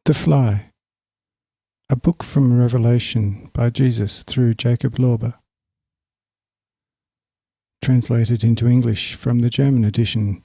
The Fly, a book from Revelation by Jesus through Jakob Lorber. Translated into English from the German edition.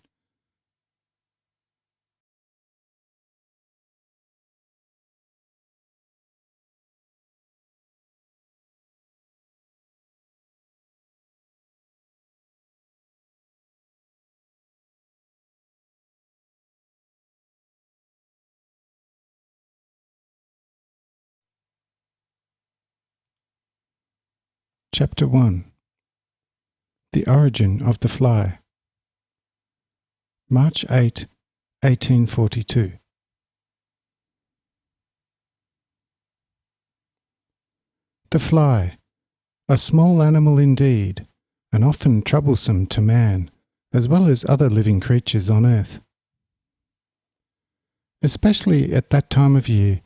Chapter 1. The Origin of the Fly. March 8, 1842. The fly, a small animal indeed, and often troublesome to man, as well as other living creatures on earth. Especially at that time of year,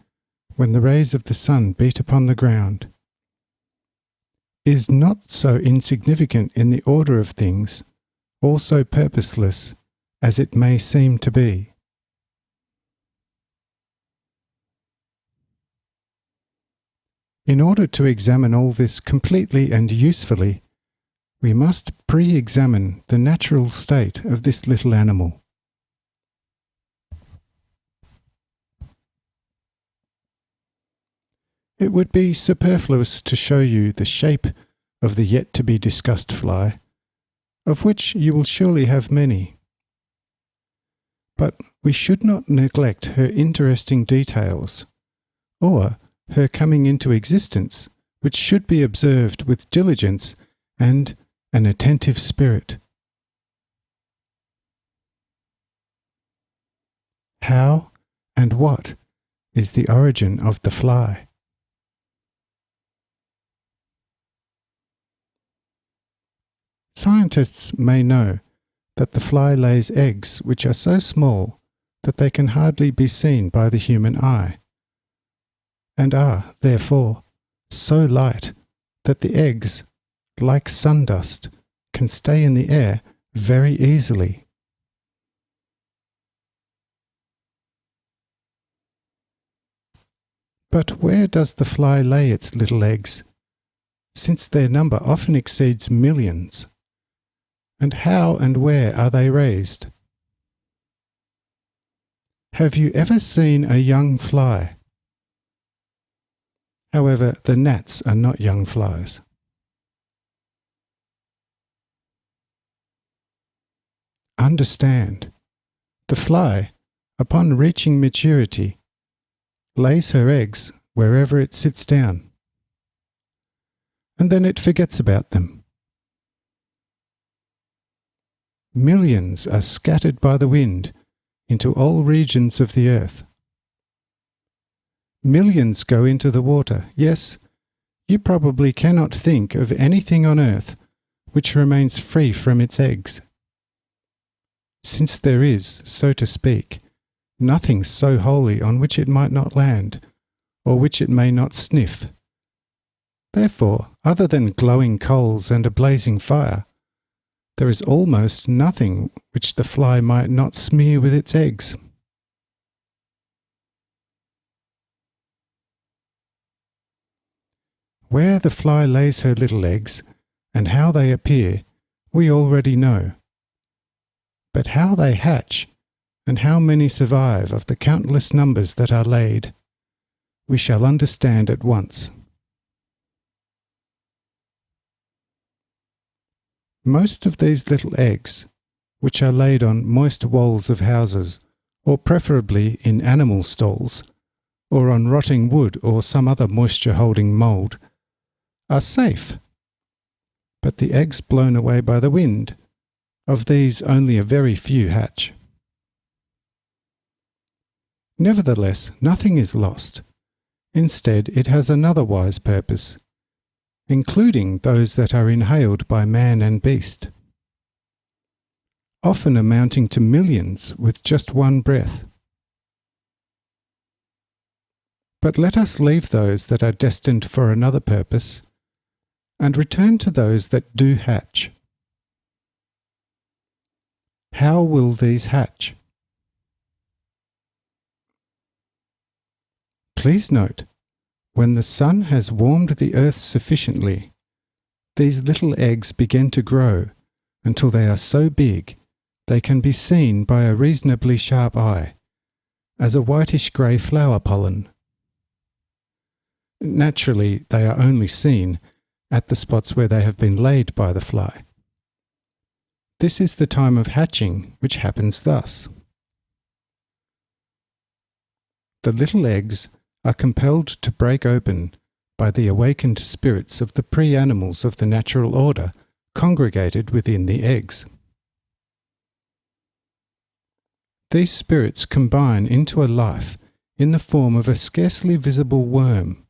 when the rays of the sun beat upon the ground, is not so insignificant in the order of things, or so purposeless as it may seem to be. In order to examine all this completely and usefully, we must pre-examine the natural state of this little animal. It would be superfluous to show you the shape of the yet-to-be-discussed fly, of which you will surely have many. But we should not neglect her interesting details, or her coming into existence, which should be observed with diligence and an attentive spirit. How and what is the origin of the fly? Scientists may know that the fly lays eggs which are so small that they can hardly be seen by the human eye, and are, therefore, so light that the eggs, like sundust, can stay in the air very easily. But where does the fly lay its little eggs, since their number often exceeds millions? And how and where are they raised? Have you ever seen a young fly? However, the gnats are not young flies. Understand, the fly, upon reaching maturity, lays her eggs wherever it sits down, and then it forgets about them. Millions are scattered by the wind into all regions of the earth. Millions go into the water. Yes, you probably cannot think of anything on earth which remains free from its eggs, since there is, so to speak, nothing so holy on which it might not land, or which it may not sniff. Therefore, other than glowing coals and a blazing fire, there is almost nothing which the fly might not smear with its eggs. Where the fly lays her little eggs, and how they appear, we already know. But how they hatch, and how many survive of the countless numbers that are laid, we shall understand at once. Most of these little eggs, which are laid on moist walls of houses, or preferably in animal stalls, or on rotting wood or some other moisture-holding mould, are safe. But the eggs blown away by the wind, of these only a very few hatch. Nevertheless, nothing is lost. Instead, it has another wise purpose, including those that are inhaled by man and beast, often amounting to millions with just one breath. But let us leave those that are destined for another purpose, and return to those that do hatch. How will these hatch? Please note, when the sun has warmed the earth sufficiently, these little eggs begin to grow until they are so big they can be seen by a reasonably sharp eye as a whitish-grey flower pollen. Naturally, they are only seen at the spots where they have been laid by the fly. This is the time of hatching, which happens thus. The little eggs are compelled to break open by the awakened spirits of the pre-animals of the natural order congregated within the eggs. These spirits combine into a life in the form of a scarcely visible worm.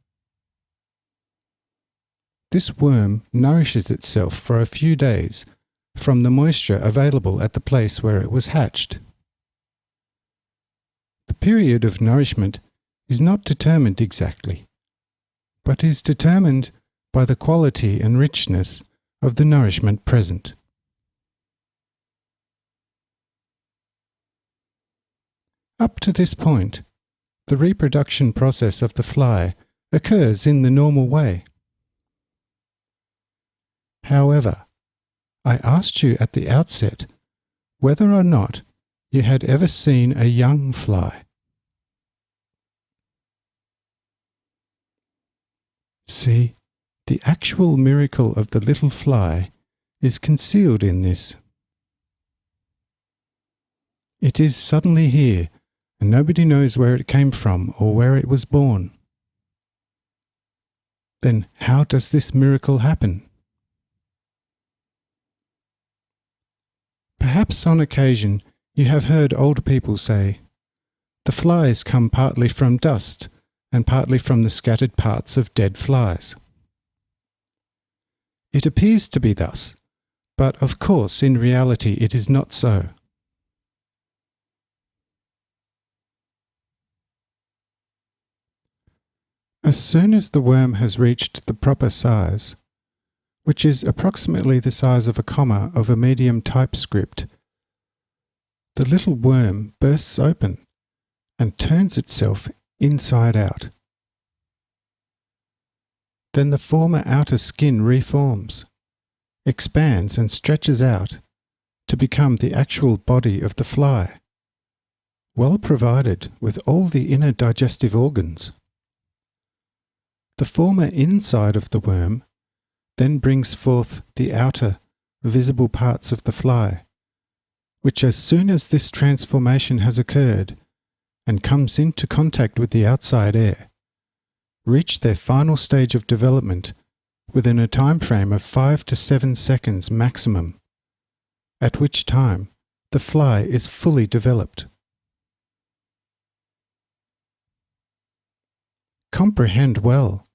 This worm nourishes itself for a few days from the moisture available at the place where it was hatched. The period of nourishment is not determined exactly, but is determined by the quality and richness of the nourishment present. Up to this point, the reproduction process of the fly occurs in the normal way. However, I asked you at the outset whether or not you had ever seen a young fly. See, the actual miracle of the little fly is concealed in this. It is suddenly here, and nobody knows where it came from or where it was born. Then how does this miracle happen? Perhaps on occasion you have heard old people say, "The flies come partly from dust and partly from the scattered parts of dead flies." It appears to be thus, but of course in reality it is not so. As soon as the worm has reached the proper size, which is approximately the size of a comma of a medium typescript, the little worm bursts open and turns itself inside out. Then the former outer skin reforms, expands and stretches out to become the actual body of the fly, well provided with all the inner digestive organs. The former inside of the worm then brings forth the outer, visible parts of the fly, which as soon as this transformation has occurred and comes into contact with the outside air, reach their final stage of development within a time frame of 5 to 7 seconds maximum, at which time the fly is fully developed. Comprehend well,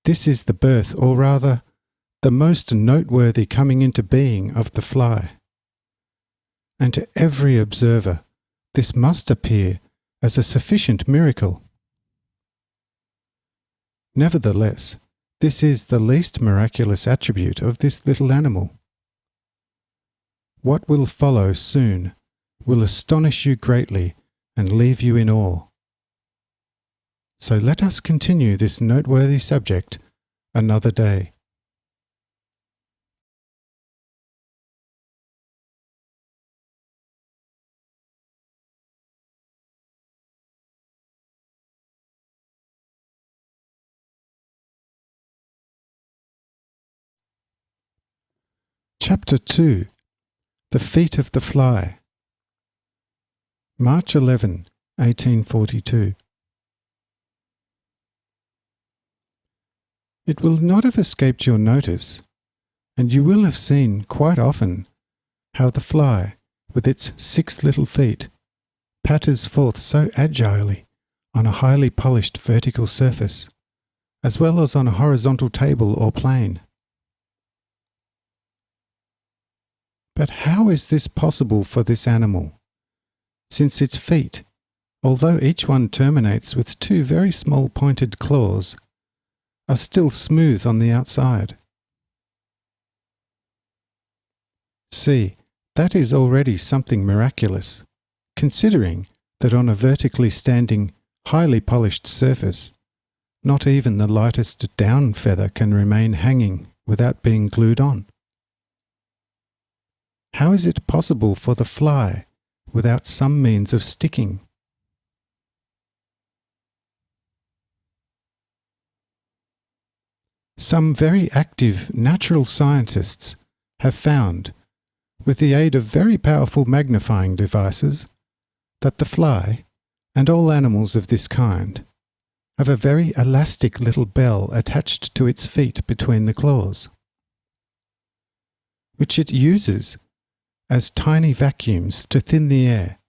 this is the birth, or rather, the most noteworthy coming into being of the fly. And to every observer, this must appear as a sufficient miracle. Nevertheless, this is the least miraculous attribute of this little animal. What will follow soon will astonish you greatly and leave you in awe. So let us continue this noteworthy subject another day. Chapter 2. The Feet of the Fly. March 11, 1842. It will not have escaped your notice, and you will have seen quite often how the fly, with its 6 little feet, patters forth so agilely on a highly polished vertical surface, as well as on a horizontal table or plane. But how is this possible for this animal, since its feet, although each one terminates with 2 very small pointed claws, are still smooth on the outside? See, that is already something miraculous, considering that on a vertically standing, highly polished surface, not even the lightest down feather can remain hanging without being glued on. How is it possible for the fly without some means of sticking? Some very active natural scientists have found, with the aid of very powerful magnifying devices, that the fly, and all animals of this kind, have a very elastic little bell attached to its feet between the claws, which it uses as tiny vacuums to thin the air,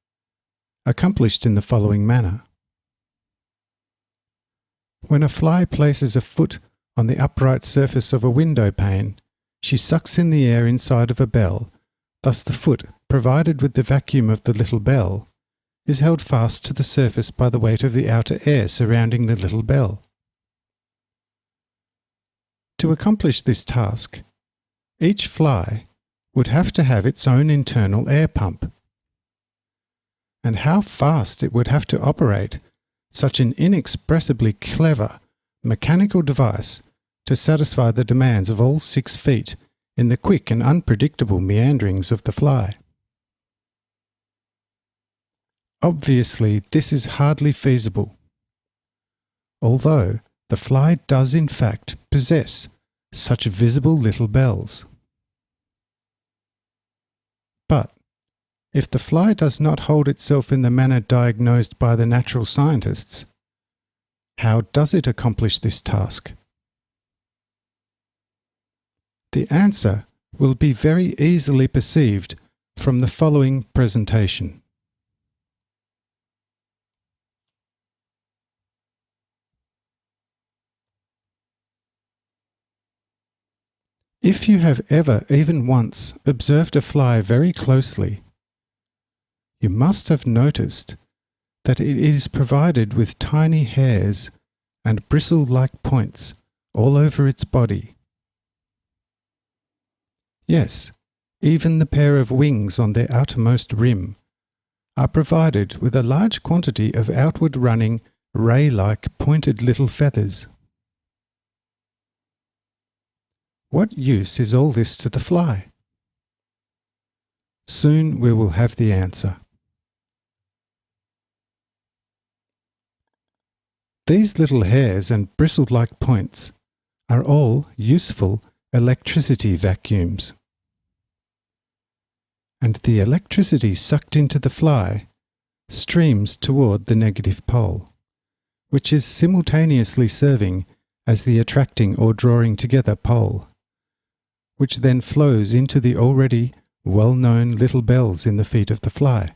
accomplished in the following manner. When a fly places a foot on the upright surface of a window pane, she sucks in the air inside of a bell. Thus the foot, provided with the vacuum of the little bell, is held fast to the surface by the weight of the outer air surrounding the little bell. To accomplish this task, each fly would have to have its own internal air pump. And how fast it would have to operate such an inexpressibly clever mechanical device to satisfy the demands of all 6 feet in the quick and unpredictable meanderings of the fly. Obviously, this is hardly feasible, although the fly does in fact possess such visible little bells. But if the fly does not hold itself in the manner diagnosed by the natural scientists, how does it accomplish this task? The answer will be very easily perceived from the following presentation. If you have ever, even once, observed a fly very closely, you must have noticed that it is provided with tiny hairs and bristle-like points all over its body. Yes, even the pair of wings on their outermost rim are provided with a large quantity of outward running, ray-like pointed little feathers. What use is all this to the fly? Soon we will have the answer. These little hairs and bristle-like points are all useful electricity vacuums. And the electricity sucked into the fly streams toward the negative pole, which is simultaneously serving as the attracting or drawing together pole, which then flows into the already well-known little bells in the feet of the fly.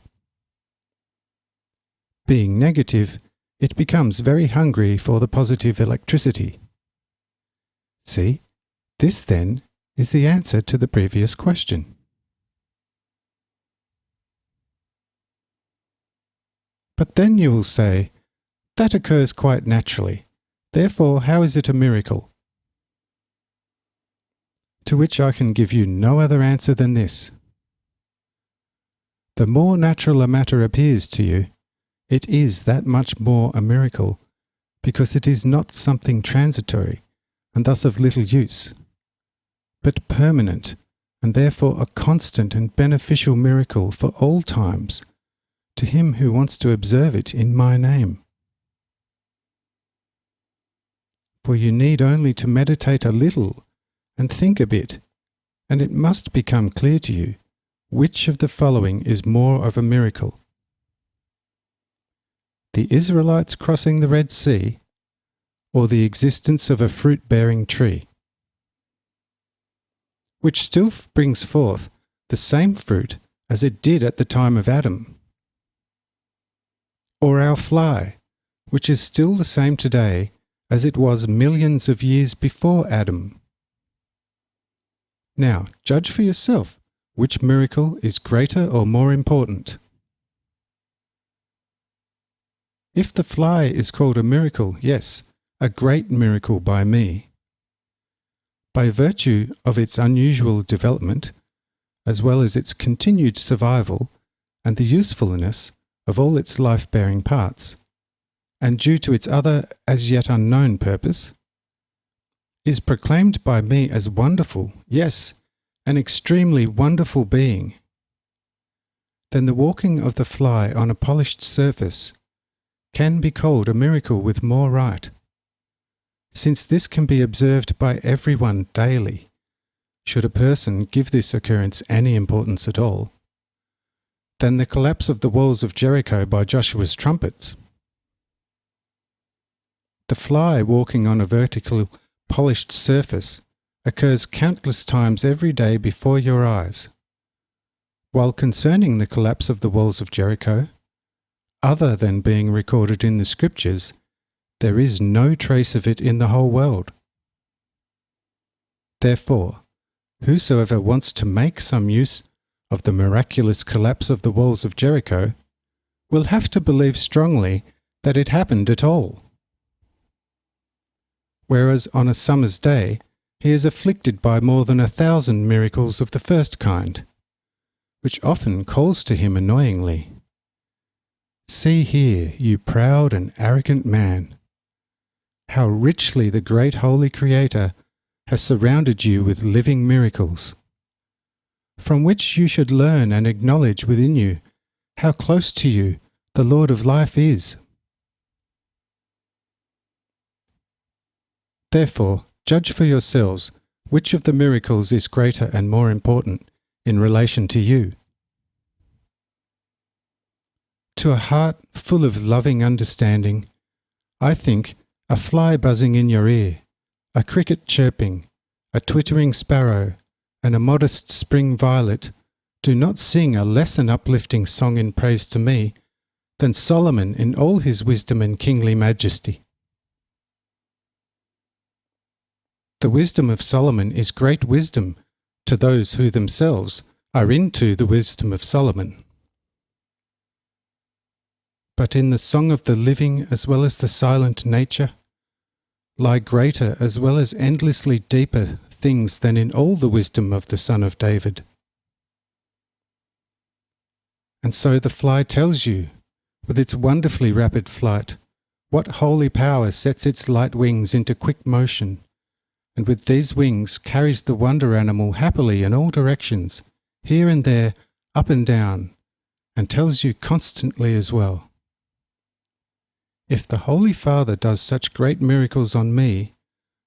Being negative, it becomes very hungry for the positive electricity. See, this then is the answer to the previous question. But then you will say, that occurs quite naturally. Therefore, how is it a miracle? To which I can give you no other answer than this. The more natural a matter appears to you, it is that much more a miracle, because it is not something transitory, and thus of little use, but permanent, and therefore a constant and beneficial miracle for all times, to him who wants to observe it in my name. For you need only to meditate a little and think a bit, and it must become clear to you which of the following is more of a miracle: the Israelites crossing the Red Sea, or the existence of a fruit-bearing tree, which still brings forth the same fruit as it did at the time of Adam, or our fly, which is still the same today as it was millions of years before Adam. Now, judge for yourself which miracle is greater or more important. If the fly is called a miracle, yes, a great miracle by me. By virtue of its unusual development, as well as its continued survival and the usefulness of all its life-bearing parts, and due to its other as yet unknown purpose, is proclaimed by me as wonderful, yes, an extremely wonderful being, then the walking of the fly on a polished surface can be called a miracle with more right, since this can be observed by everyone daily, should a person give this occurrence any importance at all, than the collapse of the walls of Jericho by Joshua's trumpets. The fly walking on a vertical, polished surface occurs countless times every day before your eyes, while concerning the collapse of the walls of Jericho, other than being recorded in the Scriptures, there is no trace of it in the whole world. Therefore, whosoever wants to make some use of the miraculous collapse of the walls of Jericho will have to believe strongly that it happened at all. Whereas on a summer's day he is afflicted by more than 1,000 miracles of the first kind, which often calls to him annoyingly, "See here, you proud and arrogant man, how richly the great Holy Creator has surrounded you with living miracles, from which you should learn and acknowledge within you how close to you the Lord of life is. Therefore, judge for yourselves which of the miracles is greater and more important in relation to you." To a heart full of loving understanding, I think a fly buzzing in your ear, a cricket chirping, a twittering sparrow, and a modest spring violet do not sing a less an uplifting song in praise to me than Solomon in all his wisdom and kingly majesty. The wisdom of Solomon is great wisdom to those who themselves are into the wisdom of Solomon. But in the song of the living as well as the silent nature lie greater as well as endlessly deeper things than in all the wisdom of the Son of David. And so the fly tells you, with its wonderfully rapid flight, what holy power sets its light wings into quick motion, and with these wings carries the wonder animal happily in all directions, here and there, up and down, and tells you constantly as well, "If the Holy Father does such great miracles on me,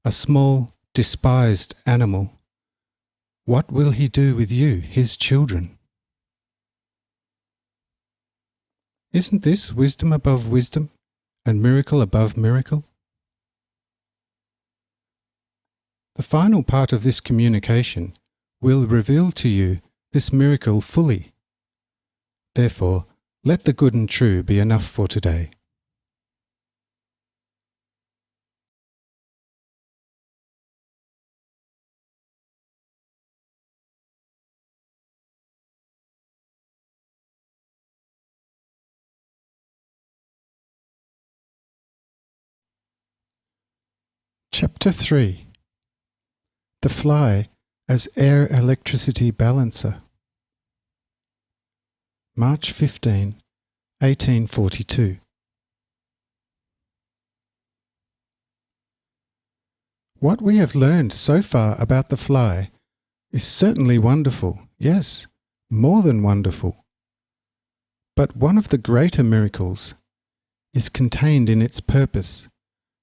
a small, despised animal, what will he do with you, his children?" Isn't this wisdom above wisdom, and miracle above miracle? The final part of this communication will reveal to you this miracle fully. Therefore, let the good and true be enough for today. Chapter 3. The Fly as Air Electricity Balancer. March 15, 1842. What we have learned so far about the fly is certainly wonderful, yes, more than wonderful. But one of the greater miracles is contained in its purpose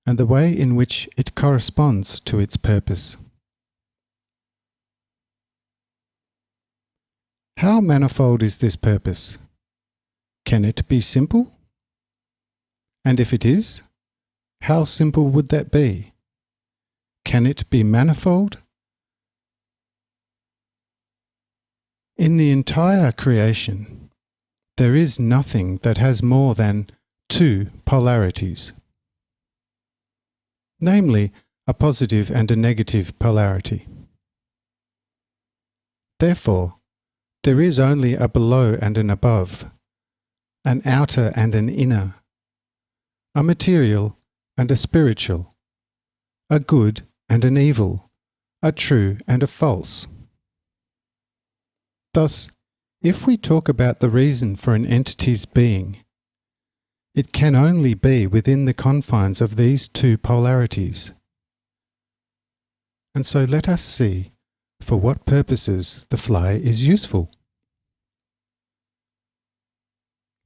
and the way in which it corresponds to its purpose. How manifold is this purpose? Can it be simple? And if it is, how simple would that be? Can it be manifold? In the entire creation, there is nothing that has more than two polarities, namely a positive and a negative polarity. Therefore, there is only a below and an above, an outer and an inner, a material and a spiritual, a good and an evil, a true and a false. Thus, if we talk about the reason for an entity's being, it can only be within the confines of these two polarities. And so let us see for what purposes the fly is useful.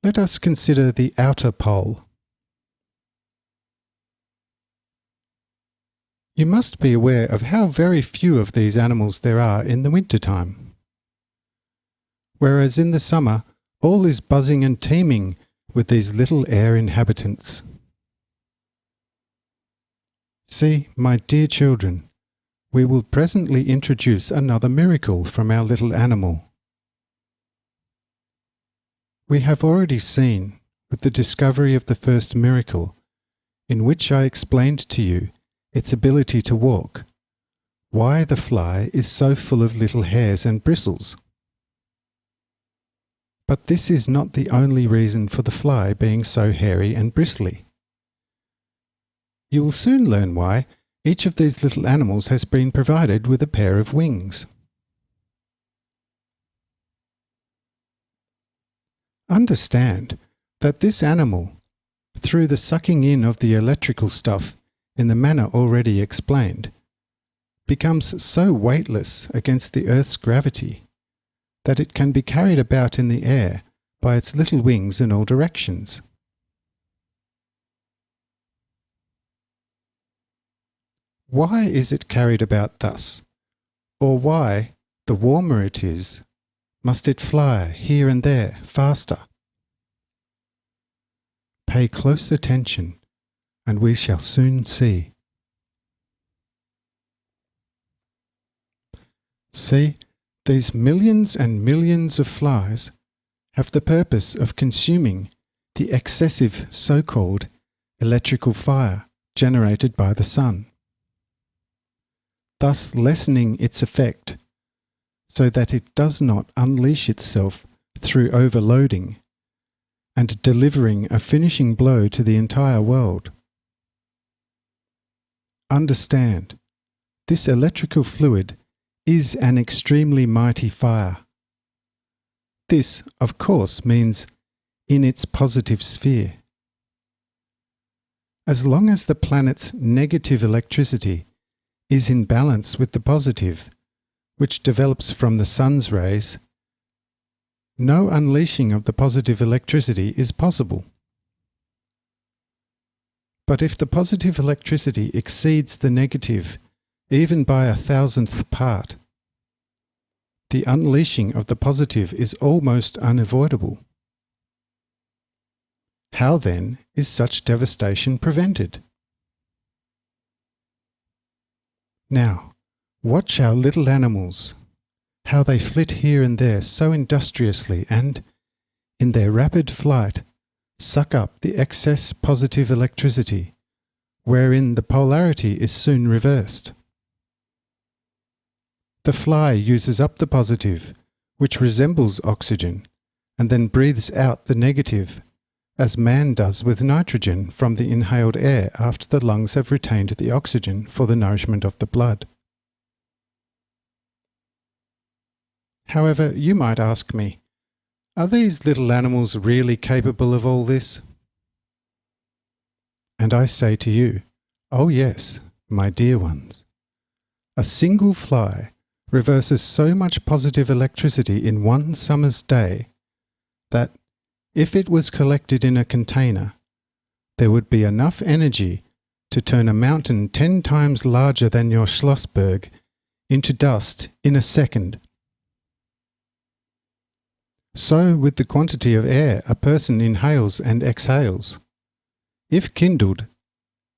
Let us consider the outer pole. You must be aware of how very few of these animals there are in the winter-time. Whereas in the summer, all is buzzing and teeming with these little air inhabitants. See, my dear children, we will presently introduce another miracle from our little animal. We have already seen, with the discovery of the first miracle, in which I explained to you its ability to walk, why the fly is so full of little hairs and bristles. But this is not the only reason for the fly being so hairy and bristly. You will soon learn why each of these little animals has been provided with a pair of wings. Understand that this animal, through the sucking in of the electrical stuff in the manner already explained, becomes so weightless against the Earth's gravity that it can be carried about in the air by its little wings in all directions. Why is it carried about thus? Or why, the warmer it is, must it fly here and there faster? Pay close attention, and we shall soon see. See, these millions and millions of flies have the purpose of consuming the excessive so-called electrical fire generated by the sun, thus lessening its effect so that it does not unleash itself through overloading and delivering a finishing blow to the entire world. Understand, this electrical fluid is an extremely mighty fire. This, of course, means in its positive sphere. As long as the planet's negative electricity is in balance with the positive, which develops from the sun's rays, no unleashing of the positive electricity is possible. But if the positive electricity exceeds the negative even by 1,000th part, the unleashing of the positive is almost unavoidable. How then is such devastation prevented? Now, watch our little animals, how they flit here and there so industriously and, in their rapid flight, suck up the excess positive electricity, wherein the polarity is soon reversed. The fly uses up the positive, which resembles oxygen, and then breathes out the negative, as man does with nitrogen from the inhaled air after the lungs have retained the oxygen for the nourishment of the blood. However, you might ask me, are these little animals really capable of all this? And I say to you, oh yes, my dear ones. A single fly reverses so much positive electricity in one summer's day that, if it was collected in a container, there would be enough energy to turn a mountain 10 times larger than your Schlossberg into dust in a second. So with the quantity of air a person inhales and exhales. If kindled,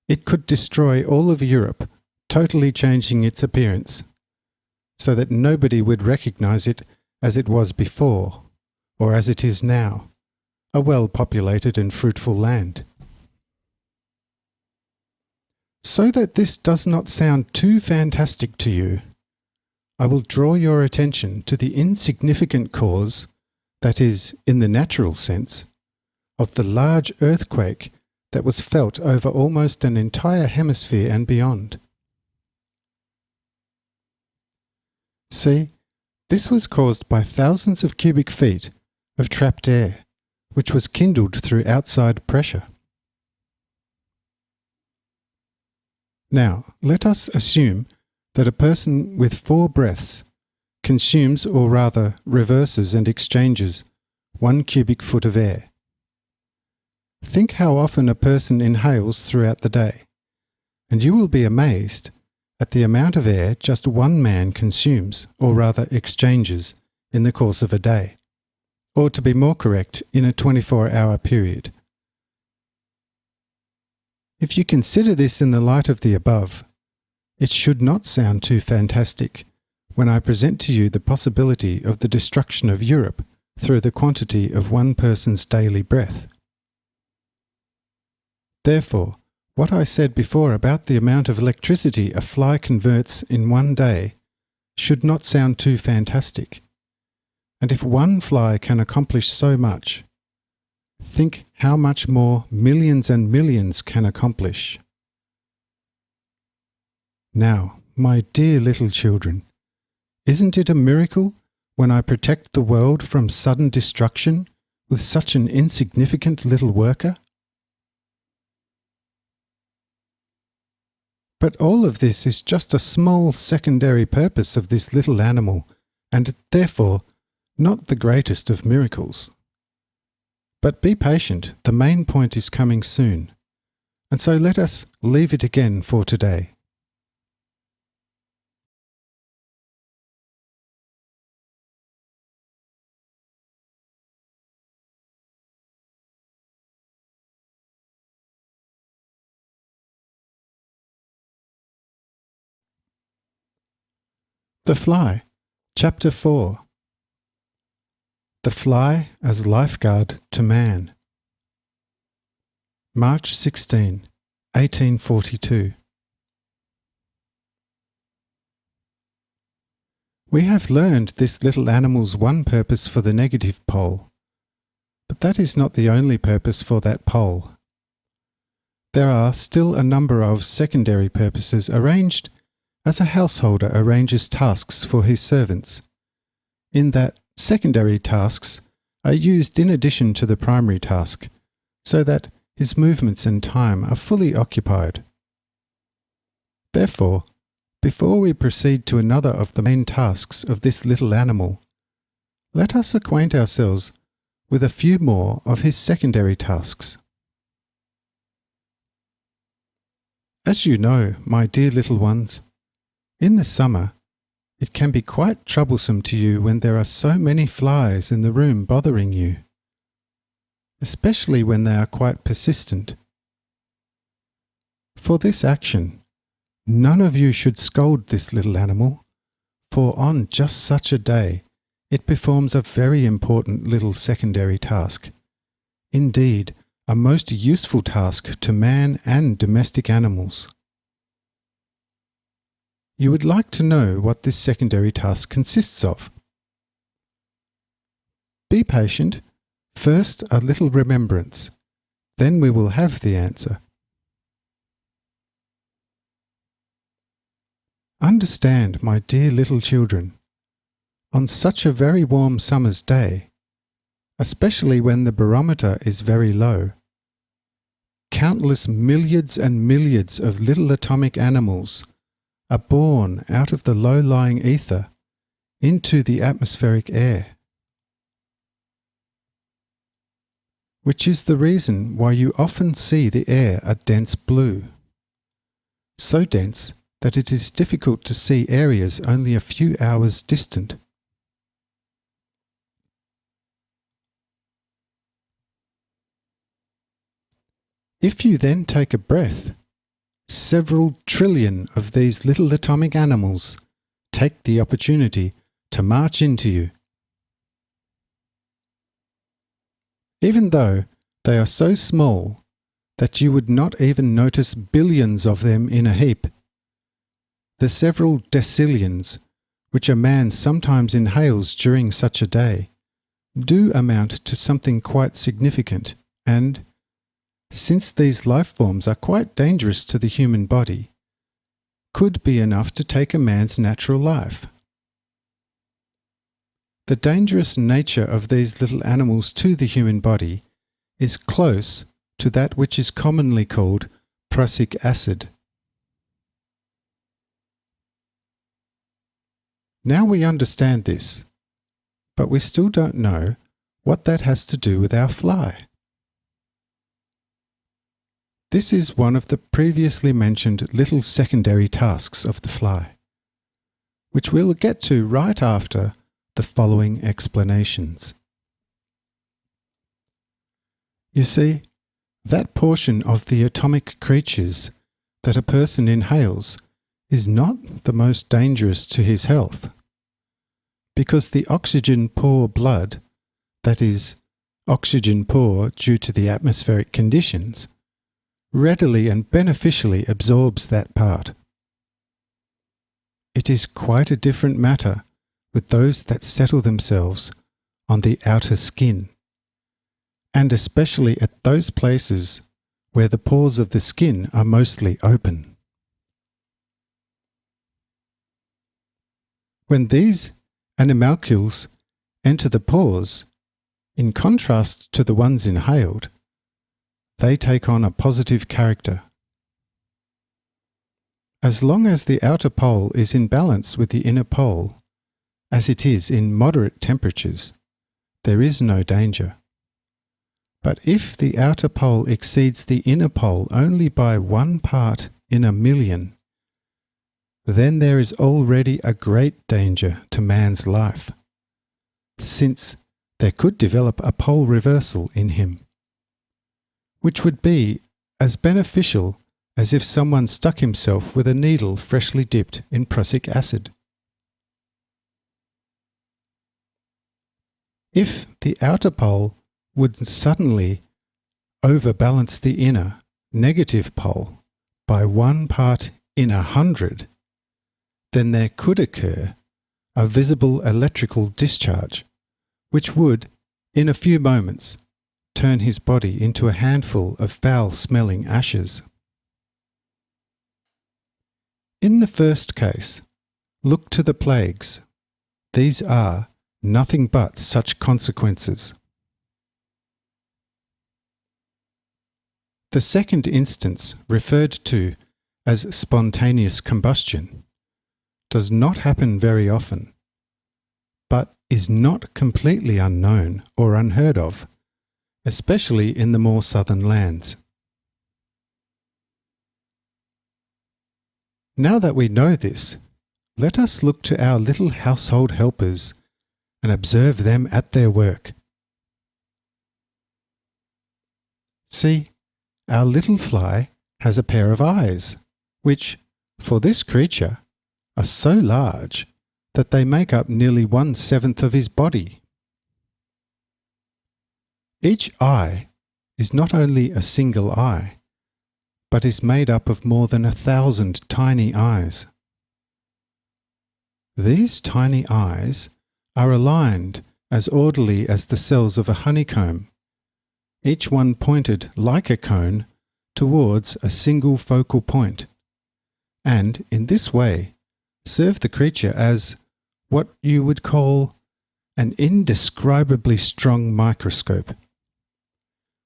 it could destroy all of Europe, totally changing its appearance, so that nobody would recognize it as it was before, or as it is now, a well-populated and fruitful land. So that this does not sound too fantastic to you, I will draw your attention to the insignificant cause, that is, in the natural sense, of the large earthquake that was felt over almost an entire hemisphere and beyond. See, this was caused by thousands of cubic feet of trapped air, which was kindled through outside pressure. Now, let us assume that a person with 4 breaths consumes, or rather reverses and exchanges, 1 cubic foot of air. Think how often a person inhales throughout the day, and you will be amazed at the amount of air just one man consumes, or rather exchanges, in the course of a day, or to be more correct, in a 24-hour period. If you consider this in the light of the above, it should not sound too fantastic when I present to you the possibility of the destruction of Europe through the quantity of one person's daily breath. Therefore, what I said before about the amount of electricity a fly converts in one day should not sound too fantastic. And if one fly can accomplish so much, think how much more millions and millions can accomplish. Now, my dear little children, isn't it a miracle when I protect the world from sudden destruction with such an insignificant little worker? But all of this is just a small secondary purpose of this little animal, and therefore not the greatest of miracles. But be patient, the main point is coming soon, and so let us leave it again for today. The Fly, Chapter 4. The Fly as Lifeguard to Man. March 16, 1842. We have learned this little animal's one purpose for the negative pole, but that is not the only purpose for that pole. There are still a number of secondary purposes arranged as a householder arranges tasks for his servants, in that secondary tasks are used in addition to the primary task, so that his movements and time are fully occupied. Therefore, before we proceed to another of the main tasks of this little animal, let us acquaint ourselves with a few more of his secondary tasks. As you know, my dear little ones, in the summer, it can be quite troublesome to you when there are so many flies in the room bothering you, especially when they are quite persistent. For this action, none of you should scold this little animal, for on just such a day it performs a very important little secondary task, indeed, a most useful task to man and domestic animals. You would like to know what this secondary task consists of. Be patient. First, a little remembrance. Then we will have the answer. Understand, my dear little children, on such a very warm summer's day, especially when the barometer is very low, countless milliards and milliards of little atomic animals are born out of the low-lying ether into the atmospheric air, which is the reason why you often see the air a dense blue, so dense that it is difficult to see areas only a few hours distant. If you then take a breath, several trillion of these little atomic animals take the opportunity to march into you. Even though they are so small that you would not even notice billions of them in a heap, the several decillions which a man sometimes inhales during such a day do amount to something quite significant, and since these life forms are quite dangerous to the human body, could be enough to take a man's natural life. The dangerous nature of these little animals to the human body is close to that which is commonly called prussic acid. Now we understand this, but we still don't know what that has to do with our fly. This is one of the previously mentioned little secondary tasks of the fly, which we'll get to right after the following explanations. You see, that portion of the atomic creatures that a person inhales is not the most dangerous to his health, because the oxygen-poor blood, that is, oxygen-poor due to the atmospheric conditions, readily and beneficially absorbs that part. It is quite a different matter with those that settle themselves on the outer skin, and especially at those places where the pores of the skin are mostly open. When these animalcules enter the pores, in contrast to the ones inhaled, they take on a positive character. As long as the outer pole is in balance with the inner pole, as it is in moderate temperatures, there is no danger. But if the outer pole exceeds the inner pole only by 1 part in a million, then there is already a great danger to man's life, since there could develop a pole reversal in him, which would be as beneficial as if someone stuck himself with a needle freshly dipped in prussic acid. If the outer pole would suddenly overbalance the inner, negative pole by 1 part in 100, then there could occur a visible electrical discharge, which would, in a few moments, turn his body into a handful of foul-smelling ashes. In the first case, look to the plagues. These are nothing but such consequences. The second instance, referred to as spontaneous combustion, does not happen very often, but is not completely unknown or unheard of, especially in the more southern lands. Now that we know this, let us look to our little household helpers and observe them at their work. See, our little fly has a pair of eyes, which, for this creature, are so large that they make up nearly 1/7 of his body. Each eye is not only a single eye, but is made up of more than 1,000 tiny eyes. These tiny eyes are aligned as orderly as the cells of a honeycomb, each one pointed like a cone towards a single focal point, and in this way serve the creature as what you would call an indescribably strong microscope,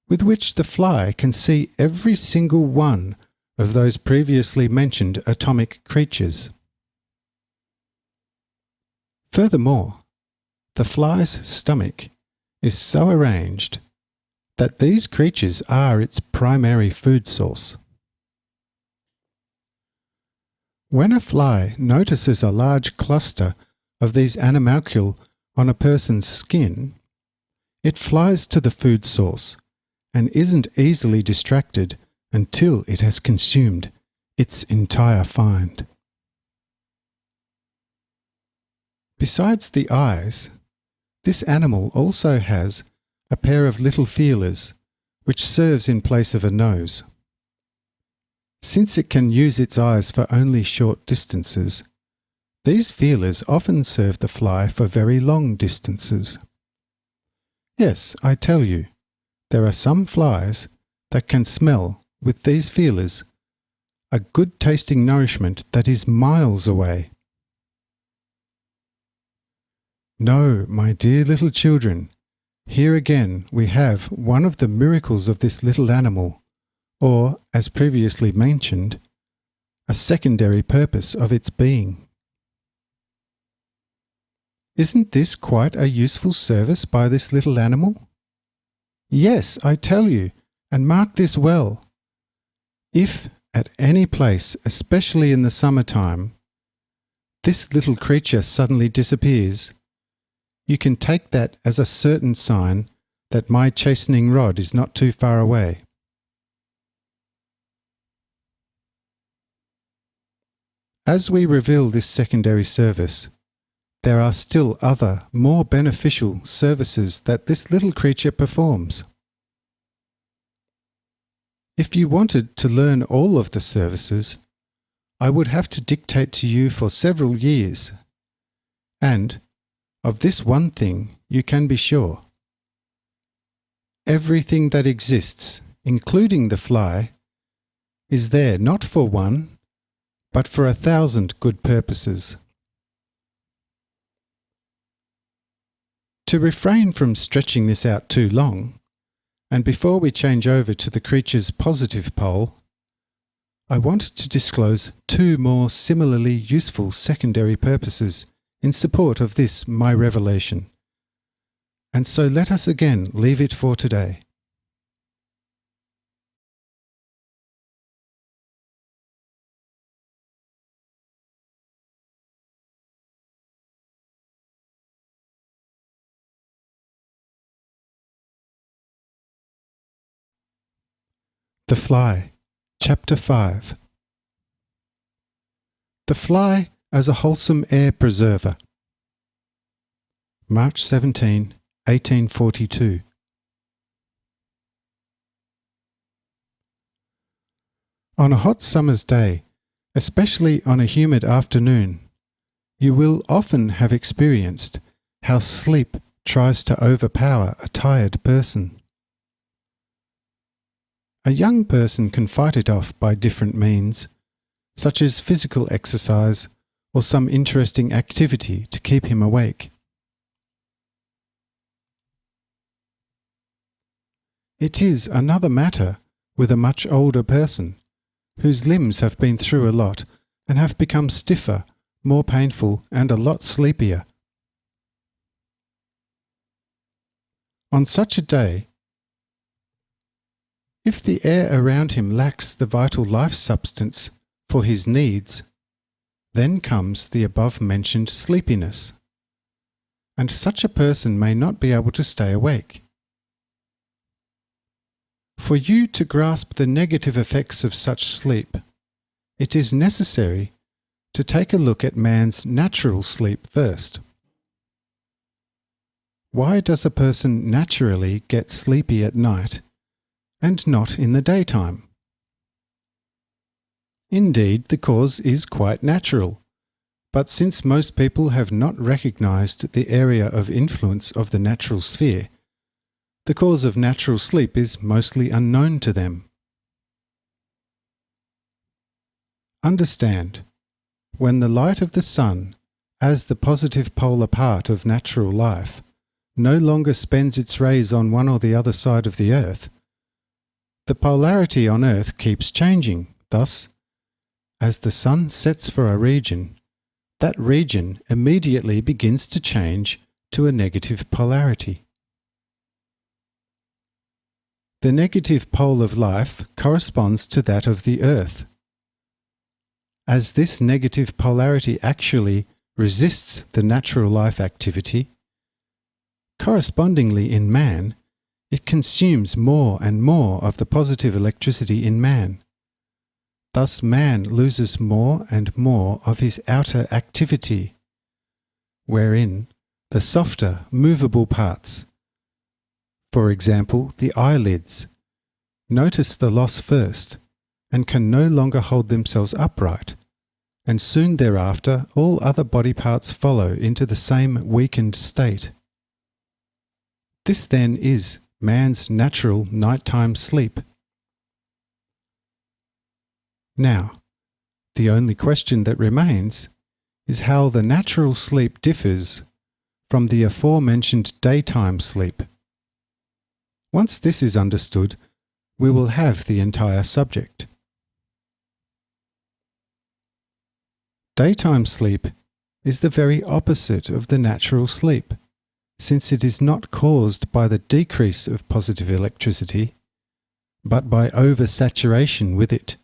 with which the fly can see every single one of those previously mentioned atomic creatures. Furthermore, the fly's stomach is so arranged that these creatures are its primary food source. When a fly notices a large cluster of these animalcule on a person's skin, it flies to the food source and isn't easily distracted until it has consumed its entire find. Besides the eyes, this animal also has a pair of little feelers, which serves in place of a nose. Since it can use its eyes for only short distances, these feelers often serve the fly for very long distances. Yes, I tell you, there are some flies that can smell, with these feelers, a good-tasting nourishment that is miles away. No, my dear little children, here again we have one of the miracles of this little animal, or, as previously mentioned, a secondary purpose of its being. Isn't this quite a useful service by this little animal? Yes, I tell you, and mark this well. If, at any place, especially in the summer-time, this little creature suddenly disappears, you can take that as a certain sign that my chastening rod is not too far away. As we reveal this secondary service, there are still other, more beneficial services that this little creature performs. If you wanted to learn all of the services, I would have to dictate to you for several years. And, of this one thing you can be sure. Everything that exists, including the fly, is there not for one, but for 1,000 good purposes. To refrain from stretching this out too long, and before we change over to the creature's positive pole, I want to disclose 2 more similarly useful secondary purposes in support of this my revelation. And so let us again leave it for today. The Fly, Chapter 5. The Fly as a Wholesome Air Preserver. March 17, 1842. On a hot summer's day, especially on a humid afternoon, you will often have experienced how sleep tries to overpower a tired person. A young person can fight it off by different means, such as physical exercise or some interesting activity to keep him awake. It is another matter with a much older person, whose limbs have been through a lot and have become stiffer, more painful, and a lot sleepier. On such a day, if the air around him lacks the vital life substance for his needs, then comes the above-mentioned sleepiness, and such a person may not be able to stay awake. For you to grasp the negative effects of such sleep, it is necessary to take a look at man's natural sleep first. Why does a person naturally get sleepy at night and not in the daytime? Indeed, the cause is quite natural, but since most people have not recognized the area of influence of the natural sphere, the cause of natural sleep is mostly unknown to them. Understand, when the light of the sun, as the positive polar part of natural life, no longer spends its rays on one or the other side of the earth, the polarity on Earth keeps changing. Thus, as the sun sets for a region, that region immediately begins to change to a negative polarity. The negative pole of life corresponds to that of the Earth. As this negative polarity actually resists the natural life activity, correspondingly in man, it consumes more and more of the positive electricity in man. Thus man loses more and more of his outer activity, wherein the softer, movable parts, for example the eyelids, notice the loss first and can no longer hold themselves upright, and soon thereafter all other body parts follow into the same weakened state. This then is man's natural nighttime sleep. Now, the only question that remains is how the natural sleep differs from the aforementioned daytime sleep. Once this is understood, we will have the entire subject. Daytime sleep is the very opposite of the natural sleep, since it is not caused by the decrease of positive electricity, but by oversaturation with it.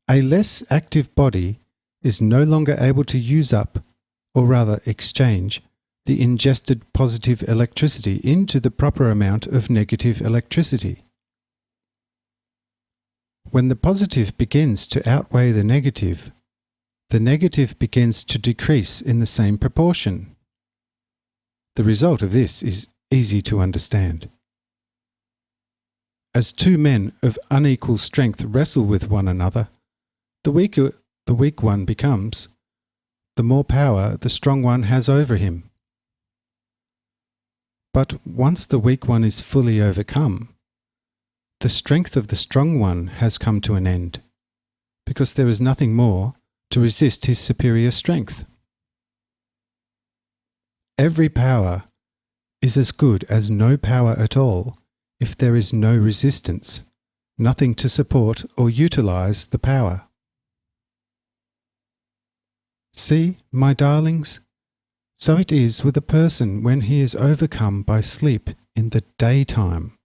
A less active body is no longer able to use up, or rather exchange, the ingested positive electricity into the proper amount of negative electricity. When the positive begins to outweigh the negative begins to decrease in the same proportion. The result of this is easy to understand. As two men of unequal strength wrestle with one another, the weaker the weak one becomes, the more power the strong one has over him. But once the weak one is fully overcome, the strength of the strong one has come to an end, because there is nothing more to resist his superior strength. Every power is as good as no power at all if there is no resistance, nothing to support or utilize the power. See, my darlings, so it is with a person when he is overcome by sleep in the daytime,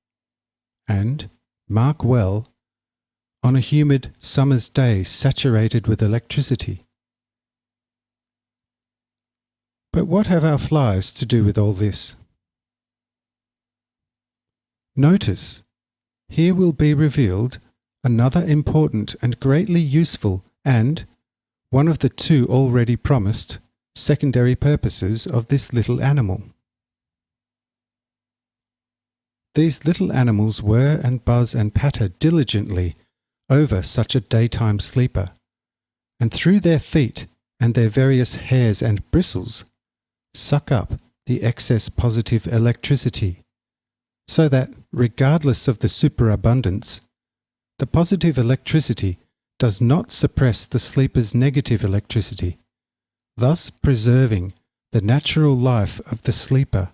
and, mark well, on a humid summer's day saturated with electricity. But what have our flies to do with all this? Notice, here will be revealed another important and greatly useful and, one of the two already promised, secondary purposes of this little animal. These little animals whir and buzz and patter diligently over such a daytime sleeper, and through their feet and their various hairs and bristles suck up the excess positive electricity, so that, regardless of the superabundance, the positive electricity does not suppress the sleeper's negative electricity, thus preserving the natural life of the sleeper.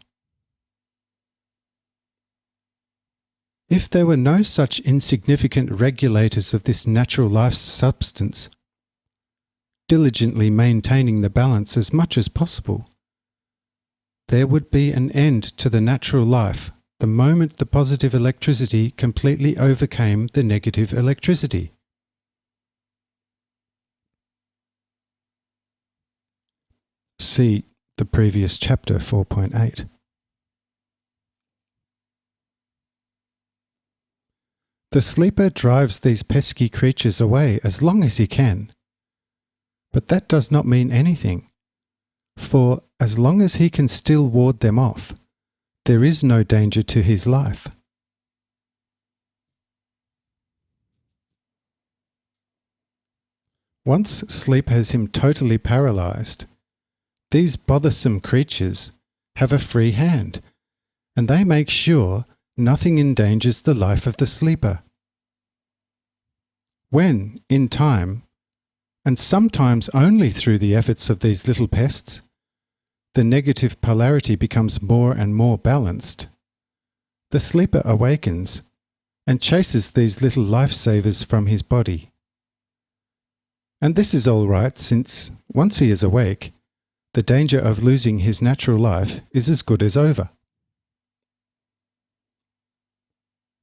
If there were no such insignificant regulators of this natural life substance, diligently maintaining the balance as much as possible, there would be an end to the natural life the moment the positive electricity completely overcame the negative electricity. See the previous chapter 4.8. The sleeper drives these pesky creatures away as long as he can. But that does not mean anything, for as long as he can still ward them off, there is no danger to his life. Once sleep has him totally paralyzed, these bothersome creatures have a free hand, and they make sure nothing endangers the life of the sleeper. When, in time, and sometimes only through the efforts of these little pests, the negative polarity becomes more and more balanced, the sleeper awakens and chases these little lifesavers from his body. And this is all right, since, once he is awake, the danger of losing his natural life is as good as over.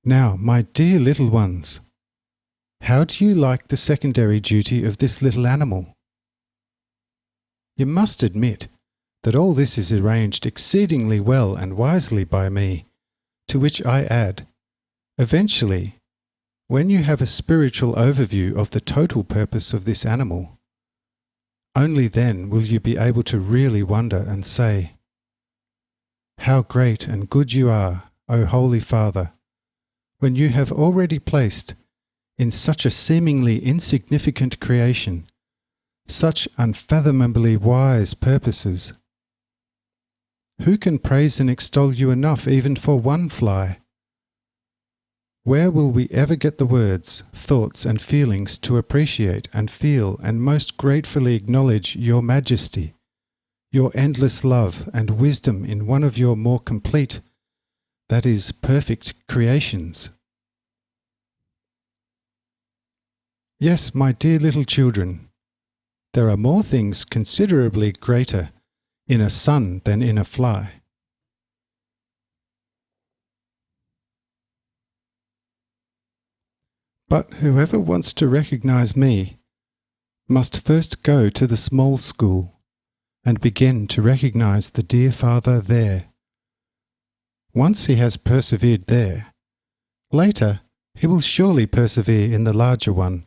Now, my dear little ones, how do you like the secondary duty of this little animal? You must admit that all this is arranged exceedingly well and wisely by me, to which I add, eventually, when you have a spiritual overview of the total purpose of this animal, only then will you be able to really wonder and say, "How great and good you are, O Holy Father, when you have already placed in such a seemingly insignificant creation such unfathomably wise purposes. Who can praise and extol you enough even for one fly? Where will we ever get the words, thoughts, and feelings to appreciate and feel and most gratefully acknowledge your majesty, your endless love and wisdom in one of your more complete, that is, perfect creations. Yes, my dear little children, there are more things considerably greater in a sun than in a fly. But whoever wants to recognize me must first go to the small school and begin to recognize the dear Father there. Once he has persevered there, later he will surely persevere in the larger one,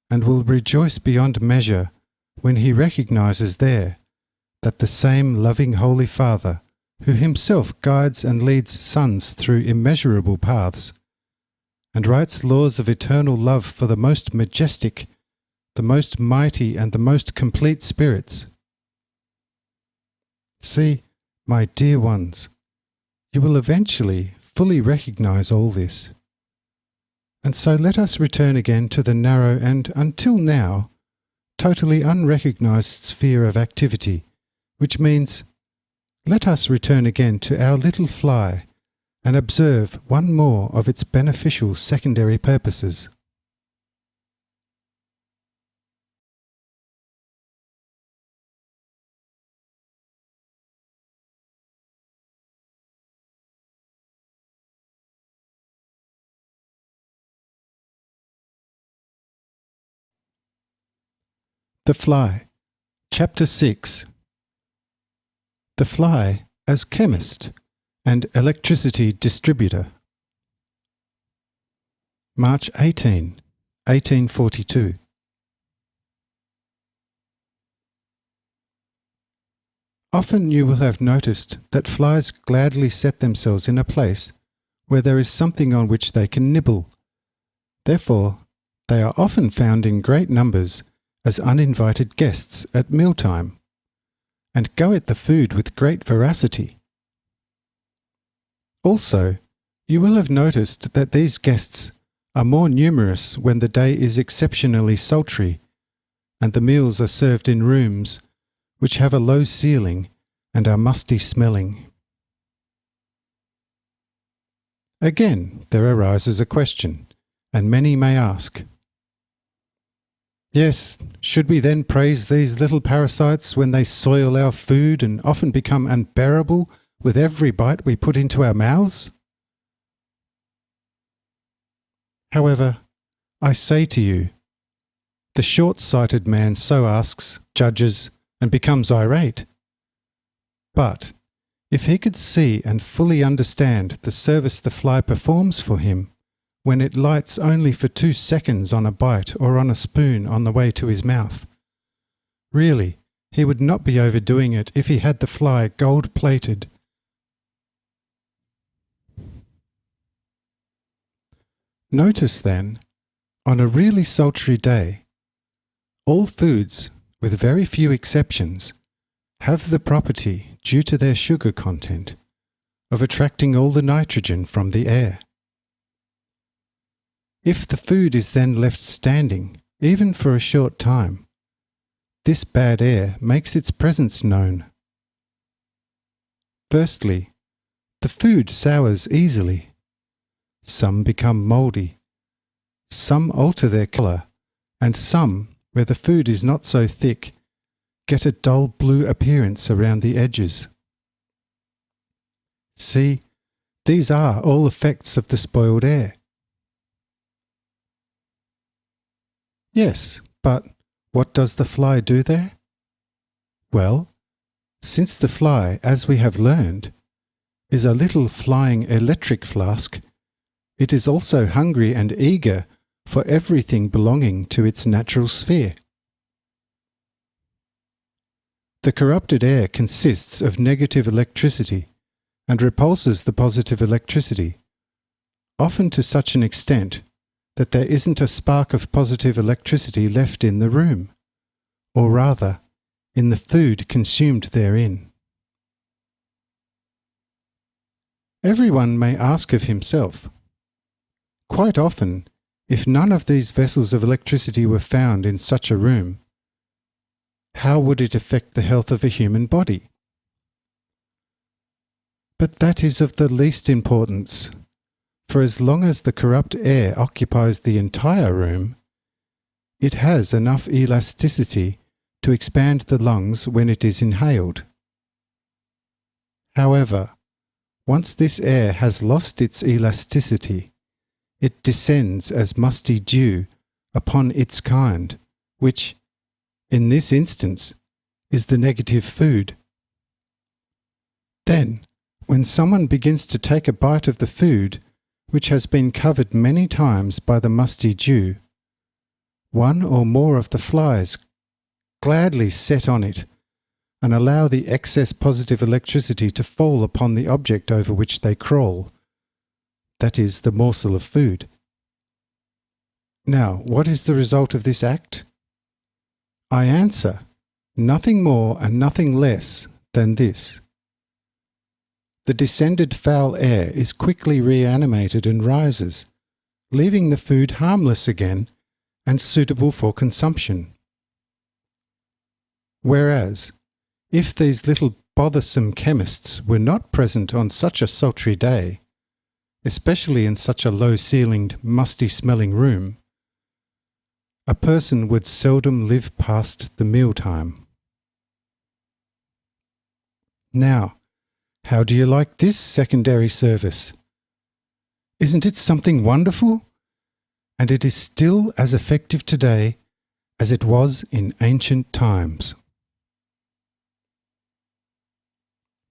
and will rejoice beyond measure when he recognizes there that the same loving Holy Father, who himself guides and leads sons through immeasurable paths, and writes laws of eternal love for the most majestic, the most mighty, and the most complete spirits. See, my dear ones, you will eventually fully recognize all this. And so let us return again to the narrow and, until now, totally unrecognized sphere of activity, which means, let us return again to our little fly and observe one more of its beneficial secondary purposes. The Fly, Chapter 6. The Fly as Chemist and Electricity Distributor. March 18, 1842. Often you will have noticed that flies gladly set themselves in a place where there is something on which they can nibble. Therefore, they are often found in great numbers as uninvited guests at mealtime, and go at the food with great voracity. Also, you will have noticed that these guests are more numerous when the day is exceptionally sultry, and the meals are served in rooms which have a low ceiling and are musty smelling. Again, there arises a question, and many may ask, yes, should we then praise these little parasites when they soil our food and often become unbearable with every bite we put into our mouths? However, I say to you, the short-sighted man so asks, judges, and becomes irate. But if he could see and fully understand the service the fly performs for him, when it lights only for 2 seconds on a bite or on a spoon on the way to his mouth, really, he would not be overdoing it if he had the fly gold-plated. Notice then, on a really sultry day, all foods, with very few exceptions, have the property, due to their sugar content, of attracting all the nitrogen from the air. If the food is then left standing, even for a short time, this bad air makes its presence known. Firstly, the food sours easily. Some become mouldy. Some alter their colour, and some, where the food is not so thick, get a dull blue appearance around the edges. See, these are all effects of the spoiled air. Yes, but what does the fly do there? Well, since the fly, as we have learned, is a little flying electric flask, it is also hungry and eager for everything belonging to its natural sphere. The corrupted air consists of negative electricity and repulses the positive electricity, often to such an extent that there isn't a spark of positive electricity left in the room, or rather, in the food consumed therein. Everyone may ask of himself, quite often, if none of these vessels of electricity were found in such a room, how would it affect the health of a human body? But that is of the least importance, for as long as the corrupt air occupies the entire room, it has enough elasticity to expand the lungs when it is inhaled. However, once this air has lost its elasticity, it descends as musty dew upon its kind, which, in this instance, is the negative food. Then, when someone begins to take a bite of the food which has been covered many times by the musty dew, one or more of the flies gladly set on it and allow the excess positive electricity to fall upon the object over which they crawl, that is, the morsel of food. Now, what is the result of this act? I answer, nothing more and nothing less than this. The descended foul air is quickly reanimated and rises, leaving the food harmless again and suitable for consumption. Whereas, if these little bothersome chemists were not present on such a sultry day, especially in such a low-ceilinged, musty-smelling room, a person would seldom live past the mealtime. Now, how do you like this secondary service? Isn't it something wonderful? And it is still as effective today as it was in ancient times.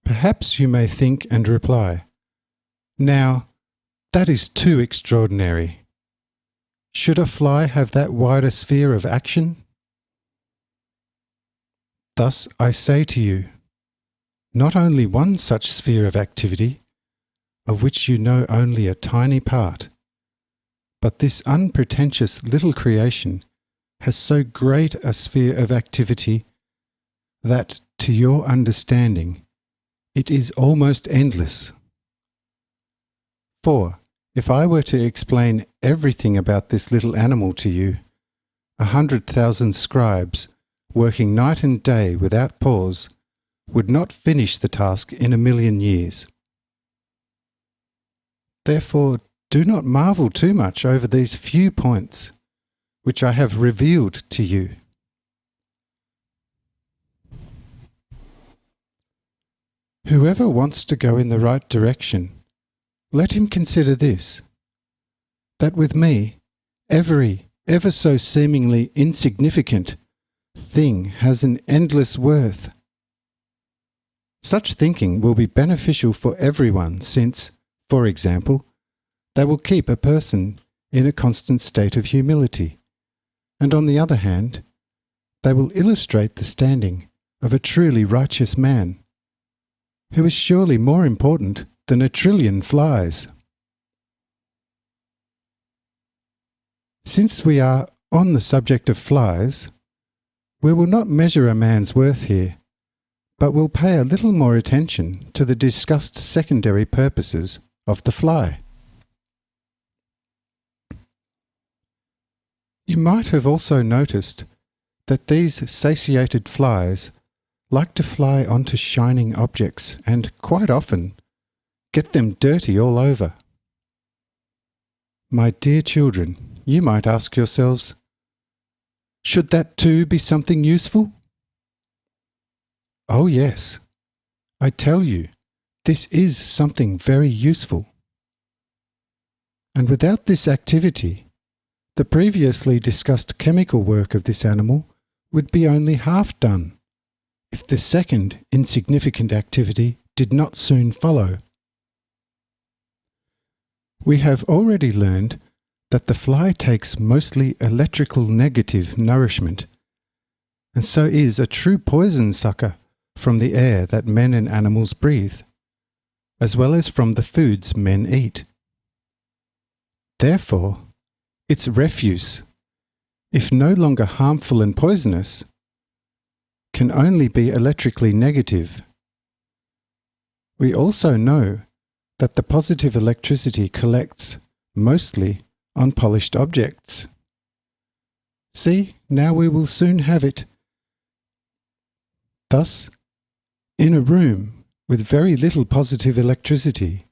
Perhaps you may think and reply, now, that is too extraordinary. Should a fly have that wider sphere of action? Thus I say to you, not only one such sphere of activity, of which you know only a tiny part, but this unpretentious little creation has so great a sphere of activity that, to your understanding, it is almost endless. For, if I were to explain everything about this little animal to you, 100,000 scribes, working night and day without pause, would not finish the task in 1,000,000 years. Therefore, do not marvel too much over these few points, which I have revealed to you. Whoever wants to go in the right direction, let him consider this, that with me, every, ever so seemingly insignificant, thing has an endless worth. Such thinking will be beneficial for everyone since, for example, they will keep a person in a constant state of humility, and on the other hand, they will illustrate the standing of a truly righteous man, who is surely more important than 1,000,000,000,000 flies. Since we are on the subject of flies, we will not measure a man's worth here, but will pay a little more attention to the discussed secondary purposes of the fly. You might have also noticed that these satiated flies like to fly onto shining objects and, quite often, get them dirty all over. My dear children, you might ask yourselves, should that too be something useful? Oh yes, I tell you, this is something very useful. And without this activity, the previously discussed chemical work of this animal would be only half done, if the second insignificant activity did not soon follow. We have already learned that the fly takes mostly electrical negative nourishment, and so is a true poison sucker from the air that men and animals breathe, as well as from the foods men eat. Therefore, its refuse, if no longer harmful and poisonous, can only be electrically negative. We also know that the positive electricity collects mostly on polished objects. See, now we will soon have it. Thus, in a room with very little positive electricity,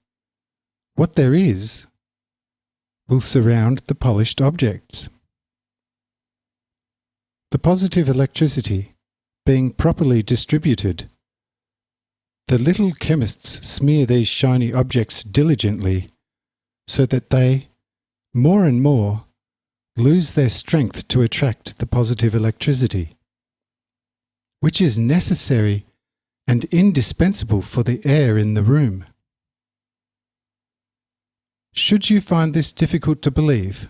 what there is will surround the polished objects. The positive electricity being properly distributed, the little chemists smear these shiny objects diligently so that they, more and more, lose their strength to attract the positive electricity, which is necessary and indispensable for the air in the room. Should you find this difficult to believe,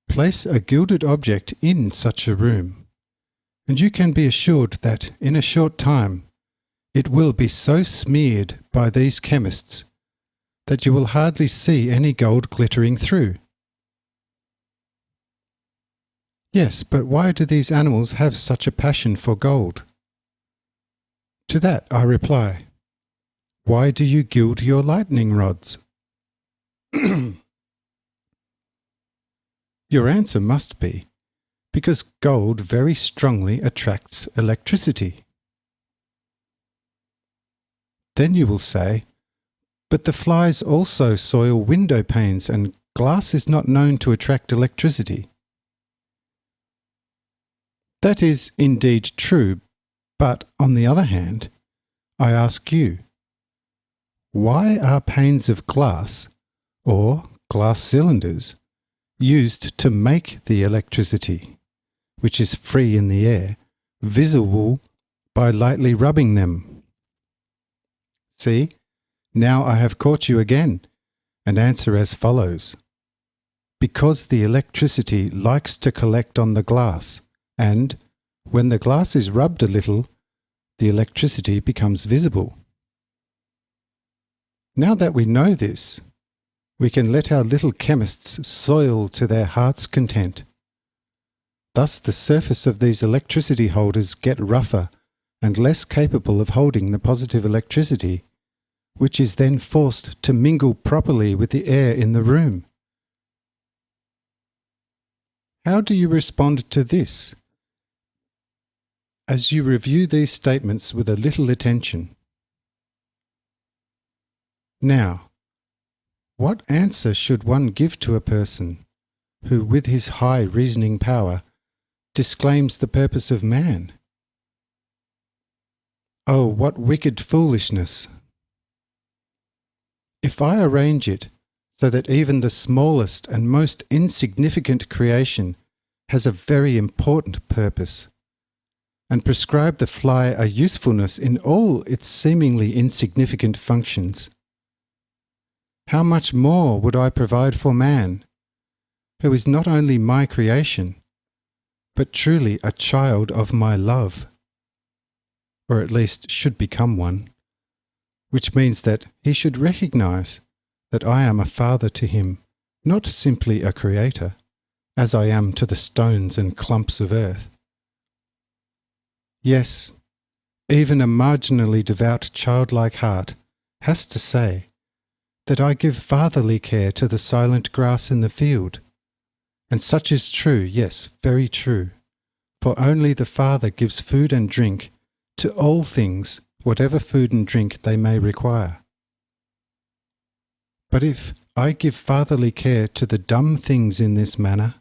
place a gilded object in such a room, and you can be assured that in a short time it will be so smeared by these chemists that you will hardly see any gold glittering through. Yes, but why do these animals have such a passion for gold? To that I reply, why do you gild your lightning rods? Your answer must be, because gold very strongly attracts electricity. Then you will say, but the flies also soil window panes and glass is not known to attract electricity. That is indeed true, but on the other hand, I ask you, why are panes of glass or glass cylinders used to make the electricity, which is free in the air, visible by lightly rubbing them? See, now I have caught you again, and answer as follows. Because the electricity likes to collect on the glass, and, when the glass is rubbed a little, the electricity becomes visible. Now that we know this, we can let our little chemists soil to their heart's content. Thus the surface of these electricity holders get rougher and less capable of holding the positive electricity, which is then forced to mingle properly with the air in the room. How do you respond to this? As you review these statements with a little attention. Now, what answer should one give to a person who, with his high reasoning power, disclaims the purpose of man? Oh, what wicked foolishness! If I arrange it so that even the smallest and most insignificant creation has a very important purpose, and prescribe the fly a usefulness in all its seemingly insignificant functions, how much more would I provide for man, who is not only my creation, but truly a child of my love, or at least should become one, which means that he should recognize that I am a father to him, not simply a creator, as I am to the stones and clumps of earth. Yes, even a marginally devout childlike heart has to say that I give fatherly care to the silent grass in the field, and such is true, yes, very true, for only the Father gives food and drink to all things, whatever food and drink they may require. But if I give fatherly care to the dumb things in this manner,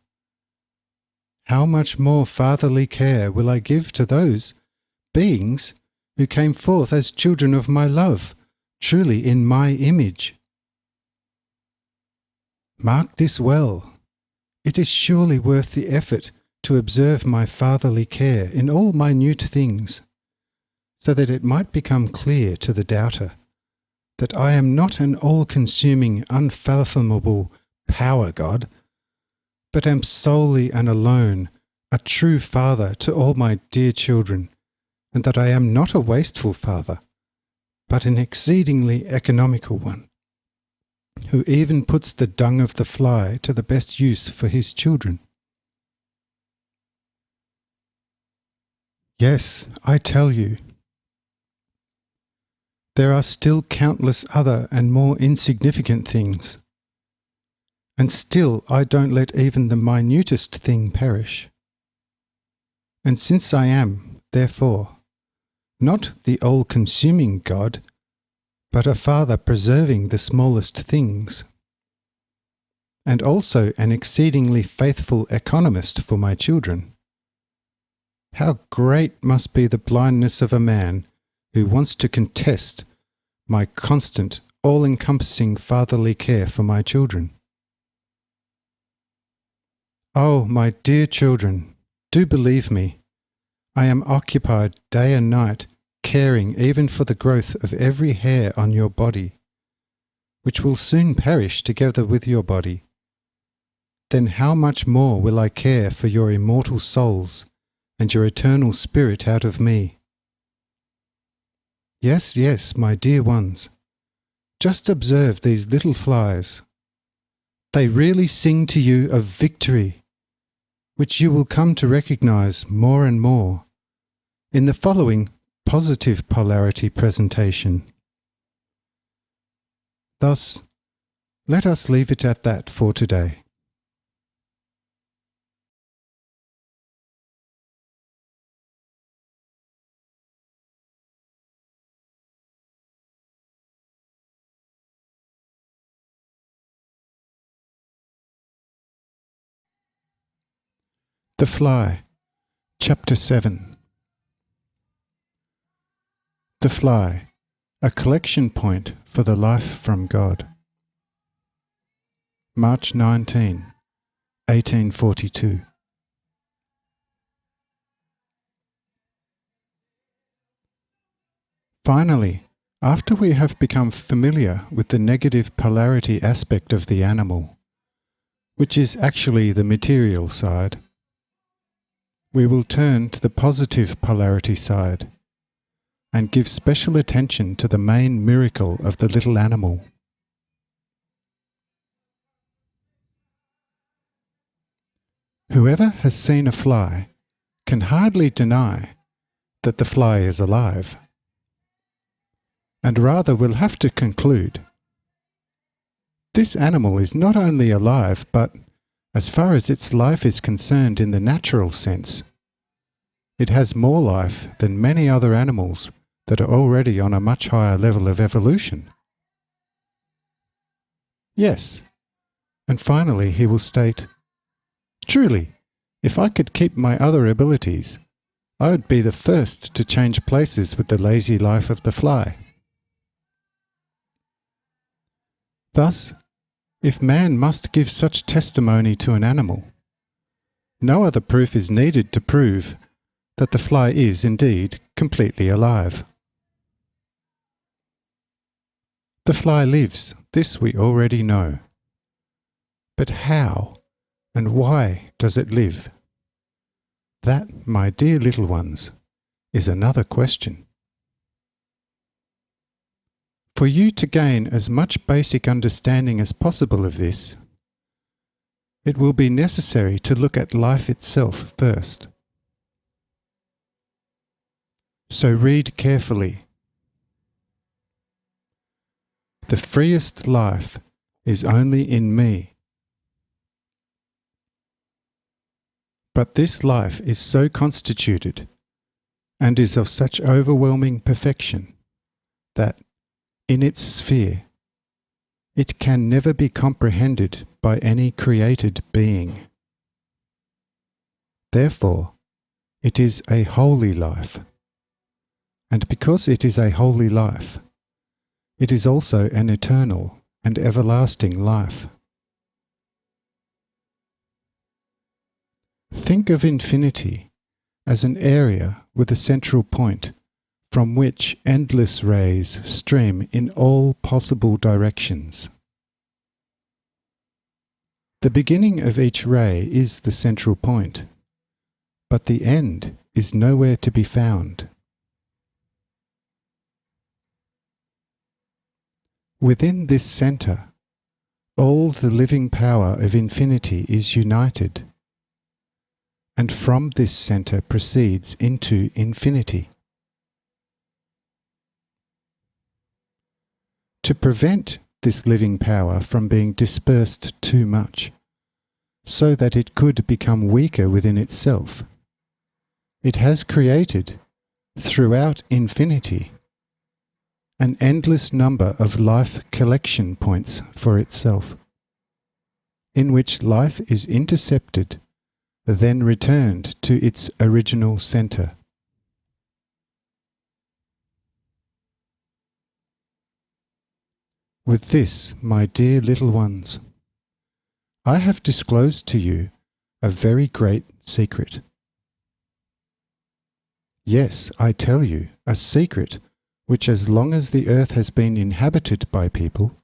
how much more fatherly care will I give to those beings who came forth as children of my love, truly in my image? Mark this well. It is surely worth the effort to observe my fatherly care in all minute things, so that it might become clear to the doubter that I am not an all-consuming, unfathomable power God, but am solely and alone a true father to all my dear children, and that I am not a wasteful father, but an exceedingly economical one, who even puts the dung of the fly to the best use for his children. Yes, I tell you, there are still countless other and more insignificant things, and still I don't let even the minutest thing perish. And since I am, therefore, not the all-consuming God, but a Father preserving the smallest things, and also an exceedingly faithful economist for my children. How great must be the blindness of a man who wants to contest my constant, all-encompassing fatherly care for my children. Oh, my dear children, do believe me, I am occupied day and night caring even for the growth of every hair on your body, which will soon perish together with your body. Then how much more will I care for your immortal souls and your eternal spirit out of me? Yes, yes, my dear ones, just observe these little flies. They really sing to you of victory, which you will come to recognize more and more in the following positive polarity presentation. Thus, let us leave it at that for today. The Fly, Chapter 7. The Fly, a collection point for the life from God. March 19, 1842. Finally, after we have become familiar with the negative polarity aspect of the animal, which is actually the material side, we will turn to the positive polarity side and give special attention to the main miracle of the little animal. Whoever has seen a fly can hardly deny that the fly is alive, and rather will have to conclude, this animal is not only alive, but, as far as its life is concerned in the natural sense, it has more life than many other animals that are already on a much higher level of evolution. Yes, and finally he will state, truly, if I could keep my other abilities, I would be the first to change places with the lazy life of the fly. Thus, if man must give such testimony to an animal, no other proof is needed to prove that the fly is indeed completely alive. The fly lives, this we already know. But how and why does it live? That, my dear little ones, is another question. For you to gain as much basic understanding as possible of this, it will be necessary to look at life itself first. So read carefully. The freest life is only in me. But this life is so constituted and is of such overwhelming perfection that, in its sphere, it can never be comprehended by any created being. Therefore, it is a holy life. And because it is a holy life, it is also an eternal and everlasting life. Think of infinity as an area with a central point from which endless rays stream in all possible directions. The beginning of each ray is the central point, but the end is nowhere to be found. Within this centre, all the living power of infinity is united, and from this centre proceeds into infinity. To prevent this living power from being dispersed too much, so that it could become weaker within itself, it has created, throughout infinity, an endless number of life collection points for itself, in which life is intercepted, then returned to its original center. With this, my dear little ones, I have disclosed to you a very great secret. Yes, I tell you, a secret which, as long as the earth has been inhabited by people,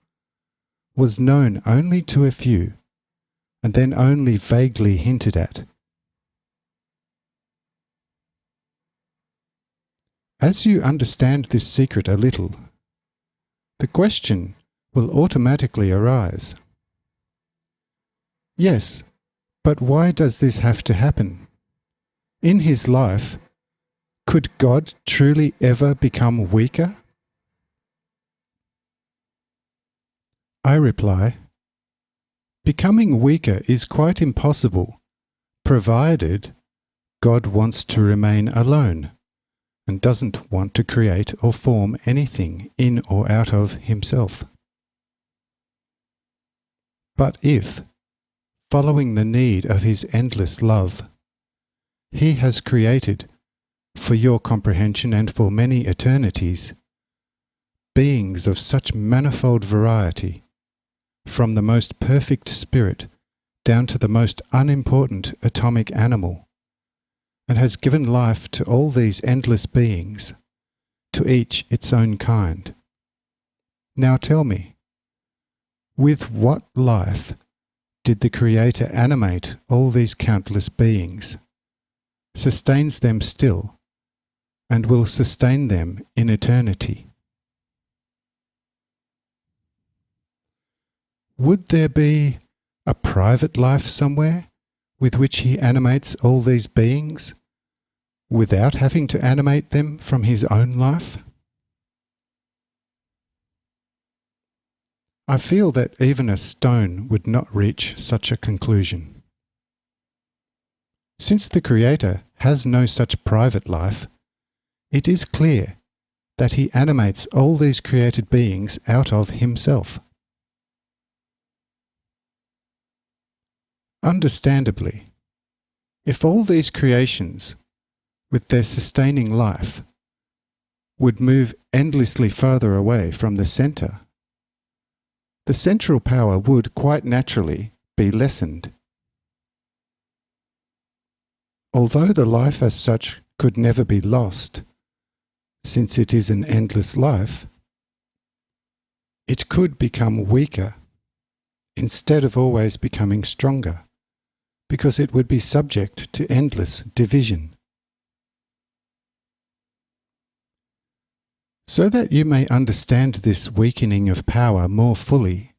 was known only to a few, and then only vaguely hinted at. As you understand this secret a little, the question will automatically arise. Yes, but why does this have to happen? In his life, could God truly ever become weaker? I reply, becoming weaker is quite impossible, provided God wants to remain alone and doesn't want to create or form anything in or out of himself. But if, following the need of his endless love, he has created, for your comprehension and for many eternities, beings of such manifold variety, from the most perfect spirit down to the most unimportant atomic animal, and has given life to all these endless beings, to each its own kind. Now tell me, with what life did the Creator animate all these countless beings, sustains them still, and will sustain them in eternity? Would there be a private life somewhere with which he animates all these beings, without having to animate them from his own life? I feel that even a stone would not reach such a conclusion. Since the Creator has no such private life, it is clear that he animates all these created beings out of himself. Understandably, if all these creations, with their sustaining life, would move endlessly farther away from the center, the central power would quite naturally be lessened. Although the life as such could never be lost, since it is an endless life, it could become weaker instead of always becoming stronger, because it would be subject to endless division. So that you may understand this weakening of power more fully,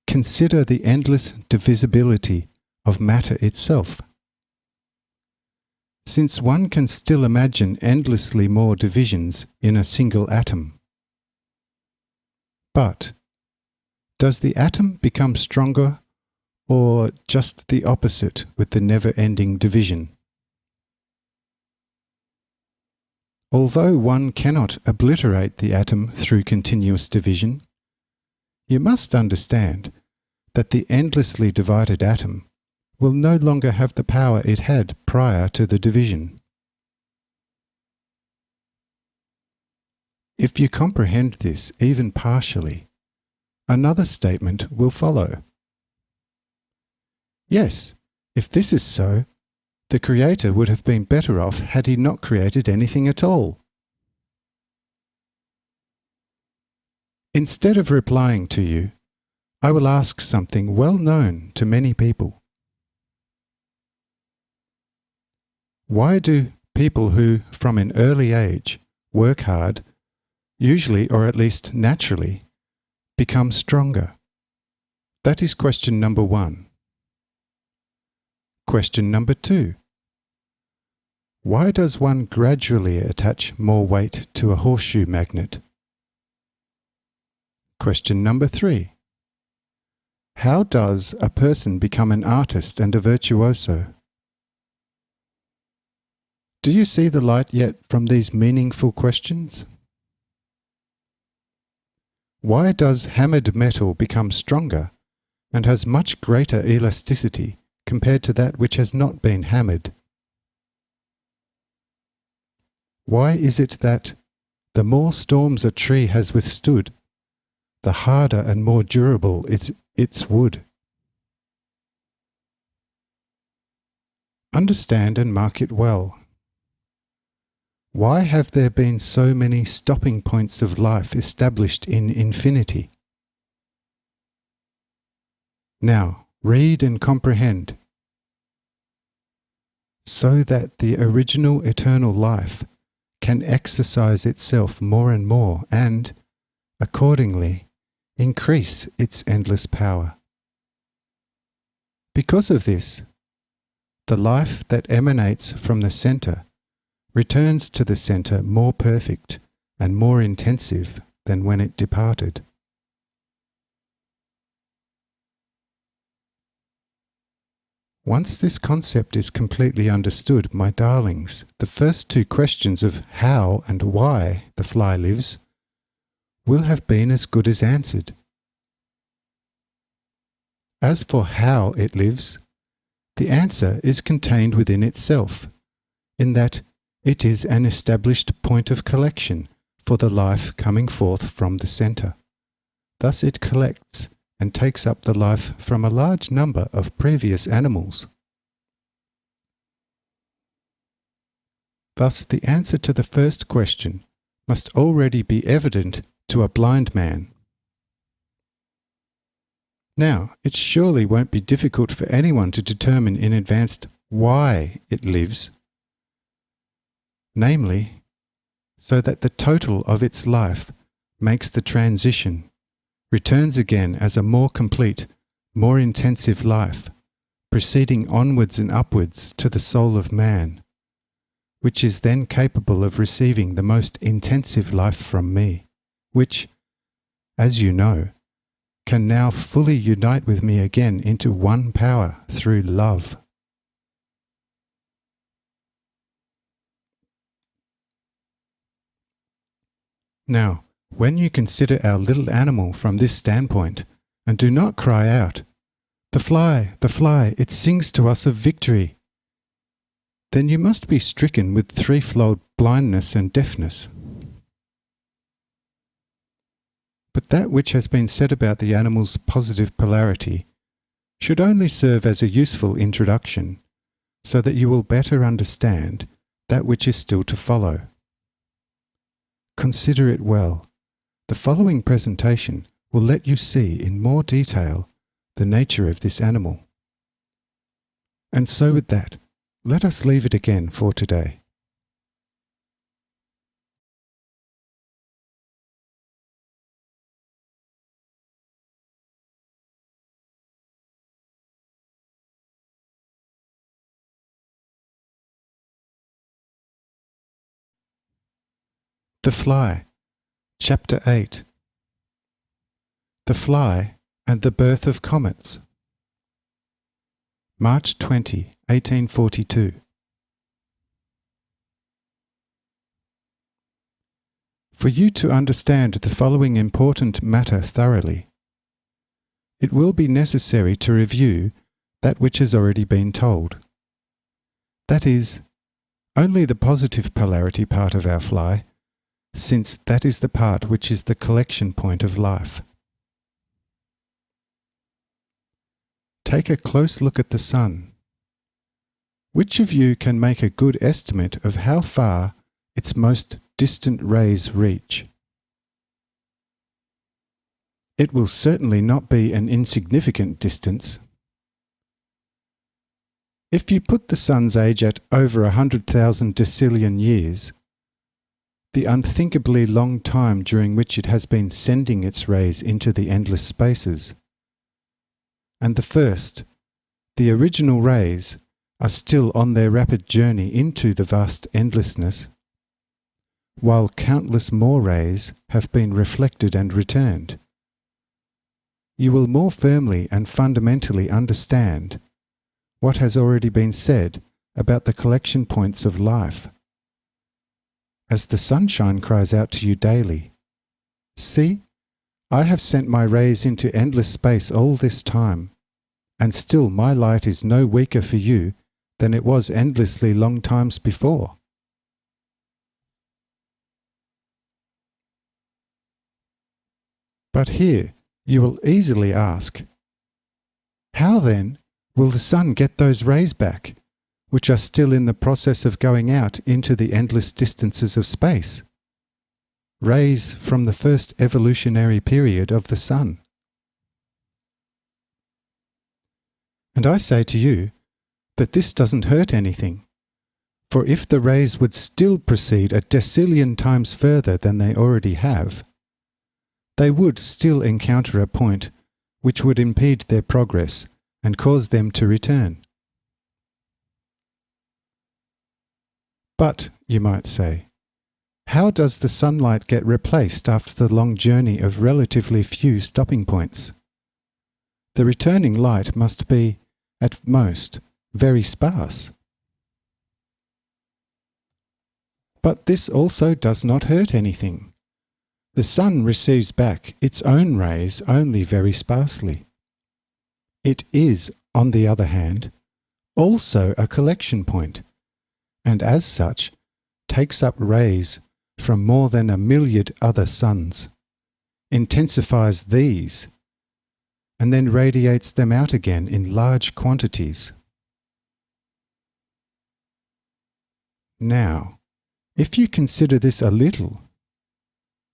consider the endless divisibility of matter itself. Since one can still imagine endlessly more divisions in a single atom. But does the atom become stronger, or just the opposite with the never-ending division? Although one cannot obliterate the atom through continuous division, you must understand that the endlessly divided atom will no longer have the power it had prior to the division. If you comprehend this even partially, another statement will follow. Yes, if this is so, the Creator would have been better off had he not created anything at all. Instead of replying to you, I will ask something well known to many people. Why do people who, from an early age, work hard, usually or at least naturally, become stronger? That is question number 1. Question number 2. Why does one gradually attach more weight to a horseshoe magnet? Question number 3. How does a person become an artist and a virtuoso? Do you see the light yet from these meaningful questions? Why does hammered metal become stronger and has much greater elasticity compared to that which has not been hammered? Why is it that the more storms a tree has withstood, the harder and more durable is its wood? Understand and mark it well. Why have there been so many stopping points of life established in infinity? Now, read and comprehend, so that the original eternal life can exercise itself more and more and, accordingly, increase its endless power. Because of this, the life that emanates from the center returns to the center more perfect and more intensive than when it departed. Once this concept is completely understood, my darlings, the first two questions of how and why the fly lives will have been as good as answered. As for how it lives, the answer is contained within itself, in that it is an established point of collection for the life coming forth from the center. Thus it collects and takes up the life from a large number of previous animals. Thus the answer to the first question must already be evident to a blind man. Now, it surely won't be difficult for anyone to determine in advance why it lives, namely, so that the total of its life makes the transition, returns again as a more complete, more intensive life, proceeding onwards and upwards to the soul of man, which is then capable of receiving the most intensive life from me, which, as you know, can now fully unite with me again into one power through love. Now, when you consider our little animal from this standpoint, and do not cry out, the fly, it sings to us of victory," then you must be stricken with threefold blindness and deafness. But that which has been said about the animal's positive polarity should only serve as a useful introduction, so that you will better understand that which is still to follow. Consider it well. The following presentation will let you see in more detail the nature of this animal. And so with that, let us leave it again for today. The Fly, Chapter 8. The Fly and the Birth of Comets. March 20, 1842. For you to understand the following important matter thoroughly, it will be necessary to review that which has already been told. That is, only the positive polarity part of our fly, since that is the part which is the collection point of life. Take a close look at the sun. Which of you can make a good estimate of how far its most distant rays reach? It will certainly not be an insignificant distance. If you put the sun's age at over 100,000 decillion years, the unthinkably long time during which it has been sending its rays into the endless spaces, and the original rays, are still on their rapid journey into the vast endlessness, while countless more rays have been reflected and returned, you will more firmly and fundamentally understand what has already been said about the collection points of life as the sunshine cries out to you daily, "See, I have sent my rays into endless space all this time, and still my light is no weaker for you than it was endlessly long times before." But here you will easily ask, how then will the sun get those rays back, which are still in the process of going out into the endless distances of space? Rays from the first evolutionary period of the sun. And I say to you that this doesn't hurt anything, for if the rays would still proceed a decillion times further than they already have, they would still encounter a point which would impede their progress and cause them to return. But, you might say, how does the sunlight get replaced after the long journey of relatively few stopping points? The returning light must be, at most, very sparse. But this also does not hurt anything. The sun receives back its own rays only very sparsely. It is, on the other hand, also a collection point, and as such takes up rays from more than 1,000,000 other suns, intensifies these, and then radiates them out again in large quantities. Now, if you consider this a little,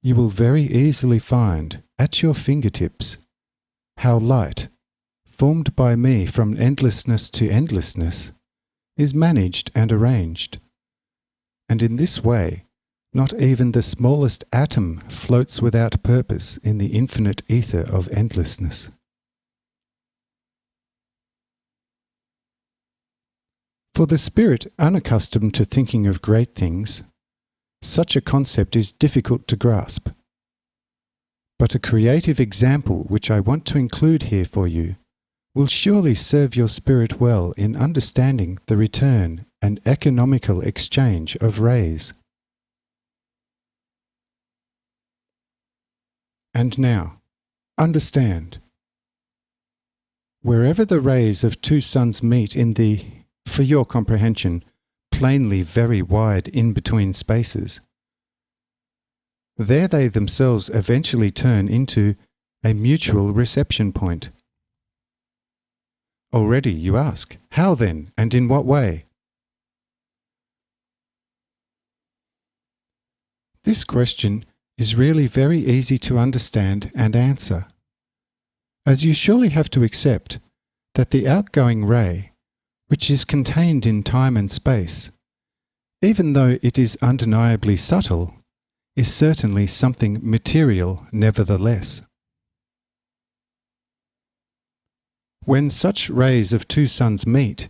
you will very easily find at your fingertips how light, formed by me from endlessness to endlessness, is managed and arranged. And in this way, not even the smallest atom floats without purpose in the infinite ether of endlessness. For the spirit unaccustomed to thinking of great things, such a concept is difficult to grasp. But a creative example which I want to include here for you will surely serve your spirit well in understanding the return and economical exchange of rays. And now, understand. Wherever the rays of two suns meet in the, for your comprehension, plainly very wide in-between spaces, there they themselves eventually turn into a mutual reception point. Already you ask, how then, and in what way? This question is really very easy to understand and answer, as you surely have to accept that the outgoing ray, which is contained in time and space, even though it is undeniably subtle, is certainly something material nevertheless. When such rays of two suns meet,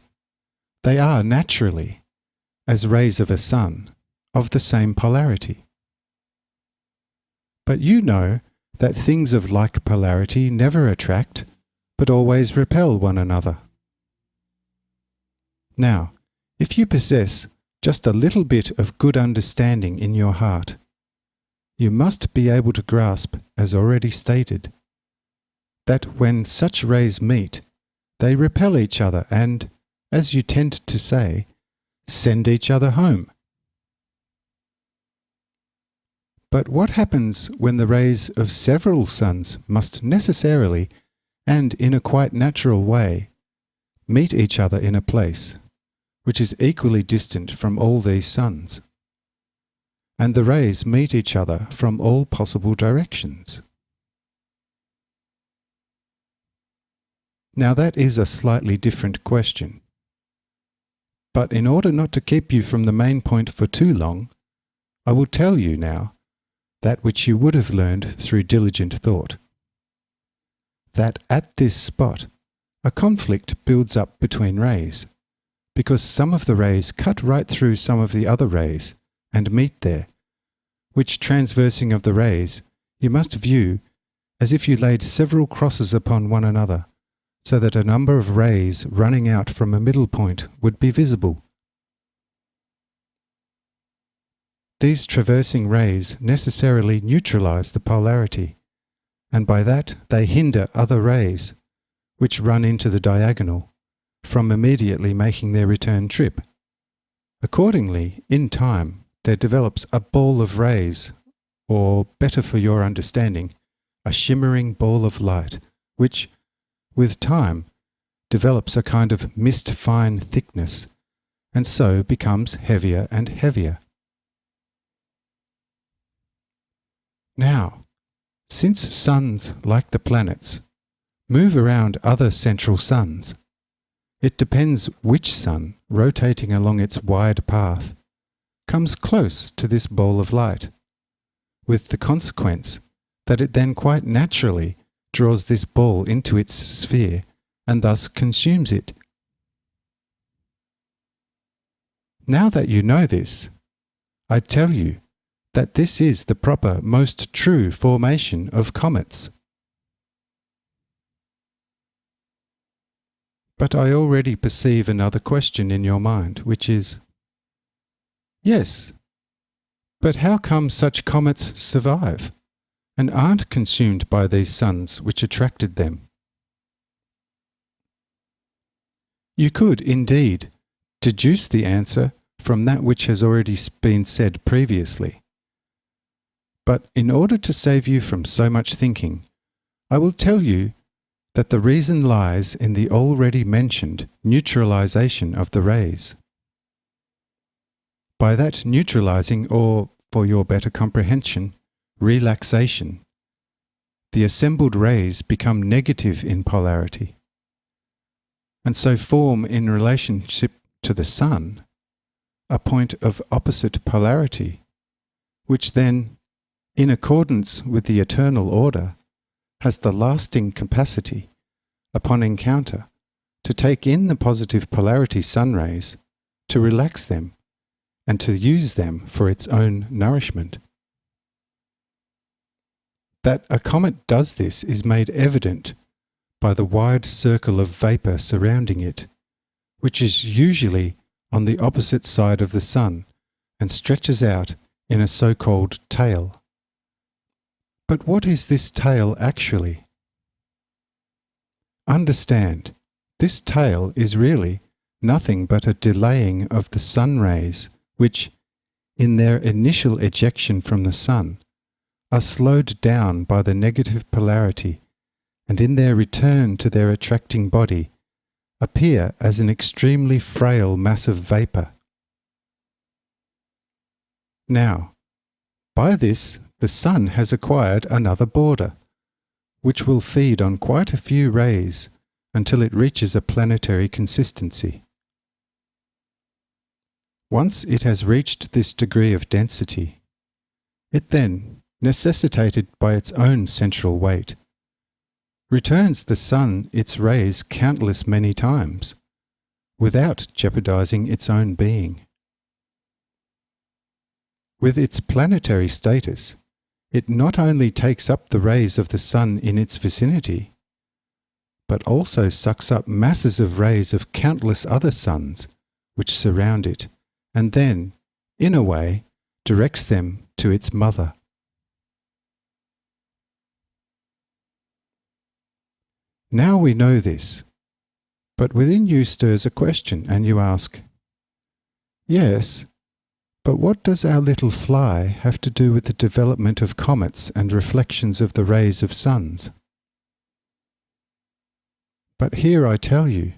they are naturally, as rays of a sun, of the same polarity. But you know that things of like polarity never attract, but always repel one another. Now, if you possess just a little bit of good understanding in your heart, you must be able to grasp, as already stated, that when such rays meet, they repel each other and, as you tend to say, send each other home. But what happens when the rays of several suns must necessarily, and in a quite natural way, meet each other in a place which is equally distant from all these suns, and the rays meet each other from all possible directions? Now that is a slightly different question. But in order not to keep you from the main point for too long, I will tell you now that which you would have learned through diligent thought. That at this spot, a conflict builds up between rays, because some of the rays cut right through some of the other rays and meet there, which transversing of the rays you must view as if you laid several crosses upon one another, so that a number of rays running out from a middle point would be visible. these traversing rays necessarily neutralize the polarity, and by that they hinder other rays, which run into the diagonal, from immediately making their return trip. Accordingly, in time, there develops a ball of rays, or better for your understanding, a shimmering ball of light, which, with time, develops a kind of mist-fine thickness, and so becomes heavier and heavier. Now, since suns, like the planets, move around other central suns, it depends which sun, rotating along its wide path, comes close to this ball of light, with the consequence that it then quite naturally draws this ball into its sphere and thus consumes it. Now that you know this, I tell you that this is the proper, most true formation of comets. But I already perceive another question in your mind, which is, yes, but how come such comets survive and aren't consumed by these suns which attracted them? You could, indeed, deduce the answer from that which has already been said previously. But in order to save you from so much thinking, I will tell you that the reason lies in the already mentioned neutralization of the rays. By that neutralizing, or, for your better comprehension, relaxation, the assembled rays become negative in polarity, and so form in relationship to the sun a point of opposite polarity, which then, in accordance with the eternal order, has the lasting capacity, upon encounter, to take in the positive polarity sun rays, to relax them, and to use them for its own nourishment. That a comet does this is made evident by the wide circle of vapour surrounding it, which is usually on the opposite side of the sun and stretches out in a so-called tail. But what is this tail actually? Understand, this tail is really nothing but a delaying of the sun rays which, in their initial ejection from the sun, are slowed down by the negative polarity, and in their return to their attracting body, appear as an extremely frail mass of vapour. Now, by this the sun has acquired another border, which will feed on quite a few rays until it reaches a planetary consistency. Once it has reached this degree of density, it then, necessitated by its own central weight, returns the sun its rays countless many times, without jeopardizing its own being. With its planetary status, it not only takes up the rays of the sun in its vicinity, but also sucks up masses of rays of countless other suns which surround it, and then, in a way, directs them to its mother. Now we know this, but within you stirs a question, and you ask, yes, but what does our little fly have to do with the development of comets and reflections of the rays of suns? But here I tell you,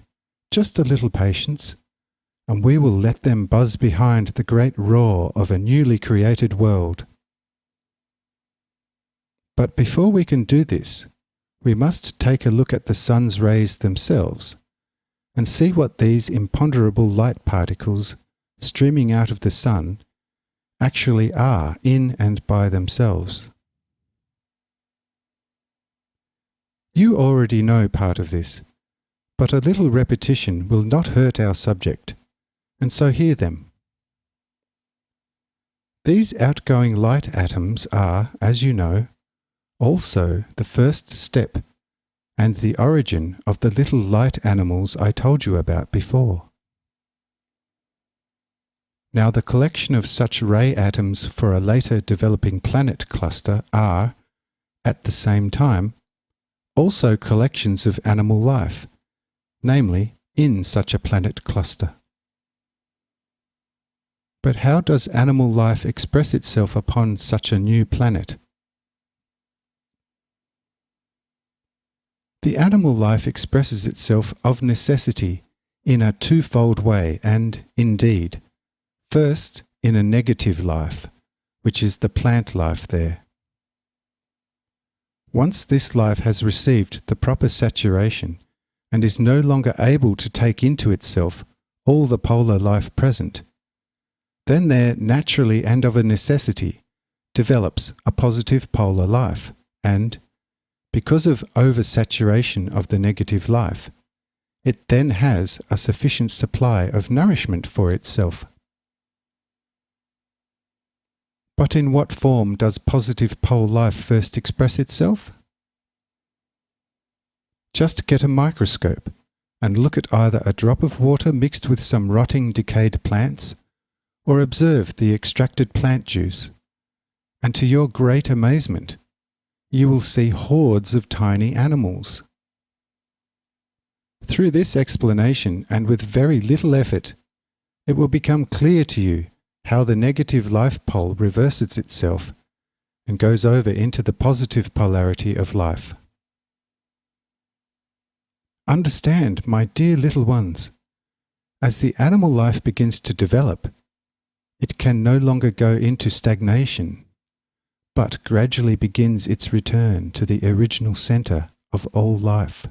just a little patience, and we will let them buzz behind the great roar of a newly created world. But before we can do this, we must take a look at the sun's rays themselves, and see what these imponderable light particles streaming out of the sun actually are in and by themselves. You already know part of this, but a little repetition will not hurt our subject, and so hear them. These outgoing light atoms are, as you know, also the first step and the origin of the little light animals I told you about before. Now the collection of such ray atoms for a later developing planet cluster are, at the same time, also collections of animal life, namely in such a planet cluster. But how does animal life express itself upon such a new planet? The animal life expresses itself of necessity in a twofold way and, indeed, first in a negative life, which is the plant life there. Once this life has received the proper saturation and is no longer able to take into itself all the polar life present, then there naturally and of a necessity develops a positive polar life, and, because of oversaturation of the negative life, it then has a sufficient supply of nourishment for itself. But in what form does positive pole life first express itself? Just get a microscope and look at either a drop of water mixed with some rotting, decayed plants, or observe the extracted plant juice, and to your great amazement, you will see hordes of tiny animals. Through this explanation, and with very little effort, it will become clear to you how the negative life pole reverses itself and goes over into the positive polarity of life. Understand, my dear little ones, as the animal life begins to develop, it can no longer go into stagnation, but gradually begins its return to the original center of all life.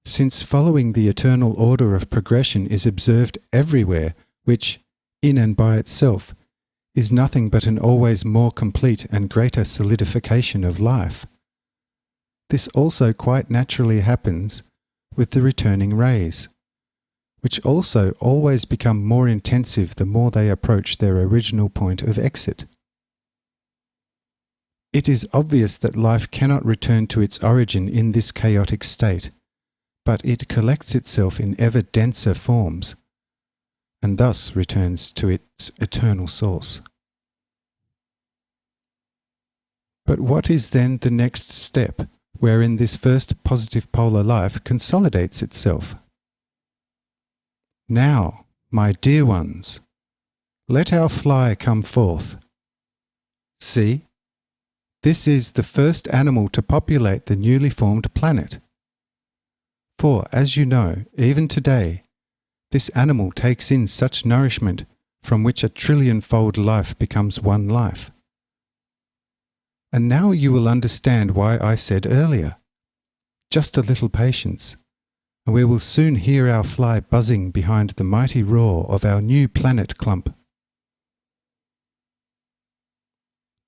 Since following the eternal order of progression is observed everywhere, which, in and by itself, is nothing but an always more complete and greater solidification of life, this also quite naturally happens with the returning rays, which also always become more intensive the more they approach their original point of exit. It is obvious that life cannot return to its origin in this chaotic state, but it collects itself in ever denser forms, and thus returns to its eternal source. But what is then the next step wherein this first positive polar life consolidates itself? Now, my dear ones, let our fly come forth. See, this is the first animal to populate the newly formed planet. For, as you know, even today, this animal takes in such nourishment from which a trillion-fold life becomes one life. And now you will understand why I said earlier, just a little patience, and we will soon hear our fly buzzing behind the mighty roar of our new planet clump.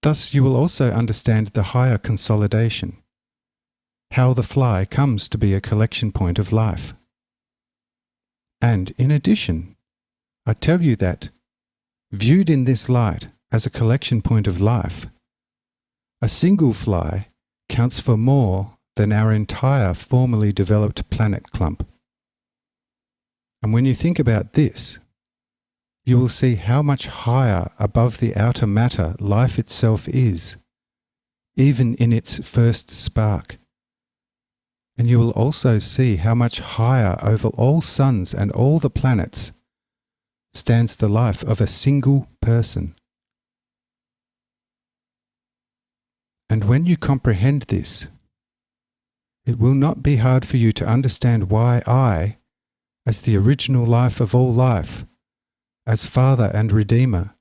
Thus you will also understand the higher consolidation, how the fly comes to be a collection point of life. And in addition, I tell you that, viewed in this light as a collection point of life, a single fly counts for more than our entire formerly developed planet clump. And when you think about this, you will see how much higher above the outer matter life itself is, even in its first spark. And you will also see how much higher over all suns and all the planets stands the life of a single person. And when you comprehend this, it will not be hard for you to understand why I, as the original life of all life, as Father and Redeemer,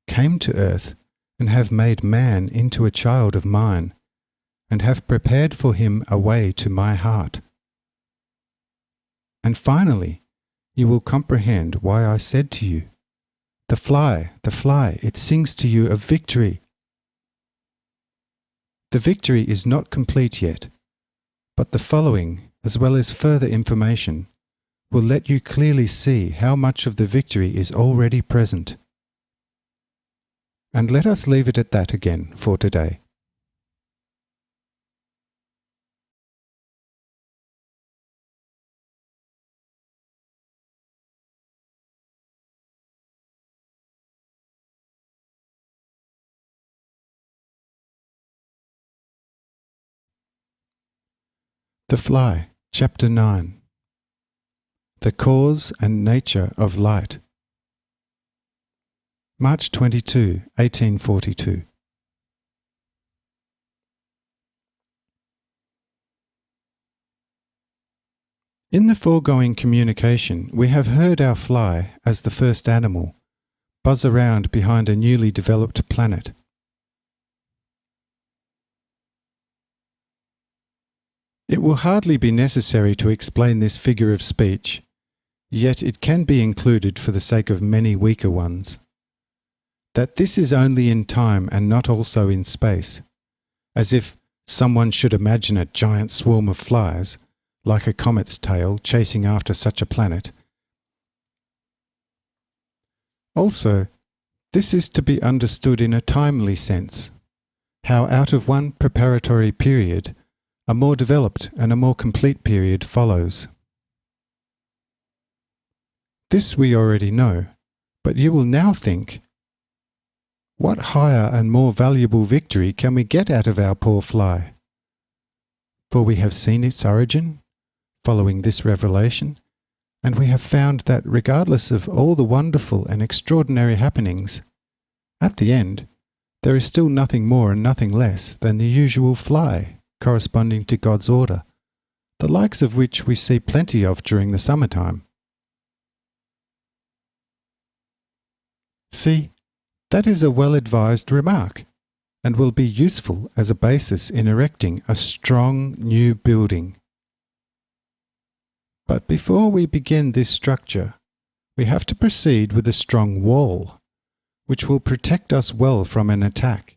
came to earth and have made man into a child of mine, and have prepared for him a way to my heart. And finally, you will comprehend why I said to you, the fly, it sings to you of victory. The victory is not complete yet, but the following, as well as further information, will let you clearly see how much of the victory is already present. And let us leave it at that again for today. The Fly, Chapter 9. The Cause and Nature of Light. March 22, 1842. In the foregoing communication, we have heard our fly, as the first animal, buzz around behind a newly developed planet. It will hardly be necessary to explain this figure of speech, yet it can be included for the sake of many weaker ones. That this is only in time and not also in space, as if someone should imagine a giant swarm of flies, like a comet's tail, chasing after such a planet. Also, this is to be understood in a timely sense, how out of one preparatory period, a more developed and a more complete period follows. This we already know, but you will now think, what higher and more valuable victory can we get out of our poor fly? For we have seen its origin, following this revelation, and we have found that regardless of all the wonderful and extraordinary happenings, at the end, there is still nothing more and nothing less than the usual fly, corresponding to God's order, the likes of which we see plenty of during the summertime. See, that is a well-advised remark, and will be useful as a basis in erecting a strong new building. But before we begin this structure, we have to proceed with a strong wall, which will protect us well from an attack.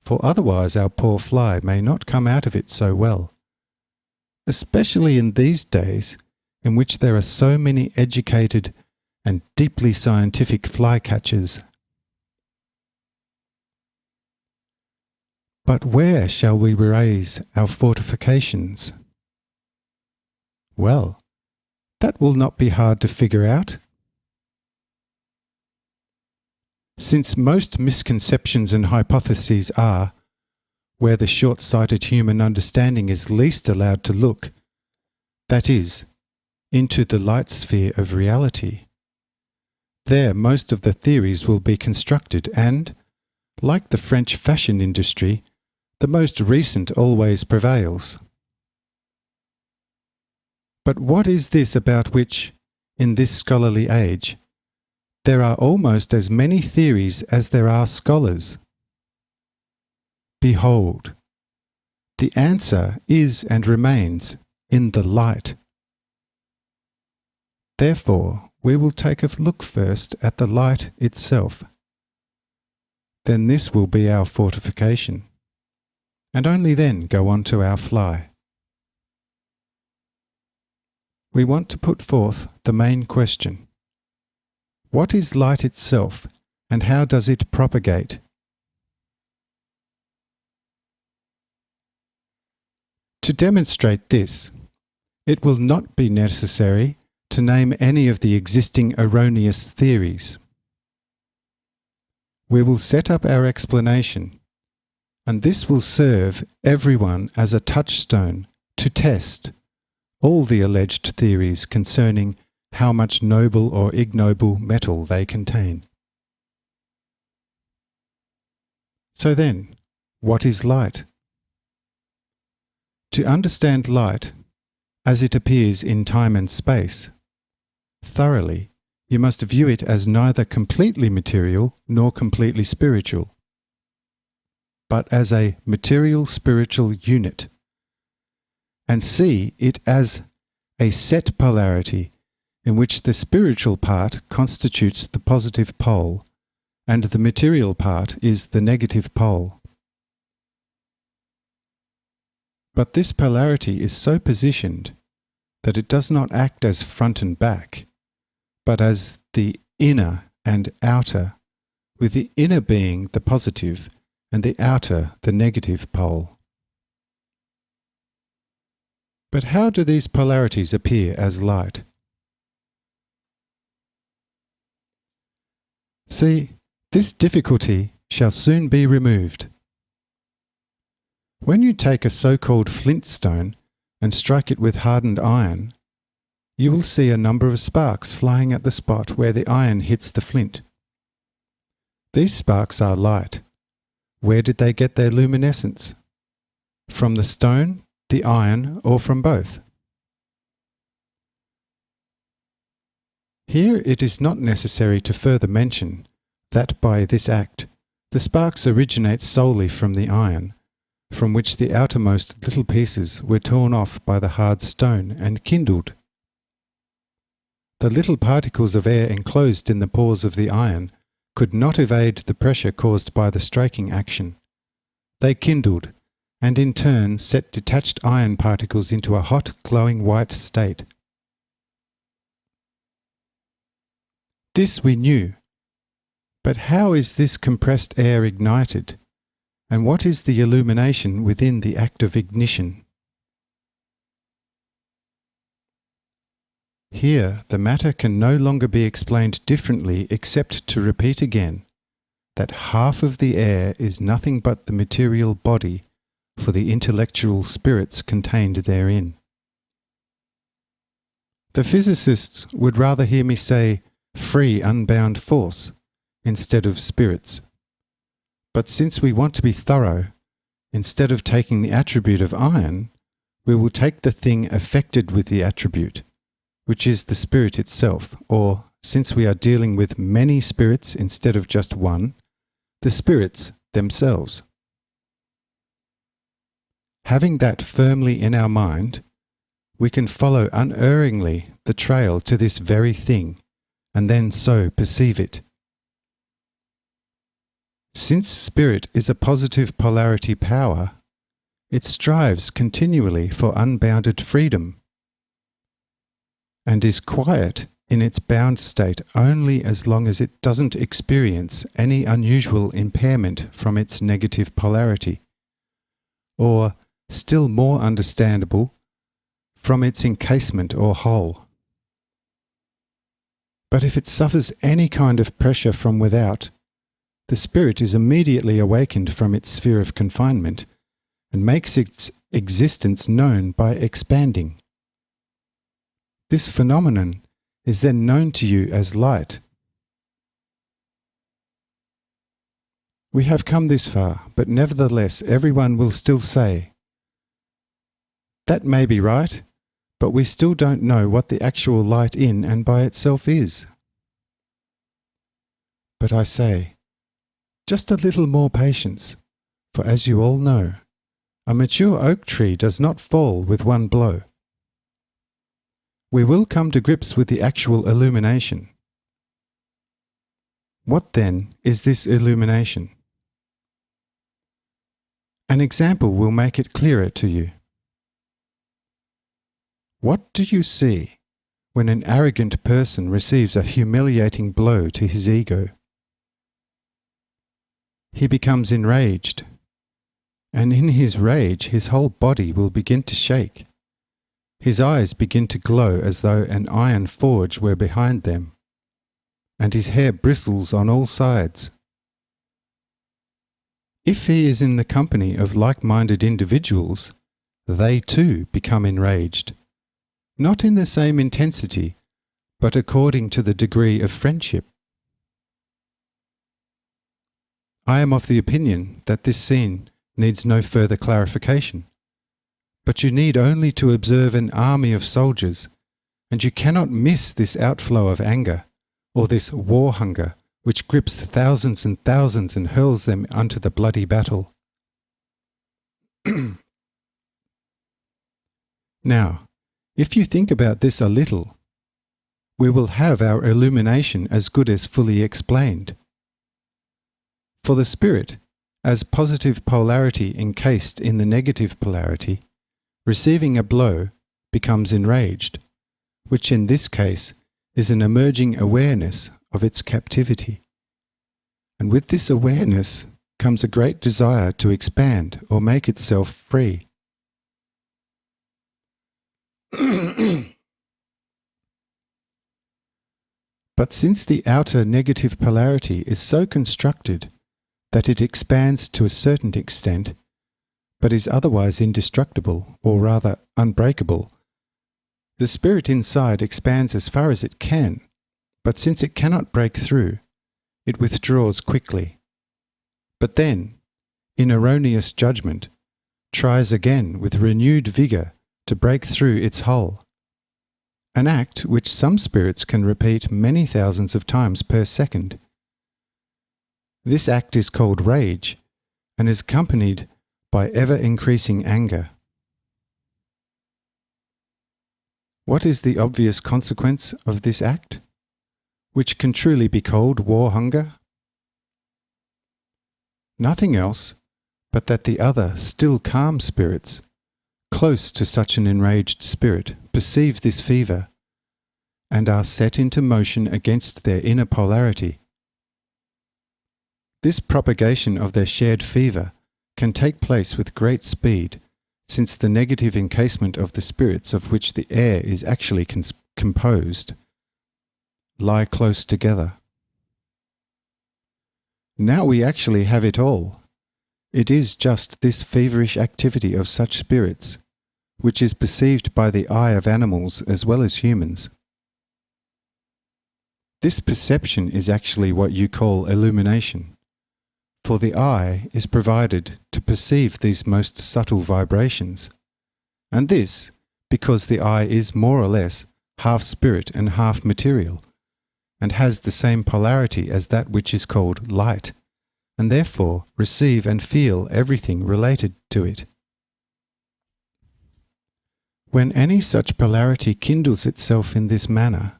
For otherwise our poor fly may not come out of it so well, especially in these days in which there are so many educated and deeply scientific fly-catchers. But where shall we raise our fortifications? Well, that will not be hard to figure out. Since most misconceptions and hypotheses are where the short-sighted human understanding is least allowed to look, that is, into the light sphere of reality, there most of the theories will be constructed and, like the French fashion industry, the most recent always prevails. But what is this about which, in this scholarly age, there are almost as many theories as there are scholars? Behold, the answer is and remains in the light. Therefore, we will take a look first at the light itself. Then this will be our fortification, and only then go on to our fly. We want to put forth the main question. What is light itself, and how does it propagate? To demonstrate this, it will not be necessary to name any of the existing erroneous theories. We will set up our explanation, and this will serve everyone as a touchstone to test all the alleged theories concerning how much noble or ignoble metal they contain. So then, what is light? To understand light, as it appears in time and space, thoroughly, you must view it as neither completely material nor completely spiritual, but as a material-spiritual unit, and see it as a set polarity in which the spiritual part constitutes the positive pole and the material part is the negative pole. But this polarity is so positioned that it does not act as front and back, but as the inner and outer, with the inner being the positive and the outer the negative pole. But how do these polarities appear as light? See, this difficulty shall soon be removed. When you take a so-called flint stone and strike it with hardened iron, you will see a number of sparks flying at the spot where the iron hits the flint. These sparks are light. Where did they get their luminescence? From the stone, the iron, or from both? Here it is not necessary to further mention that by this act the sparks originate solely from the iron, from which the outermost little pieces were torn off by the hard stone and kindled. The little particles of air enclosed in the pores of the iron could not evade the pressure caused by the striking action. They kindled, and in turn set detached iron particles into a hot, glowing white state. This we knew. But how is this compressed air ignited? And what is the illumination within the act of ignition? Here the matter can no longer be explained differently except to repeat again that half of the air is nothing but the material body for the intellectual spirits contained therein. The physicists would rather hear me say free unbound force instead of spirits. But since we want to be thorough, instead of taking the attribute of iron, we will take the thing affected with the attribute, which is the spirit itself, or, since we are dealing with many spirits instead of just one, the spirits themselves. Having that firmly in our mind, we can follow unerringly the trail to this very thing, and then so perceive it. Since spirit is a positive polarity power, it strives continually for unbounded freedom, and is quiet in its bound state only as long as it doesn't experience any unusual impairment from its negative polarity, or, still more understandable, from its encasement or hole. But if it suffers any kind of pressure from without, the spirit is immediately awakened from its sphere of confinement and makes its existence known by expanding. This phenomenon is then known to you as light. We have come this far, but nevertheless everyone will still say, "That may be right, but we still don't know what the actual light in and by itself is." But I say, just a little more patience, for as you all know, a mature oak tree does not fall with one blow. We will come to grips with the actual illumination. What then is this illumination? An example will make it clearer to you. What do you see when an arrogant person receives a humiliating blow to his ego? He becomes enraged, and in his rage his whole body will begin to shake. His eyes begin to glow as though an iron forge were behind them, and his hair bristles on all sides. If he is in the company of like-minded individuals, they too become enraged, not in the same intensity, but according to the degree of friendship. I am of the opinion that this scene needs no further clarification, but you need only to observe an army of soldiers, and you cannot miss this outflow of anger, or this war hunger which grips thousands and thousands and hurls them unto the bloody battle. Now, if you think about this a little, we will have our illumination as good as fully explained. For the spirit, as positive polarity encased in the negative polarity, receiving a blow becomes enraged, which in this case is an emerging awareness of its captivity. And with this awareness comes a great desire to expand or make itself free. But since the outer negative polarity is so constructed that it expands to a certain extent, but is otherwise indestructible, or rather unbreakable, the spirit inside expands as far as it can, but since it cannot break through, it withdraws quickly. But then, in erroneous judgment, tries again with renewed vigour to break through its hull, an act which some spirits can repeat many thousands of times per second. This act is called rage, and is accompanied by ever-increasing anger. What is the obvious consequence of this act, which can truly be called war-hunger? Nothing else but that the other, still calm spirits, close to such an enraged spirit, perceive this fever, and are set into motion against their inner polarity. This propagation of their shared fever can take place with great speed, since the negative encasement of the spirits of which the air is actually composed lie close together. Now we actually have it all. It is just this feverish activity of such spirits, which is perceived by the eye of animals as well as humans. This perception is actually what you call illumination, for the eye is provided to perceive these most subtle vibrations, and this because the eye is more or less half spirit and half material, and has the same polarity as that which is called light, and therefore receive and feel everything related to it. When any such polarity kindles itself in this manner,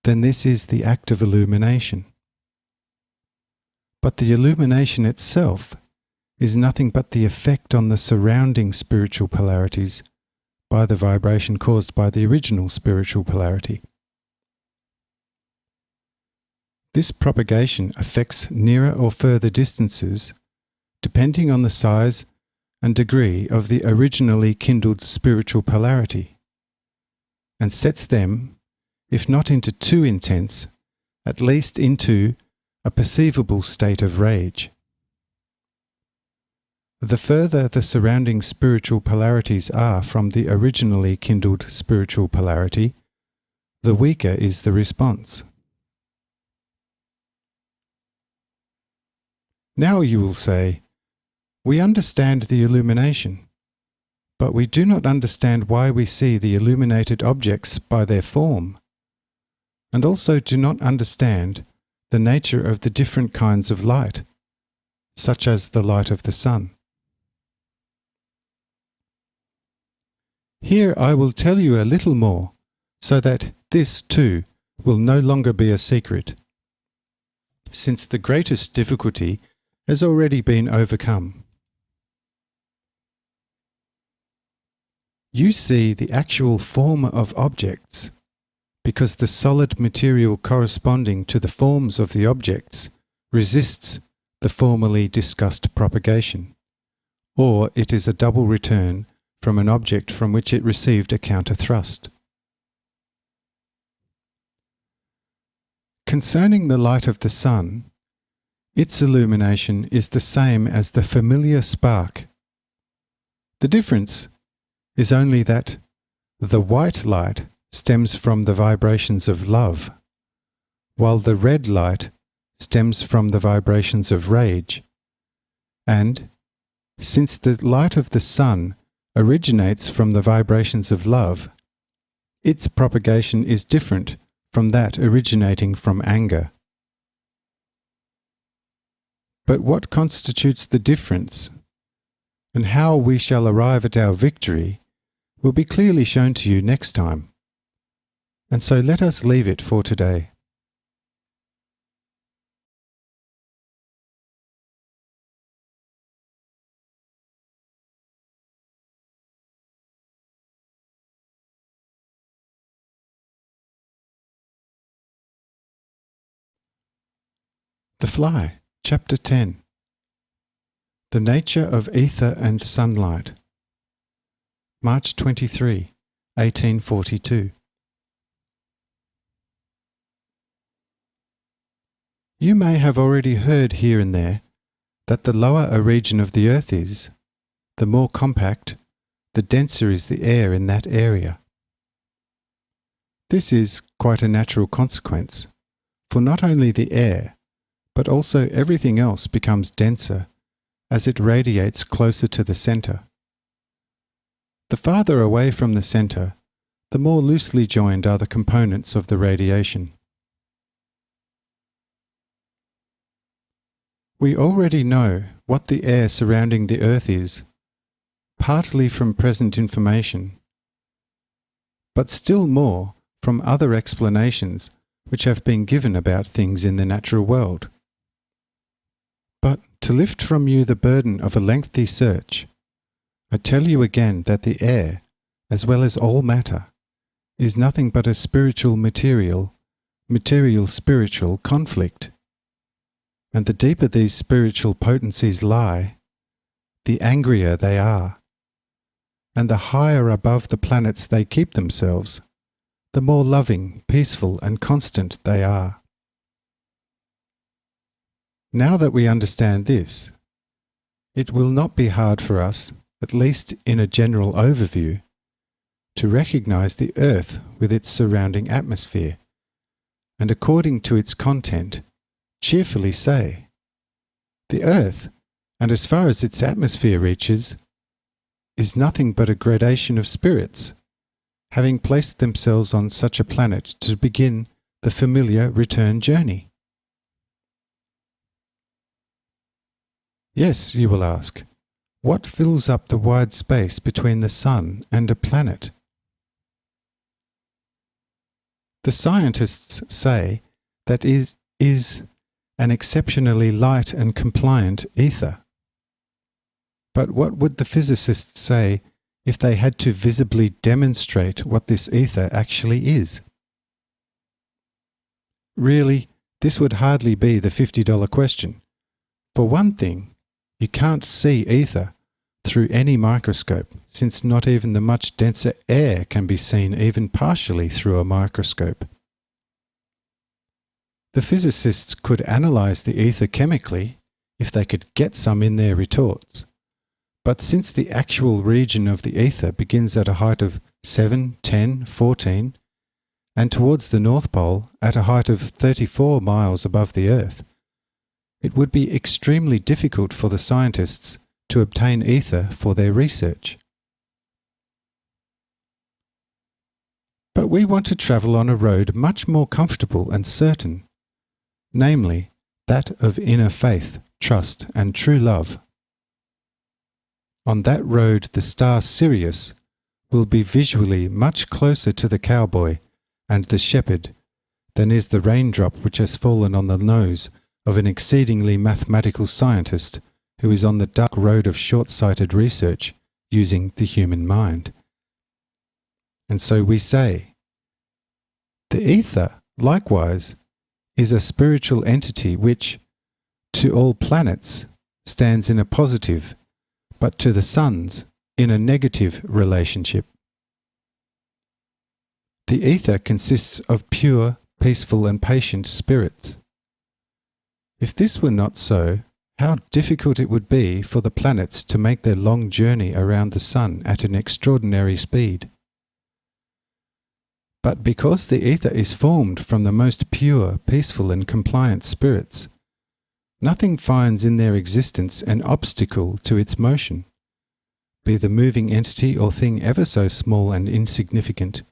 then this is the act of illumination. But the illumination itself is nothing but the effect on the surrounding spiritual polarities by the vibration caused by the original spiritual polarity. This propagation affects nearer or further distances depending on the size and degree of the originally kindled spiritual polarity, and sets them, if not into too intense, at least into a perceivable state of rage. The further the surrounding spiritual polarities are from the originally kindled spiritual polarity, the weaker is the response. Now you will say, we understand the illumination, but we do not understand why we see the illuminated objects by their form, and also do not understand the nature of the different kinds of light, such as the light of the sun. Here I will tell you a little more, so that this too will no longer be a secret, since the greatest difficulty has already been overcome. You see the actual form of objects, because the solid material corresponding to the forms of the objects resists the formerly discussed propagation, or it is a double return from an object from which it received a counter-thrust. Concerning the light of the sun, its illumination is the same as the familiar spark. The difference is only that the white light stems from the vibrations of love, while the red light stems from the vibrations of rage. And, since the light of the sun originates from the vibrations of love, its propagation is different from that originating from anger. But what constitutes the difference, and how we shall arrive at our victory, will be clearly shown to you next time. And so let us leave it for today. The Fly, Chapter 10. The Nature of Ether and Sunlight. March 23, 1842. You may have already heard here and there that the lower a region of the earth is, the more compact, the denser is the air in that area. This is quite a natural consequence, for not only the air, but also everything else becomes denser as it radiates closer to the center. The farther away from the center, the more loosely joined are the components of the radiation. We already know what the air surrounding the Earth is, partly from present information, but still more from other explanations which have been given about things in the natural world. But to lift from you the burden of a lengthy search, I tell you again that the air, as well as all matter, is nothing but a spiritual material-spiritual conflict. And the deeper these spiritual potencies lie, the angrier they are, and the higher above the planets they keep themselves, the more loving, peaceful, and constant they are. Now that we understand this, it will not be hard for us, at least in a general overview, to recognize the Earth with its surrounding atmosphere, and according to its content, cheerfully say, the Earth, and as far as its atmosphere reaches, is nothing but a gradation of spirits, having placed themselves on such a planet to begin the familiar return journey. Yes, you will ask, what fills up the wide space between the Sun and a planet? The scientists say that it is an exceptionally light and compliant ether. But what would the physicists say if they had to visibly demonstrate what this ether actually is? Really, this would hardly be the $50 question. For one thing, you can't see ether through any microscope, since not even the much denser air can be seen even partially through a microscope. The physicists could analyze the ether chemically if they could get some in their retorts. But since the actual region of the ether begins at a height of 7, 10, 14, and towards the North Pole at a height of 34 miles above the Earth, it would be extremely difficult for the scientists to obtain ether for their research. But we want to travel on a road much more comfortable and certain, namely that of inner faith, trust, and true love. On that road the star Sirius will be visually much closer to the cowboy and the shepherd than is the raindrop which has fallen on the nose of an exceedingly mathematical scientist who is on the dark road of short-sighted research using the human mind. And so we say, the ether, likewise, is a spiritual entity which, to all planets, stands in a positive, but to the suns in a negative relationship. The ether consists of pure, peaceful, and patient spirits. If this were not so, how difficult it would be for the planets to make their long journey around the sun at an extraordinary speed. But because the ether is formed from the most pure, peaceful, and compliant spirits, nothing finds in their existence an obstacle to its motion, be the moving entity or thing ever so small and insignificant.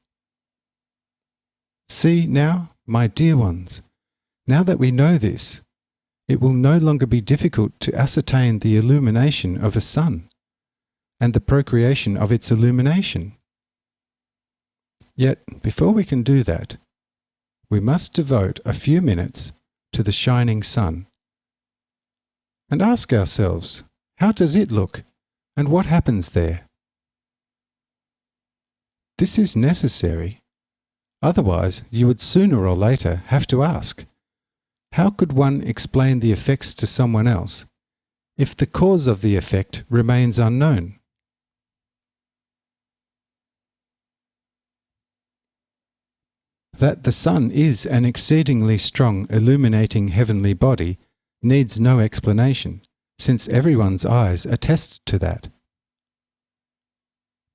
See now, my dear ones, now that we know this, it will no longer be difficult to ascertain the illumination of a sun, and the procreation of its illumination. Yet, before we can do that, we must devote a few minutes to the shining sun, and ask ourselves, how does it look, and what happens there? This is necessary. Otherwise, you would sooner or later have to ask, how could one explain the effects to someone else if the cause of the effect remains unknown? That the sun is an exceedingly strong illuminating heavenly body needs no explanation, since everyone's eyes attest to that.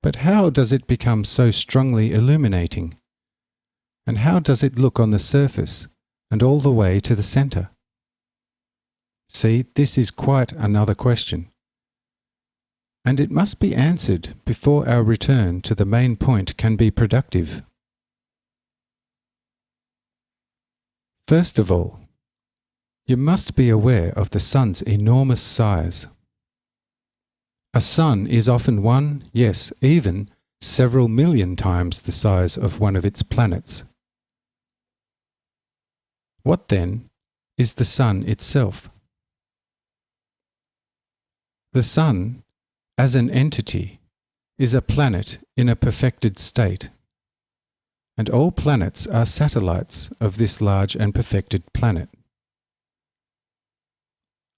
But how does it become so strongly illuminating? And how does it look on the surface and all the way to the centre? See, this is quite another question. And it must be answered before our return to the main point can be productive. First of all, you must be aware of the sun's enormous size. A sun is often one, yes, even several million times the size of one of its planets. What then is the sun itself? The sun, as an entity, is a planet in a perfected state, and all planets are satellites of this large and perfected planet.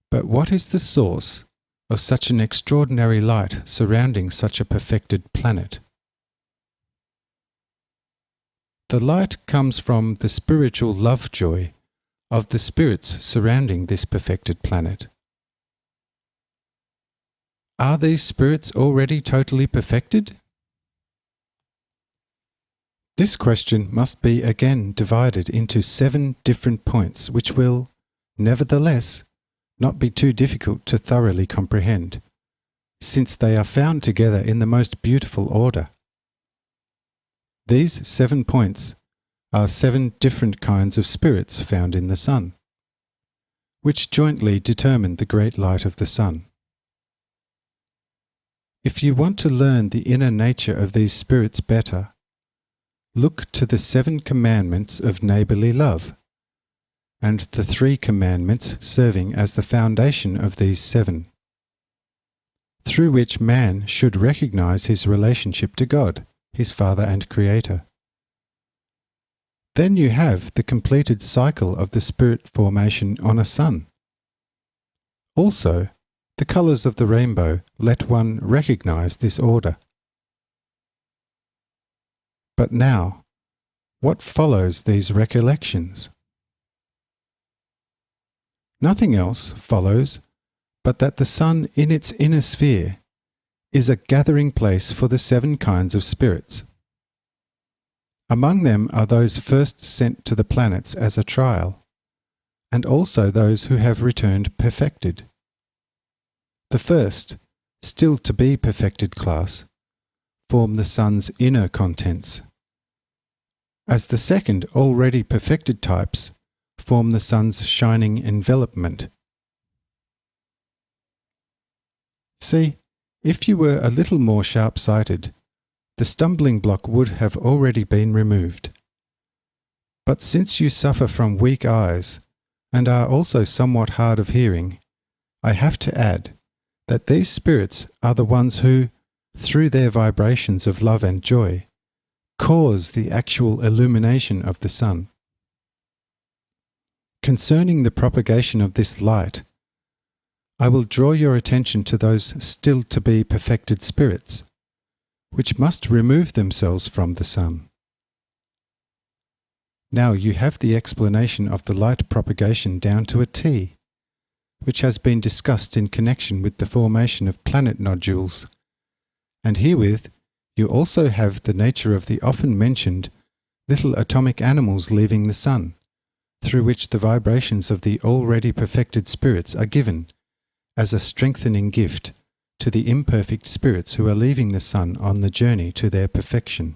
But what is the source of such an extraordinary light surrounding such a perfected planet? The light comes from the spiritual love-joy of the spirits surrounding this perfected planet. Are these spirits already totally perfected? This question must be again divided into 7 different points which will, nevertheless, not be too difficult to thoroughly comprehend, since they are found together in the most beautiful order. These 7 points are 7 different kinds of spirits found in the sun, which jointly determine the great light of the sun. If you want to learn the inner nature of these spirits better, look to the 7 commandments of neighbourly love, and the 3 commandments serving as the foundation of these 7, through which man should recognize his relationship to God, his Father and Creator. Then you have the completed cycle of the spirit formation on a sun. Also, the colours of the rainbow let one recognize this order. But now, what follows these recollections? Nothing else follows but that the sun in its inner sphere is a gathering place for the 7 kinds of spirits. Among them are those first sent to the planets as a trial, and also those who have returned perfected. The first, still to be perfected class, form the sun's inner contents, as the second, already perfected types form the sun's shining envelopment. See, if you were a little more sharp-sighted, the stumbling block would have already been removed. But since you suffer from weak eyes and are also somewhat hard of hearing, I have to add that these spirits are the ones who, through their vibrations of love and joy, cause the actual illumination of the sun. Concerning the propagation of this light, I will draw your attention to those still to be perfected spirits, which must remove themselves from the sun. Now you have the explanation of the light propagation down to a T, which has been discussed in connection with the formation of planet nodules, and herewith you also have the nature of the often mentioned little atomic animals leaving the sun, through which the vibrations of the already perfected spirits are given as a strengthening gift to the imperfect spirits who are leaving the sun on the journey to their perfection.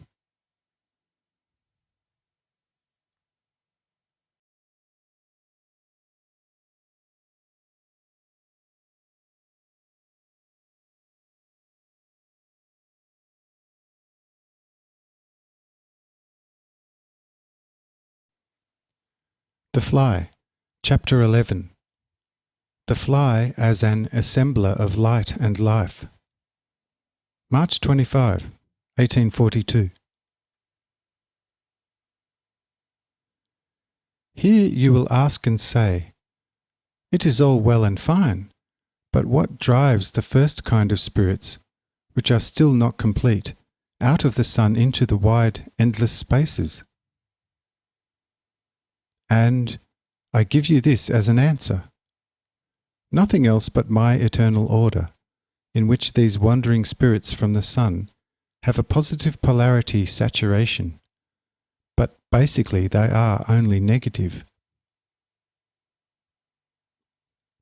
The Fly, Chapter 11. The Fly as an Assembler of Light and Life. March 25, 1842. Here you will ask and say, "It is all well and fine, but what drives the first kind of spirits, which are still not complete, out of the sun into the wide, endless spaces?" And I give you this as an answer. Nothing else but my eternal order, in which these wandering spirits from the sun have a positive polarity saturation, but basically they are only negative.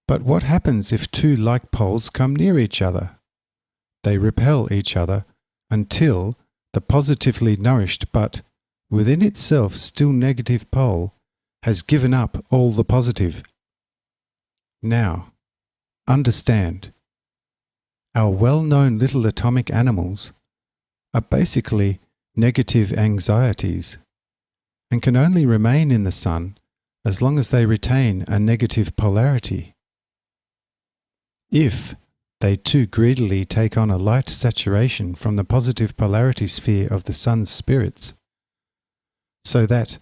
But what happens if two like poles come near each other? They repel each other until the positively nourished but within itself still negative pole has given up all the positive. Now, understand, our well-known little atomic animals are basically negative anxieties and can only remain in the sun as long as they retain a negative polarity. If they too greedily take on a light saturation from the positive polarity sphere of the sun's spirits, so that,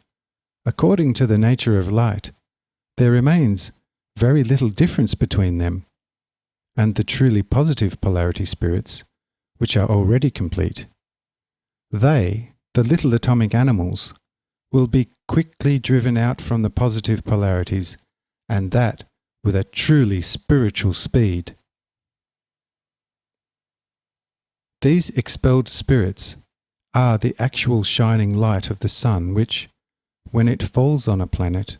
according to the nature of light, there remains very little difference between them and the truly positive polarity spirits, which are already complete, they, the little atomic animals, will be quickly driven out from the positive polarities, and that with a truly spiritual speed. These expelled spirits are the actual shining light of the sun which, when it falls on a planet,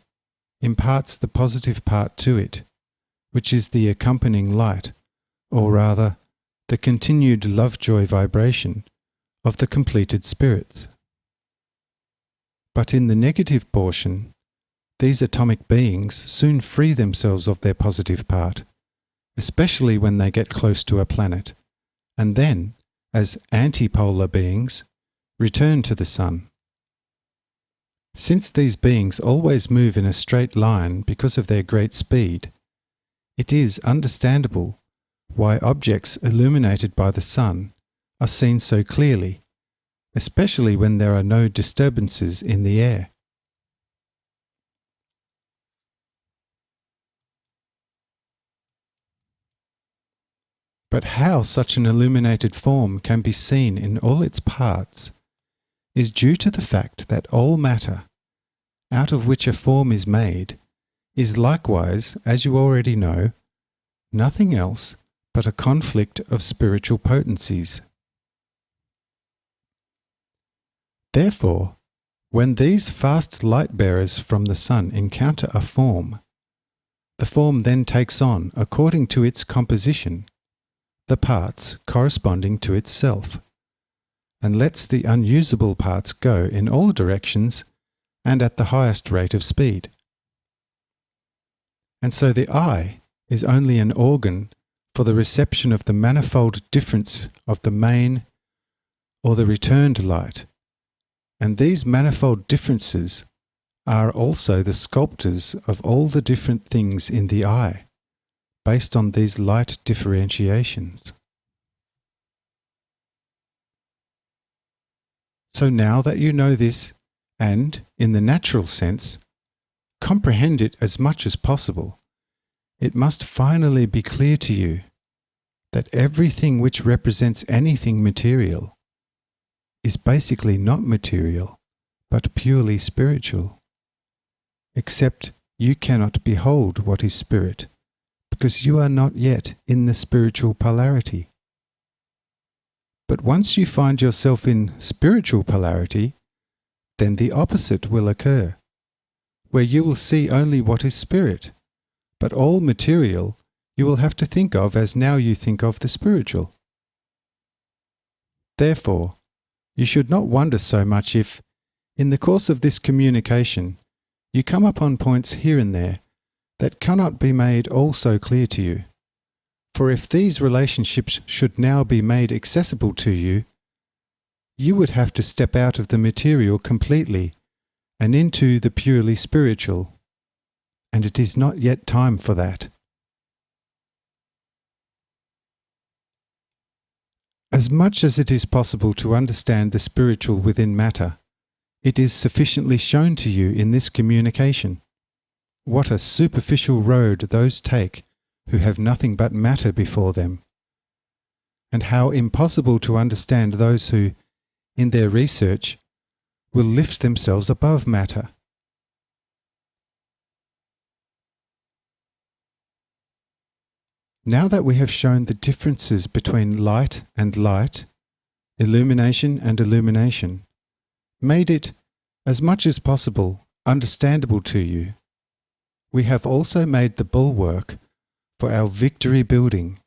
imparts the positive part to it, which is the accompanying light, or rather, the continued love-joy vibration of the completed spirits. But in the negative portion, these atomic beings soon free themselves of their positive part, especially when they get close to a planet, and then, as antipolar beings, return to the sun. Since these beings always move in a straight line because of their great speed, it is understandable why objects illuminated by the sun are seen so clearly, especially when there are no disturbances in the air. But how such an illuminated form can be seen in all its parts is due to the fact that all matter, out of which a form is made, is likewise, as you already know, nothing else but a conflict of spiritual potencies. Therefore, when these fast light-bearers from the sun encounter a form, the form then takes on, according to its composition, the parts corresponding to itself, and lets the unusable parts go in all directions and at the highest rate of speed. And so the eye is only an organ for the reception of the manifold difference of the main or the returned light, and these manifold differences are also the sculptors of all the different things in the eye, based on these light differentiations. So now that you know this, and, in the natural sense, comprehend it as much as possible, it must finally be clear to you that everything which represents anything material is basically not material, but purely spiritual, except you cannot behold what is spirit, because you are not yet in the spiritual polarity. But once you find yourself in spiritual polarity, then the opposite will occur, where you will see only what is spirit, but all material you will have to think of as now you think of the spiritual. Therefore, you should not wonder so much if, in the course of this communication, you come upon points here and there that cannot be made all so clear to you. For if these relationships should now be made accessible to you, you would have to step out of the material completely and into the purely spiritual, and it is not yet time for that. As much as it is possible to understand the spiritual within matter, it is sufficiently shown to you in this communication. What a superficial road those take who have nothing but matter before them, and how impossible to understand those who, in their research, will lift themselves above matter. Now that we have shown the differences between light and light, illumination and illumination, made it, as much as possible, understandable to you, we have also made the bulwark for our victory building,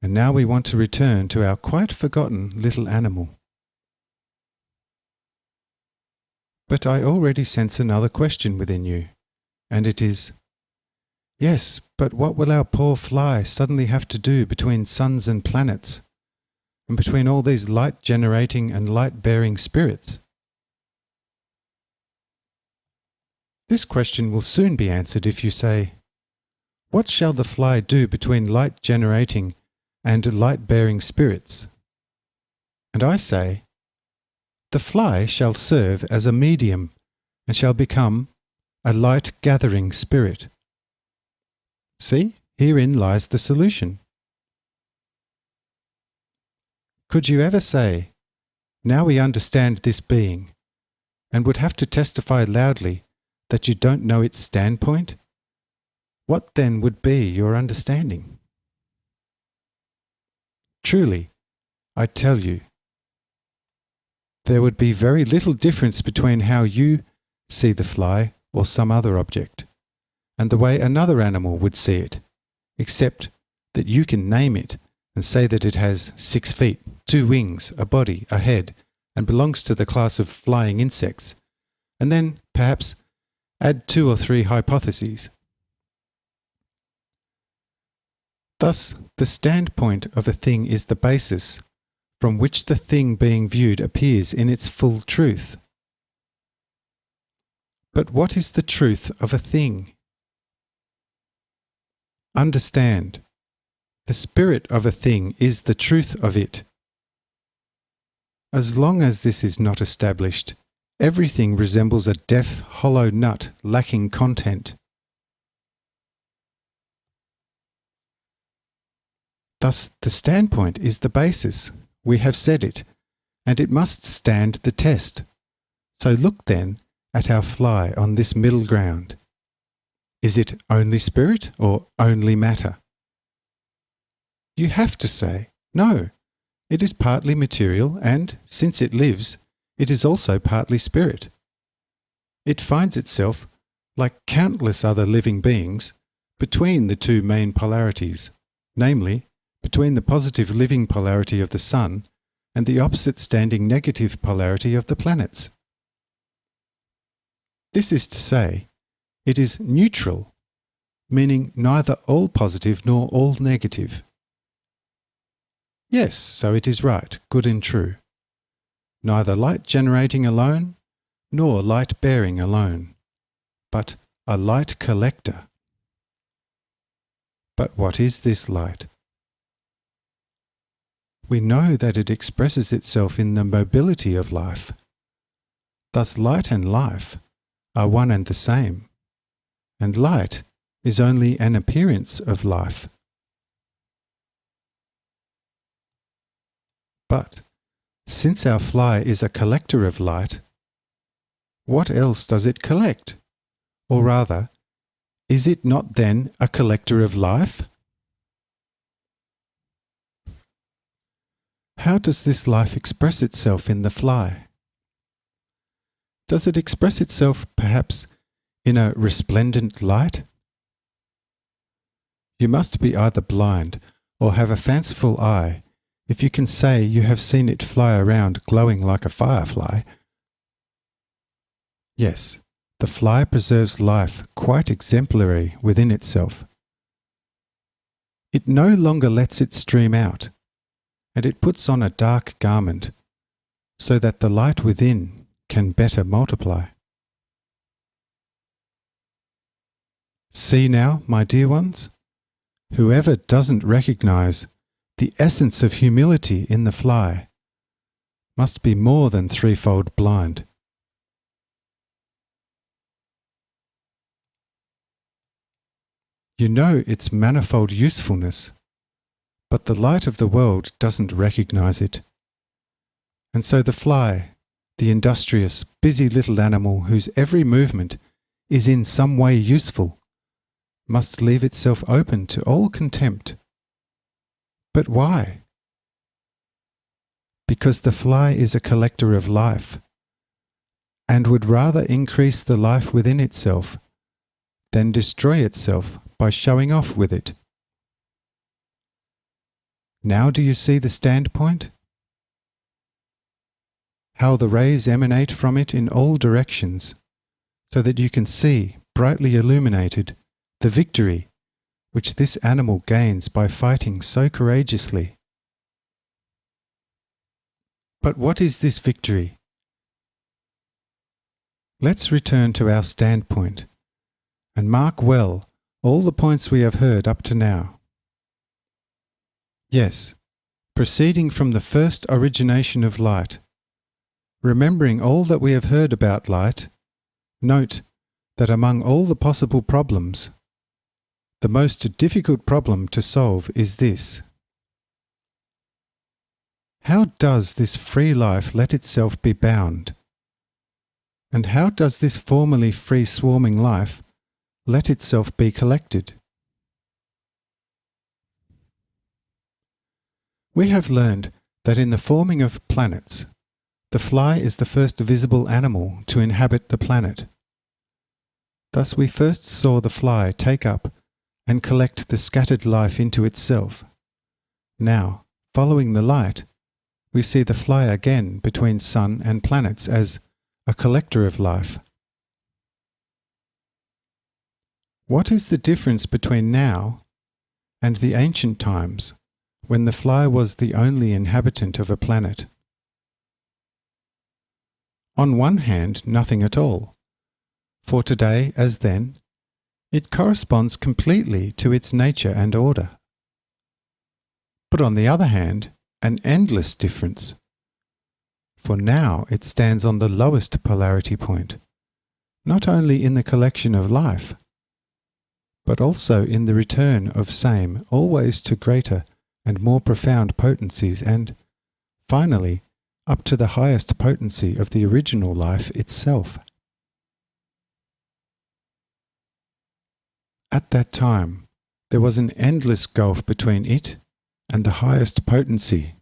and now we want to return to our quite forgotten little animal. But I already sense another question within you, and it is, yes, but what will our poor fly suddenly have to do between suns and planets, and between all these light-generating and light-bearing spirits? This question will soon be answered if you say, what shall the fly do between light-generating and light-bearing spirits? And I say, the fly shall serve as a medium and shall become a light-gathering spirit. See, herein lies the solution. Could you ever say, now we understand this being, and would have to testify loudly that you don't know its standpoint? What then would be your understanding? Truly, I tell you, there would be very little difference between how you see the fly or some other object, and the way another animal would see it, except that you can name it and say that it has 6 feet, 2 wings, a body, a head, and belongs to the class of flying insects, and then, perhaps, add 2 or 3 hypotheses. Thus, the standpoint of a thing is the basis from which the thing being viewed appears in its full truth. But what is the truth of a thing? Understand, the spirit of a thing is the truth of it. As long as this is not established, everything resembles a deaf, hollow nut lacking content. Thus, the standpoint is the basis. We have said it, and it must stand the test. So look then at our fly on this middle ground. Is it only spirit or only matter? You have to say, no, it is partly material, and, since it lives, it is also partly spirit. It finds itself, like countless other living beings, between the 2 main polarities, namely, between the positive living polarity of the sun and the opposite standing negative polarity of the planets. This is to say, it is neutral, meaning neither all positive nor all negative. Yes, so it is right, good and true. Neither light generating alone, nor light bearing alone, but a light collector. But what is this light? We know that it expresses itself in the mobility of life. Thus light and life are one and the same, and light is only an appearance of life. But, since our fly is a collector of light, what else does it collect? Or rather, is it not then a collector of life? How does this life express itself in the fly? Does it express itself, perhaps, in a resplendent light? You must be either blind or have a fanciful eye if you can say you have seen it fly around glowing like a firefly. Yes, the fly preserves life quite exemplary within itself. It no longer lets it stream out, and it puts on a dark garment, so that the light within can better multiply. See now, my dear ones, whoever doesn't recognize the essence of humility in the fly must be more than 3-fold blind. You know its manifold usefulness, but the light of the world doesn't recognize it. And so the fly, the industrious, busy little animal whose every movement is in some way useful, must leave itself open to all contempt. But why? because the fly is a collector of life, and would rather increase the life within itself than destroy itself by showing off with it. Now do you see the standpoint? How the rays emanate from it in all directions, so that you can see, brightly illuminated, the victory which this animal gains by fighting so courageously. But what is this victory? Let's return to our standpoint, and mark well all the points we have heard up to now. Yes, proceeding from the first origination of light, remembering all that we have heard about light, note that among all the possible problems, the most difficult problem to solve is this. How does this free life let itself be bound? And how does this formerly free swarming life let itself be collected? We have learned that in the forming of planets, the fly is the first visible animal to inhabit the planet. Thus we first saw the fly take up and collect the scattered life into itself. Now, following the light, we see the fly again between sun and planets as a collector of life. What is the difference between now and the ancient times when the fly was the only inhabitant of a planet? On one hand, nothing at all, for today as then, it corresponds completely to its nature and order. But on the other hand, an endless difference, for now it stands on the lowest polarity point, not only in the collection of life, but also in the return of same always to greater and more profound potencies and, finally, up to the highest potency of the original life itself. At that time, there was an endless gulf between it and the highest potency.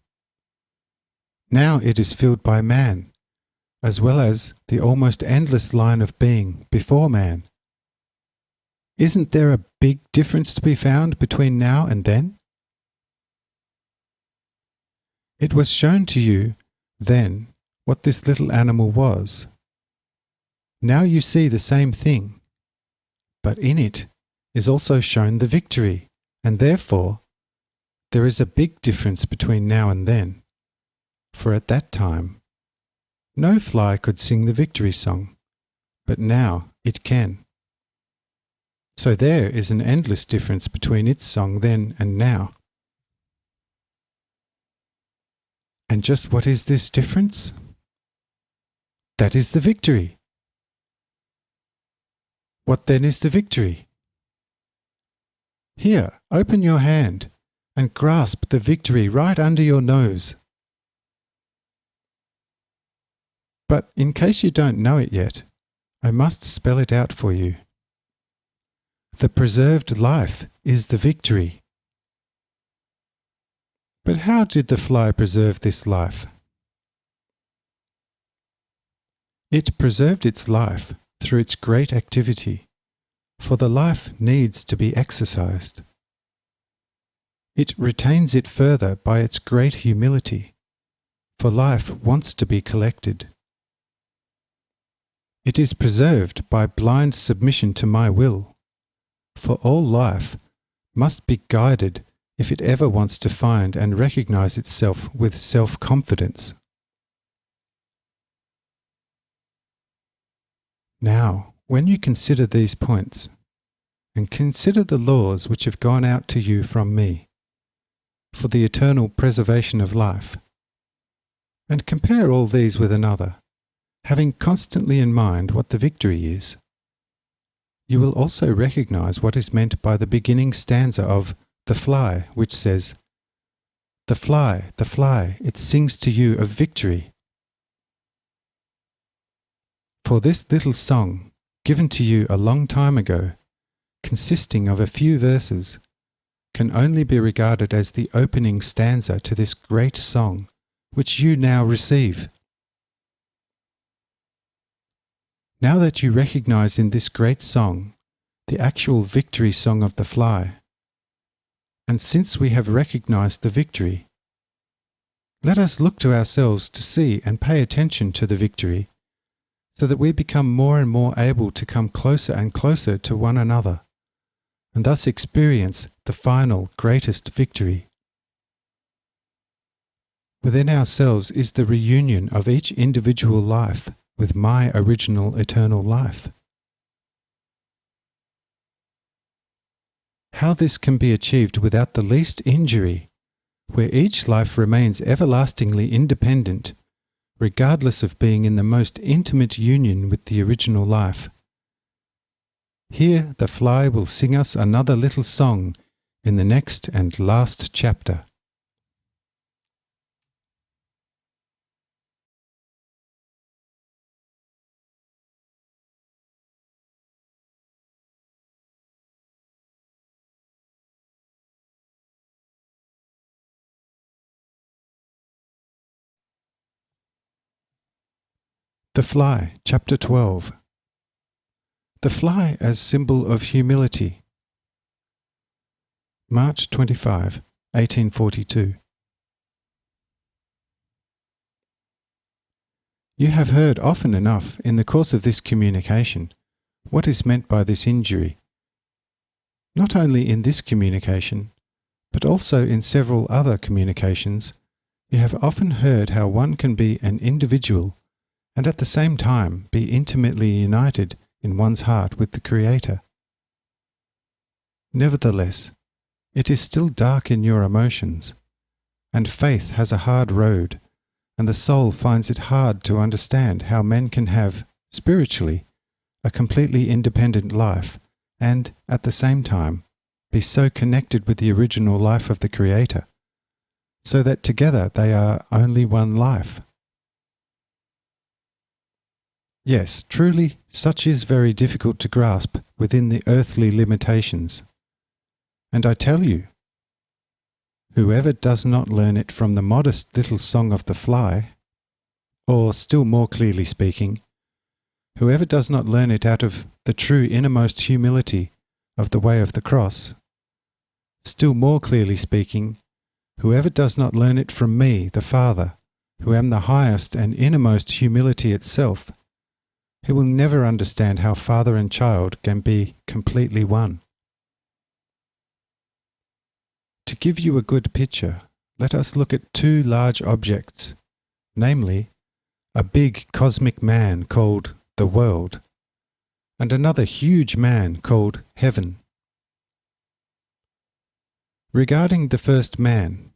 Now it is filled by man, as well as the almost endless line of being before man. Isn't there a big difference to be found between now and then? It was shown to you then what this little animal was. Now you see the same thing, but in it is also shown the victory, and therefore there is a big difference between now and then, for at that time no fly could sing the victory song, but now it can. So there is an endless difference between its song then and now. And just what is this difference? That is the victory. What then is the victory? Here, open your hand and grasp the victory right under your nose. But in case you don't know it yet, I must spell it out for you. The preserved life is the victory. But how did the fly preserve this life? It preserved its life through its great activity, for the life needs to be exercised. It retains it further by its great humility, for life wants to be collected. It is preserved by blind submission to my will, for all life must be guided if it ever wants to find and recognize itself with self-confidence. Now, when you consider these points, and consider the laws which have gone out to you from me, for the eternal preservation of life, and compare all these with another, having constantly in mind what the victory is, you will also recognize what is meant by the beginning stanza of The Fly, which says, the fly, it sings to you of victory. For this little song, given to you a long time ago, consisting of a few verses, can only be regarded as the opening stanza to this great song which you now receive. Now that you recognize in this great song the actual victory song of the fly, and since we have recognized the victory, let us look to ourselves to see and pay attention to the victory, so that we become more and more able to come closer and closer to one another, and thus experience the final, greatest victory. Within ourselves is the reunion of each individual life with my original eternal life. How this can be achieved without the least injury, where each life remains everlastingly independent, regardless of being in the most intimate union with the original life. Here the fly will sing us another little song in the next and last chapter. The Fly, Chapter 12. The Fly as Symbol of Humility. March 25, 1842. You have heard often enough in the course of this communication what is meant by this injury, not only in this communication, but also in several other communications. You have often heard how one can be an individual and at the same time be intimately united in one's heart with the Creator. Nevertheless, it is still dark in your emotions, and faith has a hard road, and the soul finds it hard to understand how men can have, spiritually, a completely independent life, and, at the same time, be so connected with the original life of the Creator, so that together they are only one life. Yes, truly, such is very difficult to grasp within the earthly limitations. And I tell you, whoever does not learn it from the modest little song of the fly, or still more clearly speaking, whoever does not learn it out of the true innermost humility of the way of the cross, still more clearly speaking, whoever does not learn it from me, the Father, who am the highest and innermost humility itself, he will never understand how father and child can be completely one. To give you a good picture, let us look at two large objects, namely, a big cosmic man called the world, and another huge man called heaven. Regarding the first man,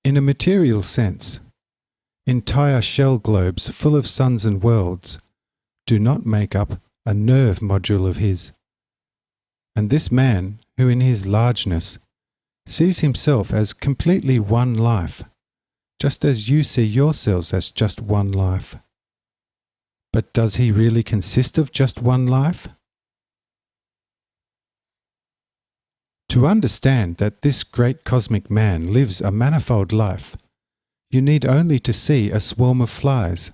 in a material sense, entire shell globes full of suns and worlds do not make up a nerve module of his. And this man, who in his largeness sees himself as completely one life, just as you see yourselves as just one life. But does he really consist of just one life? To understand that this great cosmic man lives a manifold life, you need only to see a swarm of flies,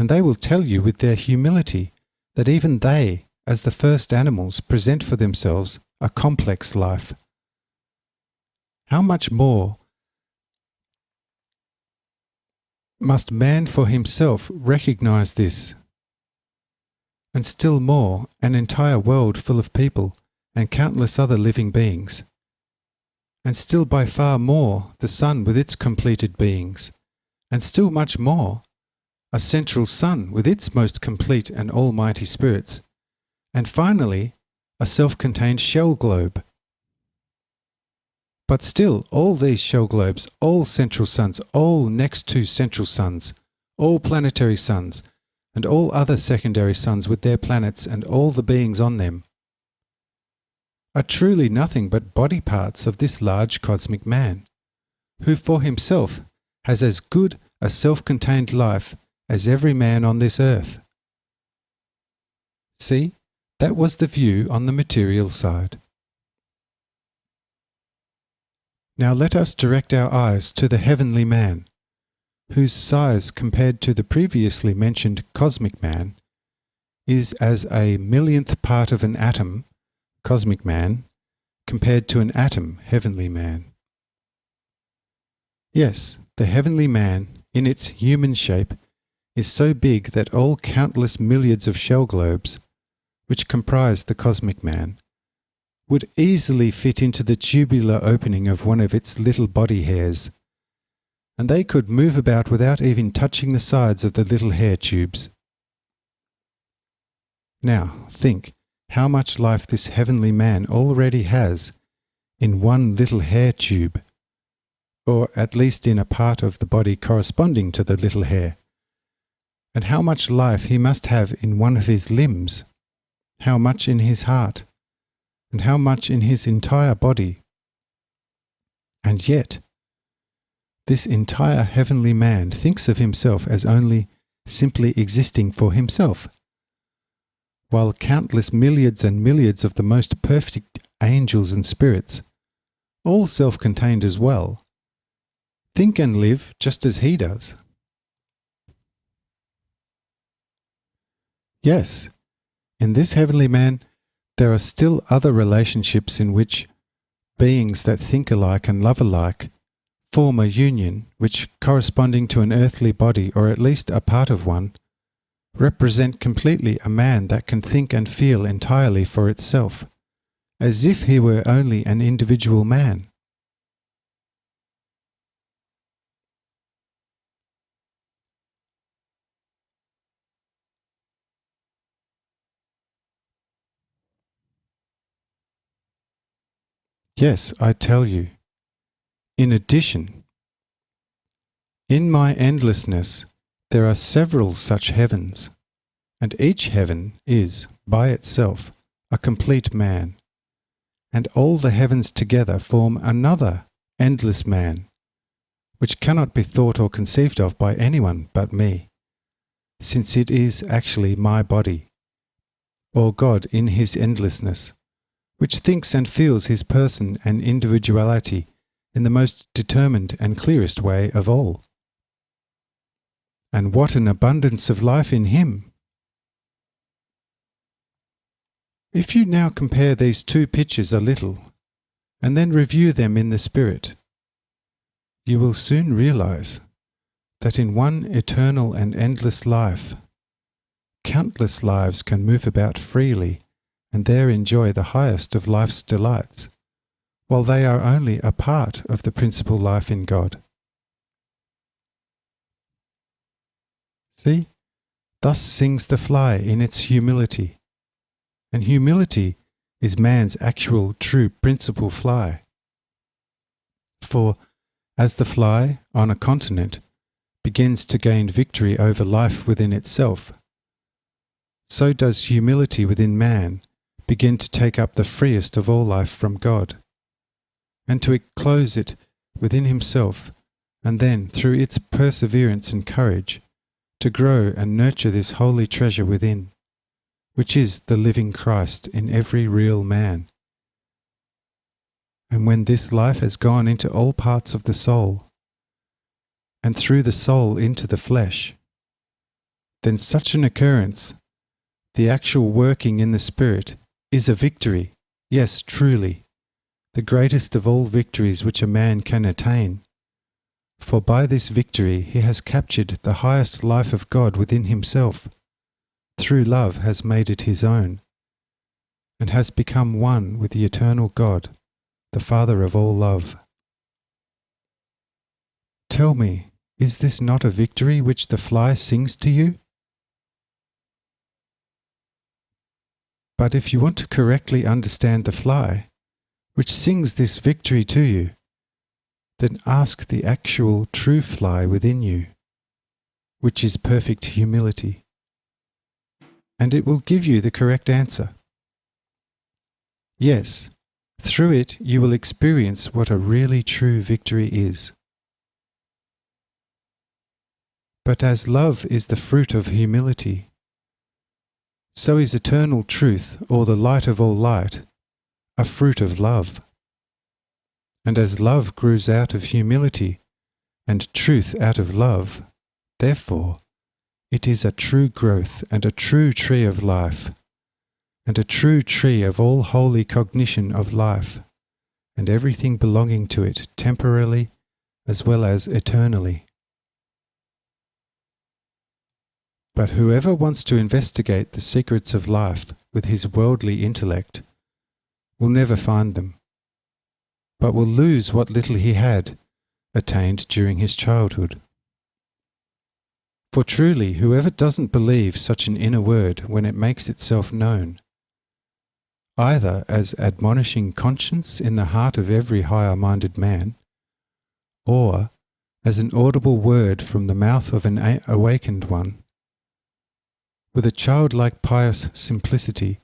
and they will tell you with their humility that even they, as the first animals, present for themselves a complex life. How much more must man for himself recognize this? And still more, an entire world full of people and countless other living beings. And still by far more, the sun with its completed beings. And still much more, a central sun with its most complete and almighty spirits, and finally, a self-contained shell globe. But still, all these shell globes, all central suns, all next to central suns, all planetary suns, and all other secondary suns with their planets and all the beings on them, are truly nothing but body parts of this large cosmic man, who for himself has as good a self-contained life as every man on this earth. See, that was the view on the material side. Now let us direct our eyes to the heavenly man, whose size compared to the previously mentioned cosmic man is as a millionth part of an atom, cosmic man, compared to an atom, heavenly man. Yes, the heavenly man, in its human shape, is so big that all countless milliards of shell globes, which comprise the cosmic man, would easily fit into the tubular opening of one of its little body hairs, and they could move about without even touching the sides of the little hair tubes. Now, think how much life this heavenly man already has in one little hair tube, or at least in a part of the body corresponding to the little hair, and how much life he must have in one of his limbs, how much in his heart, and how much in his entire body. And yet, this entire heavenly man thinks of himself as only simply existing for himself, while countless milliards and milliards of the most perfect angels and spirits, all self-contained as well, think and live just as he does. Yes, in this heavenly man, there are still other relationships in which beings that think alike and love alike form a union which, corresponding to an earthly body or at least a part of one, represent completely a man that can think and feel entirely for itself, as if he were only an individual man. Yes, I tell you. In addition, in my endlessness, there are several such heavens, and each heaven is, by itself, a complete man, and all the heavens together form another endless man, which cannot be thought or conceived of by anyone but me, since it is actually my body, or God in his endlessness, which thinks and feels his person and individuality in the most determined and clearest way of all. And what an abundance of life in him! If you now compare these two pictures a little, and then review them in the spirit, you will soon realize that in one eternal and endless life, countless lives can move about freely and there enjoy the highest of life's delights, while they are only a part of the principal life in God. See, thus sings the fly in its humility, and humility is man's actual true principal fly. For, as the fly, on a continent, begins to gain victory over life within itself, so does humility within man begin to take up the freest of all life from God, and to enclose it within himself, and then, through its perseverance and courage, to grow and nurture this holy treasure within, which is the living Christ in every real man. And when this life has gone into all parts of the soul, and through the soul into the flesh, then such an occurrence, the actual working in the spirit, is a victory, yes, truly, the greatest of all victories which a man can attain. For by this victory he has captured the highest life of God within himself, through love has made it his own, and has become one with the eternal God, the Father of all love. Tell me, is this not a victory which the fly sings to you? But if you want to correctly understand the fly, which sings this victory to you, then ask the actual true fly within you, which is perfect humility, and it will give you the correct answer. Yes, through it you will experience what a really true victory is. But as love is the fruit of humility, so is eternal truth, or the light of all light, a fruit of love. And as love grows out of humility, and truth out of love, Therefore, it is a true growth and a true tree of life, and a true tree of all holy cognition of life, and everything belonging to it temporally as well as eternally. But whoever wants to investigate the secrets of life with his worldly intellect will never find them, but will lose what little he had attained during his childhood. For truly, whoever doesn't believe such an inner word when it makes itself known, either as admonishing conscience in the heart of every higher-minded man, or as an audible word from the mouth of an awakened one, with a childlike pious simplicity,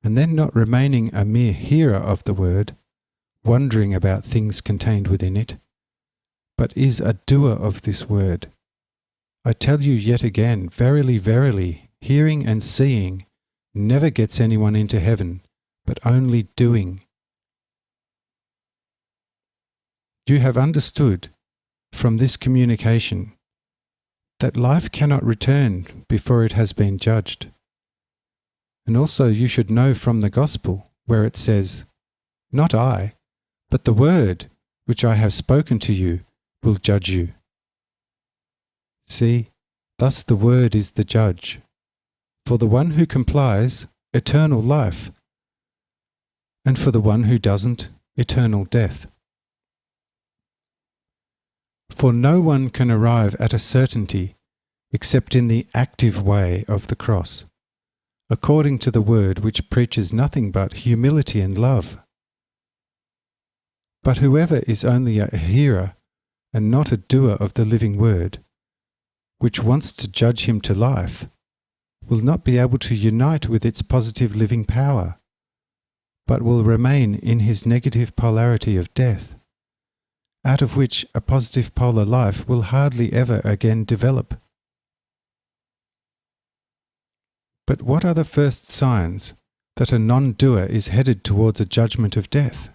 and then not remaining a mere hearer of the word, wondering about things contained within it, but is a doer of this word. I tell you yet again, verily, verily, hearing and seeing never gets anyone into heaven, but only doing. You have understood from this communication that life cannot return before it has been judged. And also you should know from the Gospel, where it says, "Not I, but the word which I have spoken to you will judge you." See, thus the word is the judge. For the one who complies, eternal life, and for the one who doesn't, eternal death. For no one can arrive at a certainty except in the active way of the cross, according to the word which preaches nothing but humility and love. But whoever is only a hearer and not a doer of the living word, which wants to judge him to life, will not be able to unite with its positive living power, but will remain in his negative polarity of death, out of which a positive polar life will hardly ever again develop. But what are the first signs that a non-doer is headed towards a judgment of death?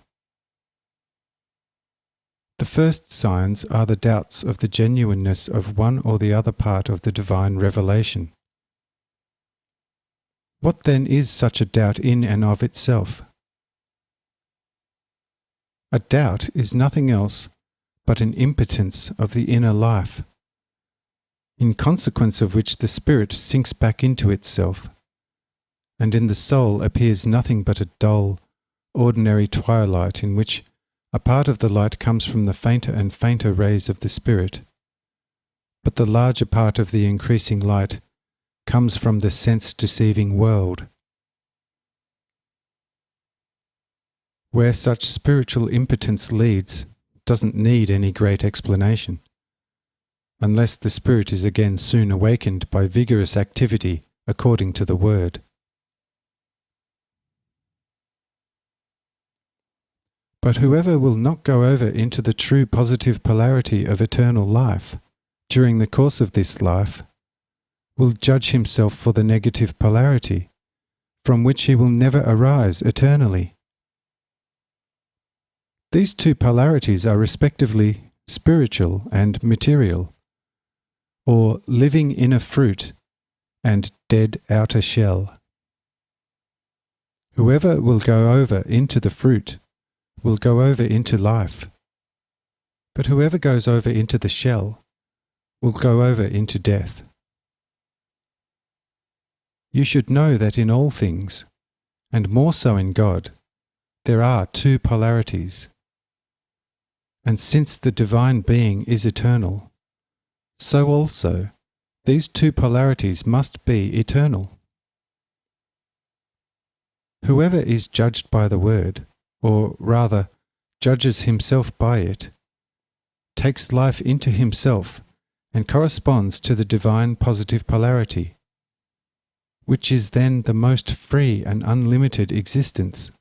The first signs are the doubts of the genuineness of one or the other part of the divine revelation. What then is such a doubt in and of itself? A doubt is nothing else but an impotence of the inner life, in consequence of which the spirit sinks back into itself, and in the soul appears nothing but a dull, ordinary twilight in which a part of the light comes from the fainter and fainter rays of the spirit, but the larger part of the increasing light comes from the sense-deceiving world. Where such spiritual impotence leads doesn't need any great explanation, unless the spirit is again soon awakened by vigorous activity according to the word. But whoever will not go over into the true positive polarity of eternal life during the course of this life will judge himself for the negative polarity, from which he will never arise eternally. These two polarities are respectively spiritual and material, or living inner fruit and dead outer shell. Whoever will go over into the fruit will go over into life, but whoever goes over into the shell will go over into death. You should know that in all things, and more so in God, there are two polarities. And since the divine being is eternal, so also these two polarities must be eternal. Whoever is judged by the word, or rather judges himself by it, takes life into himself and corresponds to the divine positive polarity, which is then the most free and unlimited existence.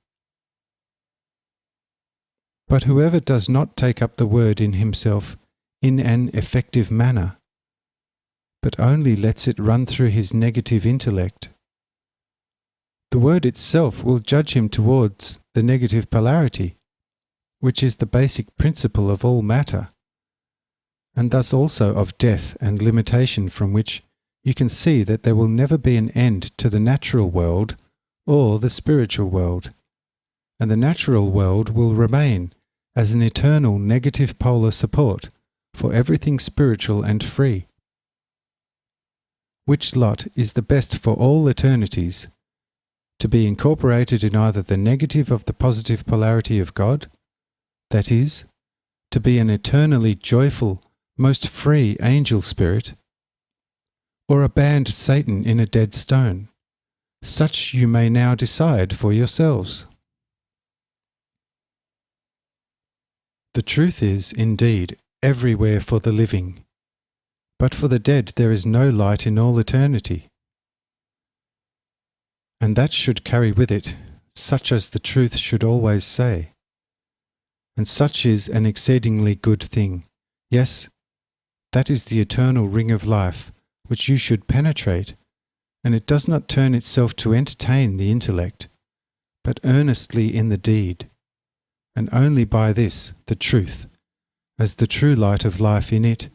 But whoever does not take up the word in himself in an effective manner, but only lets it run through his negative intellect, the word itself will judge him towards the negative polarity, which is the basic principle of all matter, and thus also of death and limitation, from which you can see that there will never be an end to the natural world or the spiritual world, and the natural world will remain as an eternal negative polar support for everything spiritual and free. Which lot is the best for all eternities, to be incorporated in either the negative of the positive polarity of God, that is, to be an eternally joyful, most free angel spirit, or a banned Satan in a dead stone. Such you may now decide for yourselves. The truth is, indeed, everywhere for the living, but for the dead there is no light in all eternity. And that should carry with it such as the truth should always say. And such is an exceedingly good thing. Yes, that is the eternal ring of life, which you should penetrate, and it does not turn itself to entertain the intellect, but earnestly in the deed, and only by this, the truth, as the true light of life in it,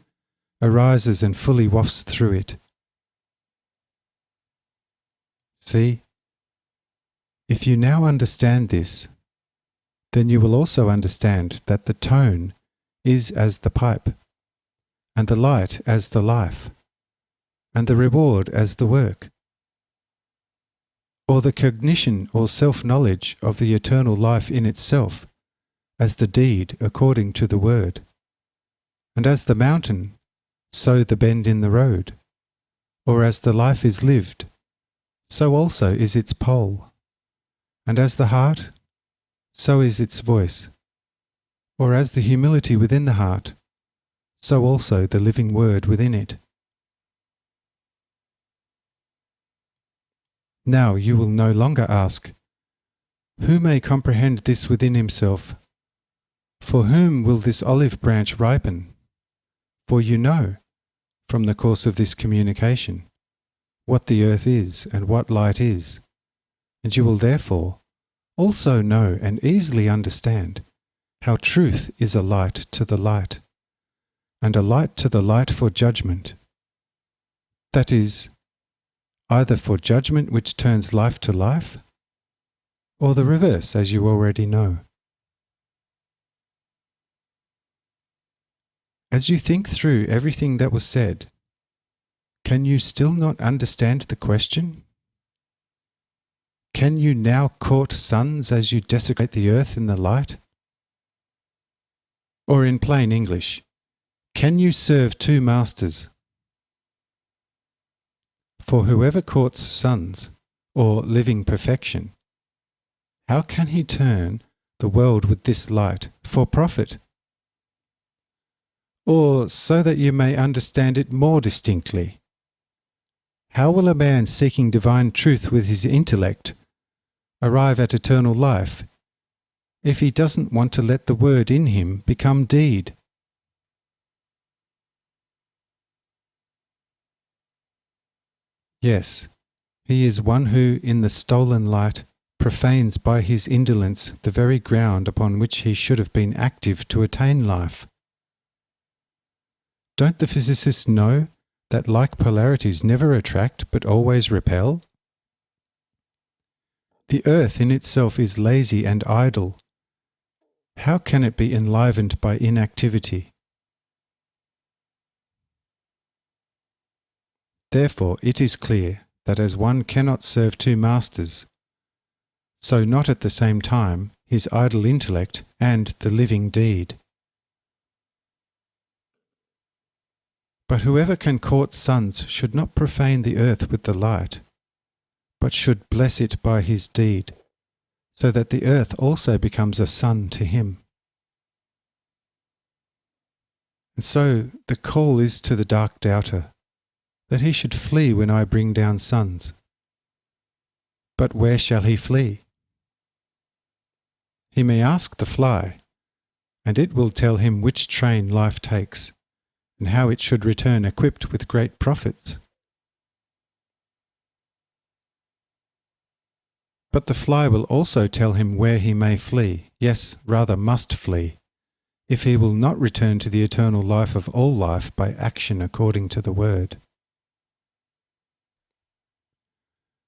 arises and fully wafts through it. See, if you now understand this, then you will also understand that the tone is as the pipe, and the light as the life, and the reward as the work, or the cognition or self-knowledge of the eternal life in itself, as the deed according to the word. And as the mountain, so the bend in the road, or as the life is lived, so also is its pole. And as the heart, so is its voice, or as the humility within the heart, so also the living word within it. Now you will no longer ask, who may comprehend this within himself? For whom will this olive branch ripen? For you know, from the course of this communication, what the earth is and what light is, and you will therefore also know and easily understand how truth is a light to the light, and a light to the light for judgment. That is, either for judgment which turns life to life, or the reverse, as you already know. As you think through everything that was said, can you still not understand the question? Can you now court suns as you desecrate the earth in the light? Or in plain English, can you serve two masters? For whoever courts suns, or living perfection, how can he turn the world with this light for profit? Or, so that you may understand it more distinctly, how will a man seeking divine truth with his intellect arrive at eternal life if he doesn't want to let the word in him become deed? Yes, he is one who, in the stolen light, profanes by his indolence the very ground upon which he should have been active to attain life. Don't the physicists know that like polarities never attract but always repel? The earth in itself is lazy and idle. How can it be enlivened by inactivity? Therefore it is clear that as one cannot serve two masters, so not at the same time his idle intellect and the living deed. But whoever can court suns should not profane the earth with the light, but should bless it by his deed, so that the earth also becomes a sun to him. And so the call is to the dark doubter, that he should flee when I bring down suns. But where shall he flee? He may ask the fly, and it will tell him which train life takes, and how it should return equipped with great profits. But the fly will also tell him where he may flee, yes, rather must flee, if he will not return to the eternal life of all life by action according to the Word.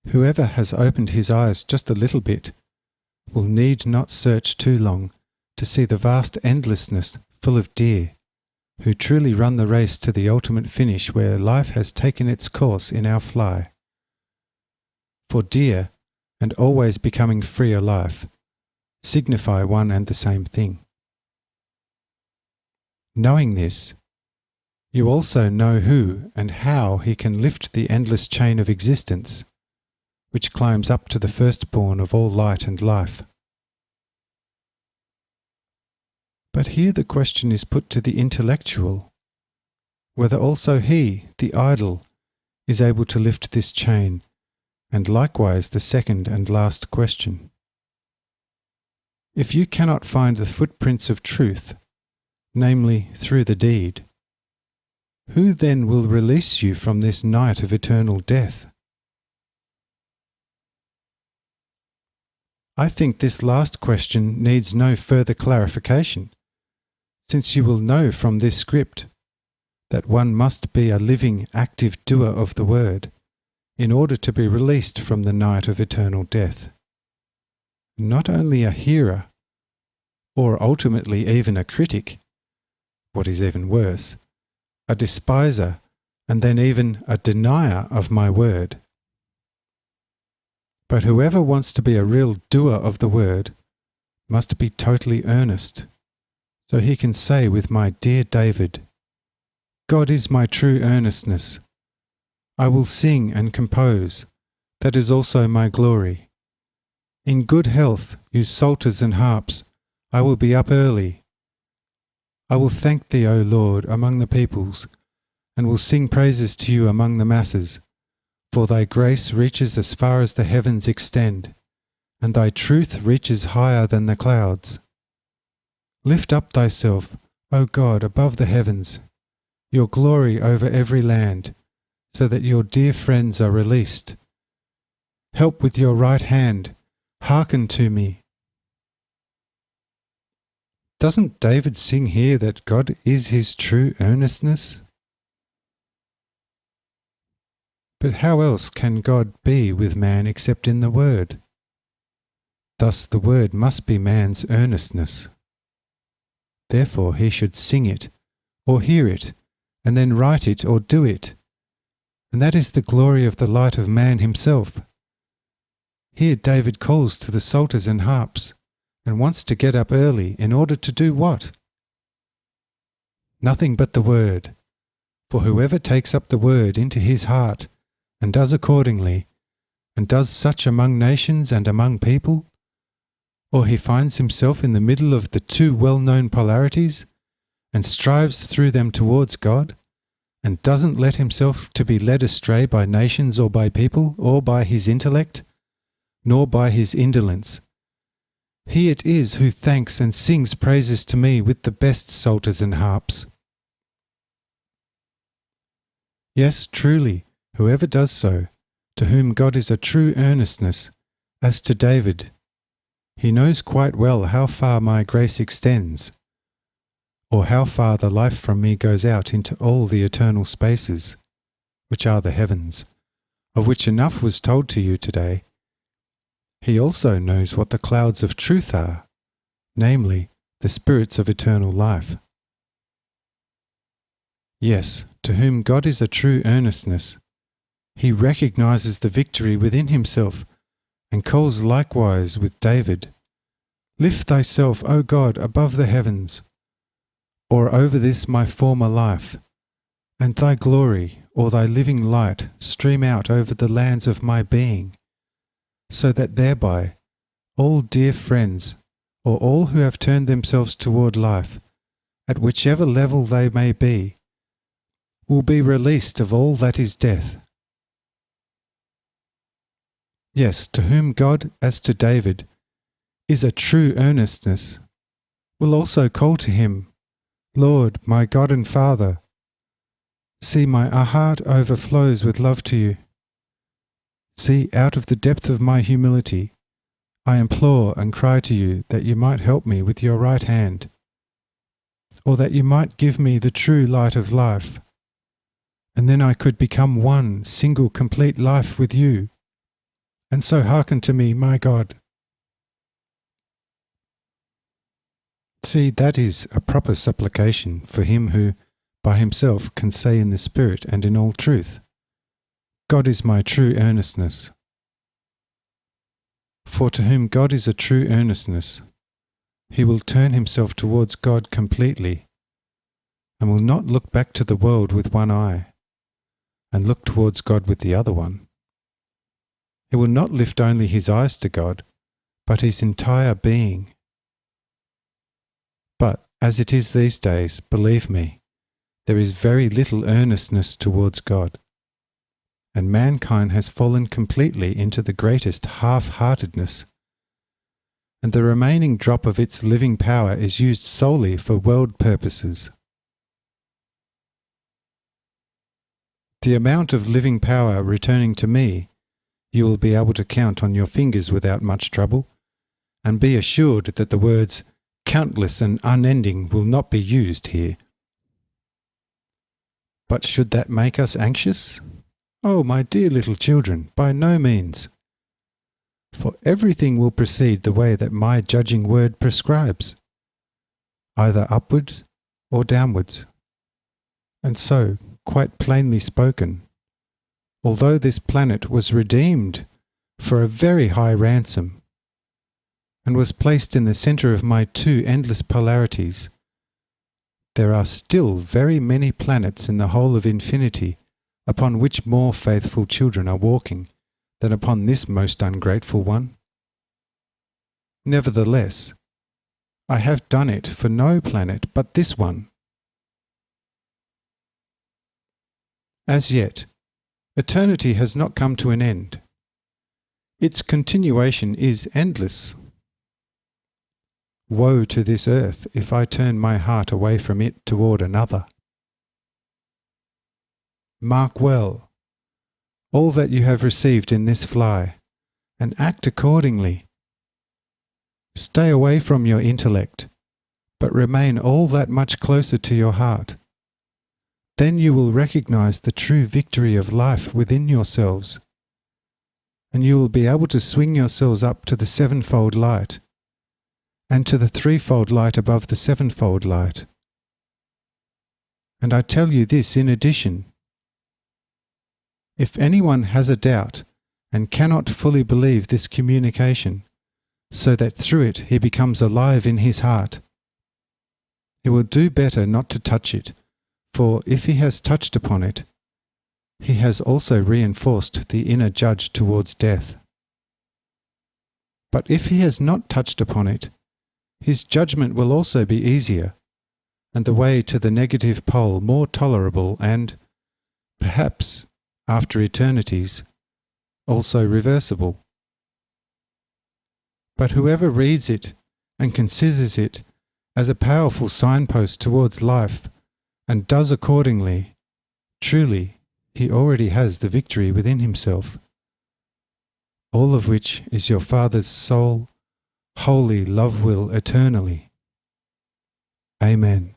Whoever has opened his eyes just a little bit will need not search too long to see the vast endlessness full of deer, who truly run the race to the ultimate finish where life has taken its course in our fly. For deer, and always becoming freer life, signify one and the same thing. Knowing this, you also know who and how he can lift the endless chain of existence, which climbs up to the firstborn of all light and life. But here the question is put to the intellectual, whether also he, the idol, is able to lift this chain, and likewise the second and last question. If you cannot find the footprints of truth, namely through the deed, who then will release you from this night of eternal death? I think this last question needs no further clarification, since you will know from this script that one must be a living, active doer of the Word in order to be released from the night of eternal death. Not only a hearer, or ultimately even a critic, what is even worse, a despiser, and then even a denier of my word. But whoever wants to be a real doer of the Word must be totally earnest, so he can say with my dear David, God is my true earnestness. I will sing and compose, that is also my glory. In good health, you psalters and harps, I will be up early. I will thank thee, O Lord, among the peoples, and will sing praises to you among the masses, for thy grace reaches as far as the heavens extend, and thy truth reaches higher than the clouds. Lift up thyself, O God, above the heavens, your glory over every land, so that your dear friends are released. Help with your right hand, hearken to me. Doesn't David sing here that God is his true earnestness? But how else can God be with man except in the Word? Thus the Word must be man's earnestness. Therefore he should sing it, or hear it, and then write it or do it. And that is the glory of the light of man himself. Here David calls to the psalters and harps, and wants to get up early in order to do what? Nothing but the Word. For whoever takes up the Word into his heart, and does accordingly, and does such among nations and among people, or he finds himself in the middle of the two well-known polarities, and strives through them towards God, and doesn't let himself to be led astray by nations or by people, or by his intellect, nor by his indolence. He it is who thanks and sings praises to me with the best psalters and harps. Yes, truly, whoever does so, to whom God is a true earnestness, as to David, he knows quite well how far my grace extends, or how far the life from me goes out into all the eternal spaces, which are the heavens, of which enough was told to you today. He also knows what the clouds of truth are, namely, the spirits of eternal life. Yes, to whom God is a true earnestness, he recognizes the victory within himself, and calls likewise with David, Lift thyself, O God, above the heavens, or over this my former life, and thy glory, or thy living light, stream out over the lands of my being, so that thereby all dear friends, or all who have turned themselves toward life, at whichever level they may be, will be released of all that is death. Yes, to whom God, as to David, is a true earnestness, will also call to him, Lord, my God and Father. See, my heart overflows with love to you. See, out of the depth of my humility, I implore and cry to you that you might help me with your right hand. or that you might give me the true light of life, and then I could become one single complete life with you. And so hearken to me, my God. See, that is a proper supplication for him who, by himself, can say in the Spirit and in all truth, God is my true earnestness. For to whom God is a true earnestness, he will turn himself towards God completely, and will not look back to the world with one eye, and look towards God with the other one. He will not lift only his eyes to God, but his entire being. But as it is these days, believe me, there is very little earnestness towards God, and mankind has fallen completely into the greatest half-heartedness, and the remaining drop of its living power is used solely for world purposes. The amount of living power returning to me you will be able to count on your fingers without much trouble, and be assured that the words countless and unending will not be used here. But should that make us anxious? Oh, my dear little children, by no means. For everything will proceed the way that my judging word prescribes, either upward or downwards. And so, quite plainly spoken, although this planet was redeemed for a very high ransom, and was placed in the centre of my two endless polarities, there are still very many planets in the whole of infinity upon which more faithful children are walking than upon this most ungrateful one. Nevertheless, I have done it for no planet but this one. As yet, eternity has not come to an end. Its continuation is endless. Woe to this earth if I turn my heart away from it toward another. Mark well all that you have received in this fly, and act accordingly. Stay away from your intellect, but remain all that much closer to your heart. Then you will recognize the true victory of life within yourselves, and you will be able to swing yourselves up to the sevenfold light, and to the threefold light above the sevenfold light. And I tell you this in addition. If anyone has a doubt and cannot fully believe this communication, so that through it he becomes alive in his heart, he will do better not to touch it, for if he has touched upon it, he has also reinforced the inner judge towards death. But if he has not touched upon it, his judgment will also be easier, and the way to the negative pole more tolerable and, perhaps, after eternities, also reversible. But whoever reads it and considers it as a powerful signpost towards life and does accordingly, truly he already has the victory within himself, all of which is your Father's sole, holy love will eternally. Amen.